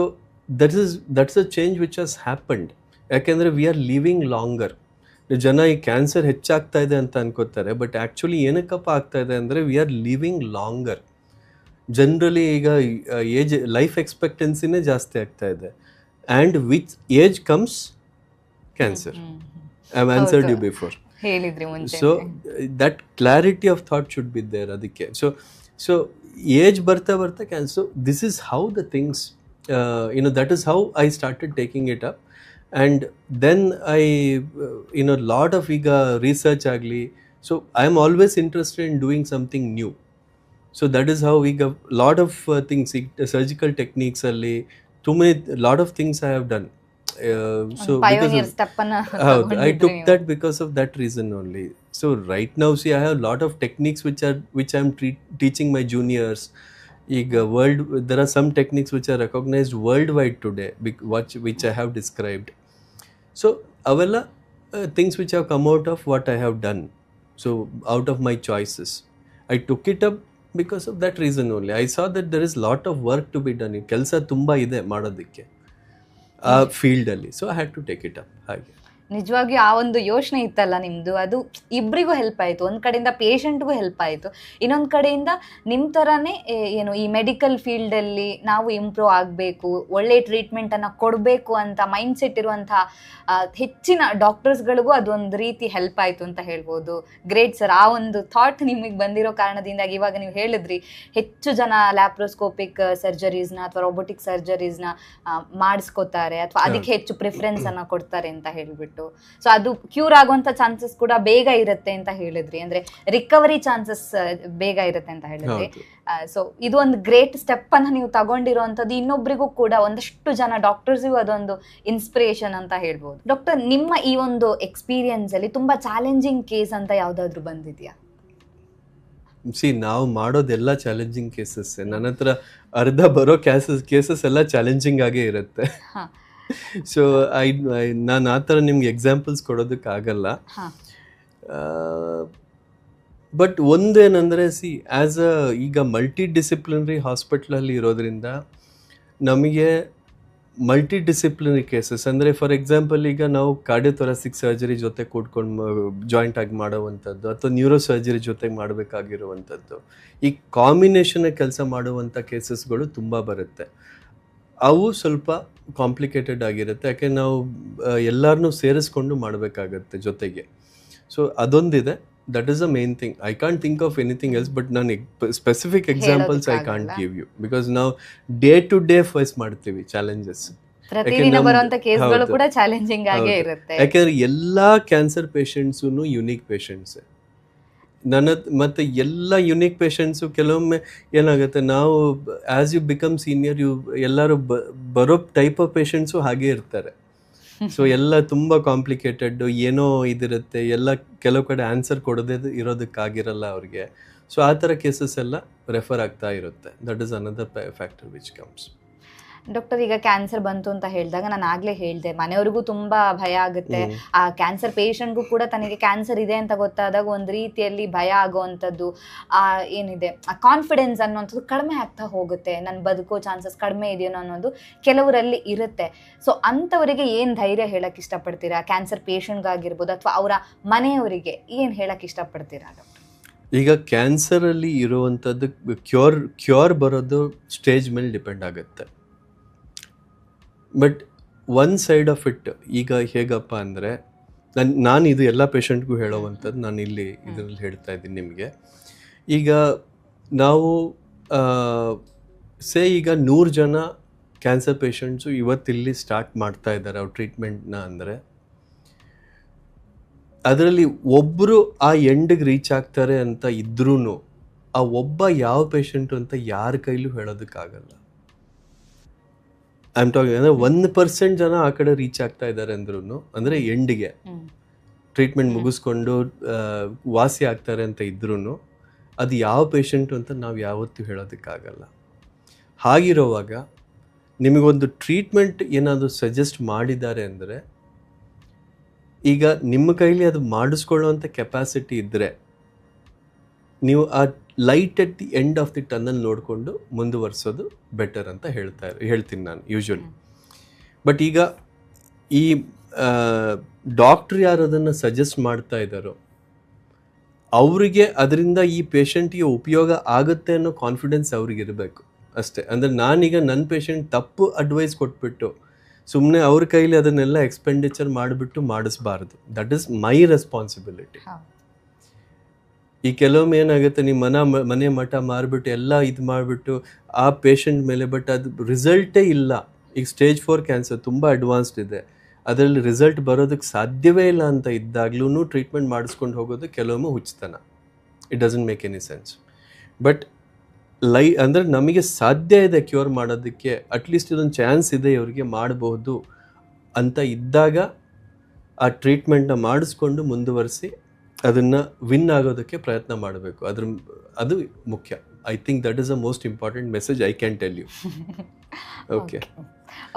that's a change which has happened. ಯಾಕೆಂದರೆ ವಿ ಆರ್ ಲಿವಿಂಗ್ ಲಾಂಗರ್. ಜನ ಈ cancer ಹೆಚ್ಚಾಗ್ತಾ ಇದೆ ಅಂತ ಅನ್ಕೋತಾರೆ, ಬಟ್ ಆ್ಯಕ್ಚುಲಿ ಏನಕ್ಕಪ್ಪ ಆಗ್ತಾ ಇದೆ ಅಂದರೆ we are living longer. Generally ಈಗ ಲೈಫ್ ಎಕ್ಸ್ಪೆಕ್ಟೆನ್ಸಿನೇ ಜಾಸ್ತಿ ಆಗ್ತಾ ಇದೆ. And with age comes cancer. I have answered you before. So that clarity of thought should be there. ಅದಕ್ಕೆ ಸೊ ಏಜ್ ಬರ್ತಾ cancer, this is how the things that is how I started taking it up. And then I lot of ಈಗ research ಆಗಲಿ. So I am always interested in doing something new. So that is how we got lot of things, surgical techniques alli lot of things I have done. So pioneer step anna I took that because of that reason only. So right now see I have lot of techniques which I am teaching my juniors. There are some techniques which are recognized worldwide today, which I have described. So avella things which have come out of what I have done. So out of my choices I took it up because of that reason only. I saw that there is lot of work to be done. ಕೆಲಸ ತುಂಬ ಇದೆ ಮಾಡೋದಕ್ಕೆ ಆ ಫೀಲ್ಡಲ್ಲಿ. So I had to take it up. ಹಾಗೆ ನಿಜವಾಗಿ ಆ ಒಂದು ಯೋಚನೆ ಇತ್ತಲ್ಲ ನಿಮ್ದು, ಅದು ಇಬ್ಬರಿಗೂ ಹೆಲ್ಪ್ ಆಯಿತು. ಒಂದು ಕಡೆಯಿಂದ ಪೇಷಂಟ್ಗೂ ಹೆಲ್ಪ್ ಆಯಿತು, ಇನ್ನೊಂದು ಕಡೆಯಿಂದ ನಿಮ್ಮ ಥರನೇ ಏನು ಈ ಮೆಡಿಕಲ್ ಫೀಲ್ಡಲ್ಲಿ ನಾವು ಇಂಪ್ರೂವ್ ಆಗಬೇಕು, ಒಳ್ಳೆ ಟ್ರೀಟ್ಮೆಂಟನ್ನು ಕೊಡಬೇಕು ಅಂತ ಮೈಂಡ್ ಸೆಟ್ ಇರುವಂಥ ಹೆಚ್ಚಿನ ಡಾಕ್ಟರ್ಸ್ಗಳಿಗೂ ಅದೊಂದು ರೀತಿ ಹೆಲ್ಪ್ ಆಯಿತು ಅಂತ ಹೇಳ್ಬೋದು. Great sir. ಆ ಒಂದು ಥಾಟ್ ನಿಮಗೆ ಬಂದಿರೋ ಕಾರಣದಿಂದಾಗಿ ಇವಾಗ ನೀವು ಹೇಳಿದ್ರಿ ಹೆಚ್ಚು ಜನ ಲ್ಯಾಪ್ರೋಸ್ಕೋಪಿಕ್ ಸರ್ಜರೀಸ್ನ ಅಥವಾ ರೋಬೋಟಿಕ್ ಸರ್ಜರೀಸ್ನ ಮಾಡಿಸ್ಕೋತಾರೆ ಅಥವಾ ಅದಕ್ಕೆ ಹೆಚ್ಚು ಪ್ರಿಫರೆನ್ಸನ್ನು ಕೊಡ್ತಾರೆ ಅಂತ ಹೇಳಿಬಿಟ್ಟು. ಸೊ ಅದು ಕ್ಯೂರ್ ಆಗುವಂತ ಚಾನ್ಸಸ್ ಕೂಡ ಬೇಗ ಇರುತ್ತೆ ಅಂತ ಹೇಳಿದ್ರಿ, ಅಂದ್ರೆ ರಿಕವರಿ ಚಾನ್ಸಸ್ ಬೇಗ ಇರುತ್ತೆ ಅಂತ ಹೇಳಿದ್ರಿ. ಸೊ ಇದು ಒಂದು ಗ್ರೇಟ್ ಸ್ಟೆಪ್ ಅನ್ನ ನೀವು ತಗೊಂಡಿರುವಂತದ್ದು. ಇನ್ನೊಬ್ರಿಗೂ ಕೂಡ ಒಂದಷ್ಟು ಜನ ಡಾಕ್ಟರ್ಸ್ಗೂ ಅದೊಂದು ಇನ್ಸ್ಪಿರೇಷನ್ ಅಂತ ಹೇಳ್ಬೋದು. ಡಾಕ್ಟರ್, ನಿಮ್ಮ ಈ ಒಂದು ಎಕ್ಸ್ಪೀರಿಯನ್ಸ್ ಅಲ್ಲಿ ತುಂಬಾ ಚಾಲೆಂಜಿಂಗ್ ಕೇಸ್ ಅಂತ ಯಾವ್ದಾದ್ರು ಬಂದಿದ್ಯಾ? ನಾವು ಮಾಡೋದೆಲ್ಲ ಚಾಲೆಂಜಿಂಗ್ ಕೇಸಸ್. ನನ್ನ ಹತ್ರ ಅರ್ಧ ಬರೋ ಕೇಸಸ್ ಎಲ್ಲ ಚಾಲೆಂಜಿಂಗ್ ಆಗೇ ಇರುತ್ತೆ. ಸೊ ನಾನು ಆ ಥರ ನಿಮ್ಗೆ ಎಕ್ಸಾಂಪಲ್ಸ್ ಕೊಡೋದಕ್ಕಾಗಲ್ಲ. ಬಟ್ ಒಂದೇನಂದರೆ ಆ್ಯಸ್ ಈಗ ಮಲ್ಟಿ ಡಿಸಿಪ್ಲಿನರಿ ಹಾಸ್ಪಿಟ್ಲಲ್ಲಿ ಇರೋದ್ರಿಂದ ನಮಗೆ ಮಲ್ಟಿ ಡಿಸಿಪ್ಲಿನರಿ ಕೇಸಸ್ ಅಂದರೆ ಫಾರ್ ಎಕ್ಸಾಂಪಲ್ ಈಗ ನಾವು ಕಾರ್ಡಿಯೋಥೊರಾಸಿಕ್ ಸರ್ಜರಿ ಜೊತೆ ಕೂಡ್ಕೊಂಡು ಜಾಯಿಂಟ್ ಆಗಿ ಮಾಡೋವಂಥದ್ದು ಅಥವಾ ನ್ಯೂರೋ ಸರ್ಜರಿ ಜೊತೆಗೆ ಮಾಡಬೇಕಾಗಿರುವಂಥದ್ದು, ಈ ಕಾಂಬಿನೇಷನ್ ಕೆಲಸ ಮಾಡುವಂಥ ಕೇಸಸ್ಗಳು ತುಂಬ ಬರುತ್ತೆ. ಅವು ಸ್ವಲ್ಪ ಕಾಂಪ್ಲಿಕೇಟೆಡ್ ಆಗಿರುತ್ತೆ, ಯಾಕೆ ನಾವು ಎಲ್ಲರನ್ನೂ ಸೇರಿಸ್ಕೊಂಡು ಮಾಡಬೇಕಾಗತ್ತೆ ಜೊತೆಗೆ. ಸೊ ಅದೊಂದಿದೆ. That is the main thing. I can't think of anything else, but ನಾನು specific examples I can't give you, because ನಾವು ಡೇ ಟು ಡೇ ಫೇಸ್ ಮಾಡ್ತೀವಿ ಚಾಲೆಂಜಸ್. ಪ್ರತಿದಿನ ಬರುವಂತ ಕೇಸ್ಗಳು ಕೂಡ ಚಾಲೆಂಜಿಂಗ್ ಆಗೇ ಇರುತ್ತೆ. ಯಾಕೆಂದ್ರೆ ಎಲ್ಲಾ ಕ್ಯಾನ್ಸರ್ ಪೇಷಂಟ್ಸು ಯುನೀಕ್ ಪೇಷಂಟ್ಸ್. ಮತ್ತೆ ಎಲ್ಲ ಯುನೀಕ್ ಪೇಷಂಟ್ಸು ಕೆಲವೊಮ್ಮೆ ಏನಾಗುತ್ತೆ, ನಾವು ಆಸ್ ಯು ಬಿಕಮ್ ಸೀನಿಯರ್ ಎಲ್ಲರೂ ಬರೋ ಟೈಪ್ ಆಫ್ ಪೇಷಂಟ್ಸು ಹಾಗೇ ಇರ್ತಾರೆ. ಸೊ ಎಲ್ಲ ತುಂಬ ಕಾಂಪ್ಲಿಕೇಟೆಡ್, ಏನೋ ಇದಿರುತ್ತೆ, ಎಲ್ಲ ಕೆಲವು ಕಡೆ ಆನ್ಸರ್ ಕೊಡೋದೇ ಇರೋದಕ್ಕಾಗಿರಲ್ಲ ಅವ್ರಿಗೆ. ಸೊ ಆ ಥರ ಕೇಸಸ್ ಎಲ್ಲ ರೆಫರ್ ಆಗ್ತಾ ಇರುತ್ತೆ. That is another factor which comes. Doctor, ಈಗ ಕ್ಯಾನ್ಸರ್ ಬಂತು ಅಂತ ಹೇಳಿದಾಗ ನಾನು ಆಗ್ಲೇ ಹೇಳಿದೆ, ಮನೆಯವ್ರಿಗೂ ತುಂಬಾ ಭಯ ಆಗುತ್ತೆ. ಆ ಕ್ಯಾನ್ಸರ್ ಪೇಷಂಟ್ಗೂ ಕೂಡ ತನಗೆ ಕ್ಯಾನ್ಸರ್ ಇದೆ ಅಂತ ಗೊತ್ತಾದಾಗ ಒಂದು ರೀತಿಯಲ್ಲಿ ಭಯ ಆಗುವಂಥದ್ದು, ಏನಿದೆ ಆ ಕಾನ್ಫಿಡೆನ್ಸ್ ಅನ್ನುವಂಥದ್ದು ಕಡಿಮೆ ಆಗ್ತಾ ಹೋಗುತ್ತೆ. ನನ್ನ ಬದುಕೋ ಚಾನ್ಸಸ್ ಕಡಿಮೆ ಇದೆಯೋ ಅನ್ನೋದು ಕೆಲವರಲ್ಲಿ ಇರುತ್ತೆ. ಸೊ ಅಂಥವರಿಗೆ ಏನು ಧೈರ್ಯ ಹೇಳಕ್ಕೆ ಇಷ್ಟಪಡ್ತೀರಾ? ಕ್ಯಾನ್ಸರ್ ಪೇಷಂಟ್ಗಾಗಿರ್ಬೋದು ಅಥವಾ ಅವರ ಮನೆಯವರಿಗೆ ಏನು ಹೇಳಕ್ಕೆ ಇಷ್ಟಪಡ್ತೀರಾ ಡಾಕ್ಟರ್? ಈಗ ಕ್ಯಾನ್ಸರಲ್ಲಿ ಇರುವಂಥದ್ದು ಕ್ಯೂರ್ ಬರೋದು ಸ್ಟೇಜ್ ಮೇಲೆ ಡಿಪೆಂಡ್ ಆಗುತ್ತೆ. But one side of it ಈಗ ಹೇಗಪ್ಪ ಅಂದರೆ, ನಾನು ಇದು ಎಲ್ಲ ಪೇಷಂಟ್ಗೂ ಹೇಳೋವಂಥದ್ದು ನಾನು ಇಲ್ಲಿ ಇದರಲ್ಲಿ ಹೇಳ್ತಾ ಇದ್ದೀನಿ ನಿಮಗೆ. ಈಗ ನಾವು ಈಗ 100 ಜನ ಕ್ಯಾನ್ಸರ್ ಪೇಷಂಟ್ಸು ಇವತ್ತಿಲ್ಲಿ ಸ್ಟಾರ್ಟ್ ಮಾಡ್ತಾ ಇದ್ದಾರೆ ಅವ್ರ ಟ್ರೀಟ್ಮೆಂಟ್ನ ಅಂದರೆ, ಅದರಲ್ಲಿ ಒಬ್ಬರು ಆ ಎಂಡಿಗೆ ರೀಚ್ ಆಗ್ತಾರೆ ಅಂತ ಇದ್ರೂ ಆ ಒಬ್ಬ ಯಾವ ಪೇಷಂಟು ಅಂತ ಯಾರ ಕೈಲೂ ಹೇಳೋದಕ್ಕಾಗಲ್ಲ. ಐ ಆಮ್ ಟಾಕಿಂಗ್ ಅಂದರೆ 1% ಜನ ಆ ಕಡೆ ರೀಚ್ ಆಗ್ತಾ ಇದ್ದಾರೆ ಅಂದ್ರೂ, ಅಂದರೆ ಎಂಡಿಗೆ ಟ್ರೀಟ್ಮೆಂಟ್ ಮುಗಿಸ್ಕೊಂಡು ವಾಸಿ ಆಗ್ತಾರೆ ಅಂತ ಇದ್ರೂ ಅದು ಯಾವ ಪೇಷಂಟು ಅಂತ ನಾವು ಯಾವತ್ತೂ ಹೇಳೋದಕ್ಕಾಗಲ್ಲ. ಹಾಗಿರುವಾಗ ನಿಮಗೊಂದು ಟ್ರೀಟ್ಮೆಂಟ್ ಏನಾದರೂ ಸಜೆಸ್ಟ್ ಮಾಡಿದ್ದಾರೆ ಅಂದರೆ, ಈಗ ನಿಮ್ಮ ಕೈಲಿ ಅದು ಮಾಡಿಸ್ಕೊಳ್ಳೋವಂಥ ಕೆಪಾಸಿಟಿ ಇದ್ದರೆ ನೀವು ಆ light at the end of the tunnel ನೋಡಿಕೊಂಡು ಮುಂದುವರಿಸೋದು ಬೆಟರ್ ಅಂತ ಹೇಳ್ತೀನಿ ನಾನು ಯೂಶ್ವಲಿ. ಬಟ್ ಈಗ ಈ ಡಾಕ್ಟ್ರ್ ಯಾರು ಅದನ್ನು ಸಜೆಸ್ಟ್ ಮಾಡ್ತಾ ಇದ್ದಾರೋ ಅವರಿಗೆ ಅದರಿಂದ ಈ ಪೇಷಂಟಿಗೆ ಉಪಯೋಗ ಆಗುತ್ತೆ ಅನ್ನೋ ಕಾನ್ಫಿಡೆನ್ಸ್ ಅವ್ರಿಗೆ ಇರಬೇಕು ಅಷ್ಟೇ. ಅಂದರೆ ನಾನೀಗ ನನ್ನ ಪೇಷಂಟ್ ತಪ್ಪು ಅಡ್ವೈಸ್ ಕೊಟ್ಬಿಟ್ಟು ಸುಮ್ಮನೆ ಅವ್ರ ಕೈಲಿ ಅದನ್ನೆಲ್ಲ ಎಕ್ಸ್ಪೆಂಡಿಚರ್ ಮಾಡಿಬಿಟ್ಟು ಮಾಡಿಸ್ಬಾರ್ದು. That is my responsibility. ಈ ಕೆಲವೊಮ್ಮೆ ಏನಾಗುತ್ತೆ, ನೀವು ಮನೆ ಮಠ ಮಾರಿಬಿಟ್ಟು ಎಲ್ಲ ಇದು ಮಾಡಿಬಿಟ್ಟು ಆ ಪೇಷಂಟ್ ಮೇಲೆ, ಬಟ್ ಅದು ರಿಸಲ್ಟೇ ಇಲ್ಲ. ಈಗ ಸ್ಟೇಜ್ 4 ಕ್ಯಾನ್ಸರ್ ತುಂಬ ಅಡ್ವಾನ್ಸ್ಡ್ ಇದೆ, ಅದರಲ್ಲಿ ರಿಸಲ್ಟ್ ಬರೋದಕ್ಕೆ ಸಾಧ್ಯವೇ ಇಲ್ಲ ಅಂತ ಇದ್ದಾಗ್ಲೂ ಟ್ರೀಟ್ಮೆಂಟ್ ಮಾಡಿಸ್ಕೊಂಡು ಹೋಗೋದು ಕೆಲವೊಮ್ಮೆ ಹುಚ್ಚತನ. It doesn't make any sense. But ಅಂದರೆ ನಮಗೆ ಸಾಧ್ಯ ಇದೆ ಕ್ಯೂರ್ ಮಾಡೋದಕ್ಕೆ, ಅಟ್ಲೀಸ್ಟ್ ಇದೊಂದು ಚಾನ್ಸ್ ಇದೆ ಇವರಿಗೆ ಮಾಡಬಹುದು ಅಂತ ಇದ್ದಾಗ ಆ ಟ್ರೀಟ್ಮೆಂಟ್ನ ಮಾಡಿಸ್ಕೊಂಡು ಮುಂದುವರಿಸಿ ಅದನ್ನು ವಿನ್ ಆಗೋದಕ್ಕೆ ಪ್ರಯತ್ನ ಮಾಡಬೇಕು. ಅದು ಮುಖ್ಯ. I think that is the most important message I can tell you.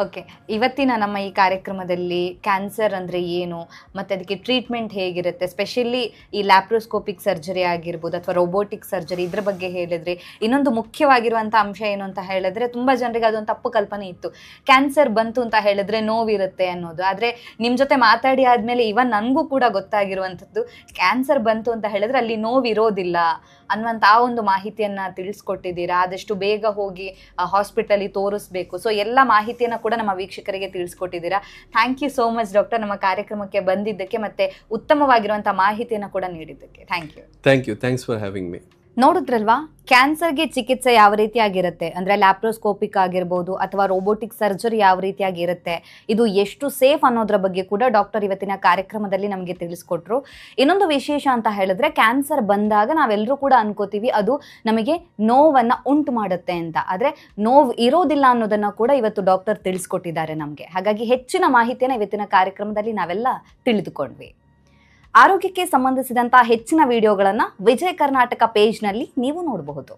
Okay, ಇವತ್ತಿನ ನಮ್ಮ ಈ ಕಾರ್ಯಕ್ರಮದಲ್ಲಿ ಕ್ಯಾನ್ಸರ್ ಅಂದರೆ ಏನು ಮತ್ತು ಅದಕ್ಕೆ ಟ್ರೀಟ್ಮೆಂಟ್ ಹೇಗಿರುತ್ತೆ, ಸ್ಪೆಷಲಿ ಈ ಲ್ಯಾಪ್ರೋಸ್ಕೋಪಿಕ್ ಸರ್ಜರಿ ಆಗಿರ್ಬೋದು ಅಥವಾ ರೋಬೋಟಿಕ್ ಸರ್ಜರಿ, ಇದ್ರ ಬಗ್ಗೆ ಹೇಳಿದ್ರಿ. ಇನ್ನೊಂದು ಮುಖ್ಯವಾಗಿರುವಂಥ ಅಂಶ ಏನು ಅಂತ ಹೇಳಿದ್ರೆ, ತುಂಬ ಜನರಿಗೆ ಅದೊಂದು ತಪ್ಪು ಕಲ್ಪನೆ ಇತ್ತು, ಕ್ಯಾನ್ಸರ್ ಬಂತು ಅಂತ ಹೇಳಿದ್ರೆ ನೋವಿರುತ್ತೆ ಅನ್ನೋದು. ಆದರೆ ನಿಮ್ಮ ಜೊತೆ ಮಾತಾಡಿ ಆದಮೇಲೆ ಇವನ್ ನನಗೂ ಕೂಡ ಗೊತ್ತಾಗಿರುವಂಥದ್ದು, ಕ್ಯಾನ್ಸರ್ ಬಂತು ಅಂತ ಹೇಳಿದ್ರೆ ಅಲ್ಲಿ ನೋವಿರೋದಿಲ್ಲ ಅನ್ನುವಂಥ ಆ ಒಂದು ಮಾಹಿತಿಯನ್ನು ತಿಳಿಸ್ಕೊಟ್ಟಿದ್ದೀರಾ. ಆದಷ್ಟು ಬೇಗ ಹೋಗಿ ಹಾಸ್ಪಿಟಲಿಗೆ ತೋರಿಸ್ಬೇಕು. ಸೊ ಎಲ್ಲ ಮಾಹಿತಿಯನ್ನು ಕೂಡ ನಮ್ಮ ವೀಕ್ಷಕರಿಗೆ ತಿಳಿಸ್ಕೊಟ್ಟಿದ್ದೀರಾ. Thank you so much doctor, ನಮ್ಮ ಕಾರ್ಯಕ್ರಮಕ್ಕೆ ಬಂದಿದ್ದಕ್ಕೆ ಮತ್ತೆ ಉತ್ತಮವಾಗಿರುವಂಥ ಮಾಹಿತಿಯನ್ನು ಕೂಡ ನೀಡಿದ್ದಕ್ಕೆ. Thank you. Thanks for having me. ನೋಡಿದ್ರಲ್ವಾ, ಕ್ಯಾನ್ಸರ್ಗೆ ಚಿಕಿತ್ಸೆ ಯಾವ ರೀತಿಯಾಗಿರುತ್ತೆ, ಅಂದರೆ ಲ್ಯಾಪ್ರೋಸ್ಕೋಪಿಕ್ ಆಗಿರ್ಬೋದು ಅಥವಾ ರೋಬೋಟಿಕ್ ಸರ್ಜರಿ ಯಾವ ರೀತಿಯಾಗಿರುತ್ತೆ, ಇದು ಎಷ್ಟು ಸೇಫ್ ಅನ್ನೋದ್ರ ಬಗ್ಗೆ ಕೂಡ ಡಾಕ್ಟರ್ ಇವತ್ತಿನ ಕಾರ್ಯಕ್ರಮದಲ್ಲಿ ನಮಗೆ ತಿಳಿಸ್ಕೊಟ್ರು. ಇನ್ನೊಂದು ವಿಶೇಷ ಅಂತ ಹೇಳಿದ್ರೆ, ಕ್ಯಾನ್ಸರ್ ಬಂದಾಗ ನಾವೆಲ್ಲರೂ ಕೂಡ ಅನ್ಕೋತೀವಿ ಅದು ನಮಗೆ ನೋವನ್ನು ಉಂಟು ಮಾಡುತ್ತೆ ಅಂತ, ಆದರೆ ನೋವು ಇರೋದಿಲ್ಲ ಅನ್ನೋದನ್ನು ಕೂಡ ಇವತ್ತು ಡಾಕ್ಟರ್ ತಿಳಿಸ್ಕೊಟ್ಟಿದ್ದಾರೆ ನಮಗೆ. ಹಾಗಾಗಿ ಹೆಚ್ಚಿನ ಮಾಹಿತಿಯನ್ನು ಇವತ್ತಿನ ಕಾರ್ಯಕ್ರಮದಲ್ಲಿ ನಾವೆಲ್ಲ ತಿಳಿದುಕೊಂಡ್ವಿ. ಆರೋಗ್ಯಕ್ಕೆ ಸಂಬಂಧಿಸಿದಂಥ ಹೆಚ್ಚಿನ ವಿಡಿಯೋಗಳನ್ನು ವಿಜಯ ಕರ್ನಾಟಕ ಪೇಜ್ನಲ್ಲಿ ನೀವು ನೋಡಬಹುದು.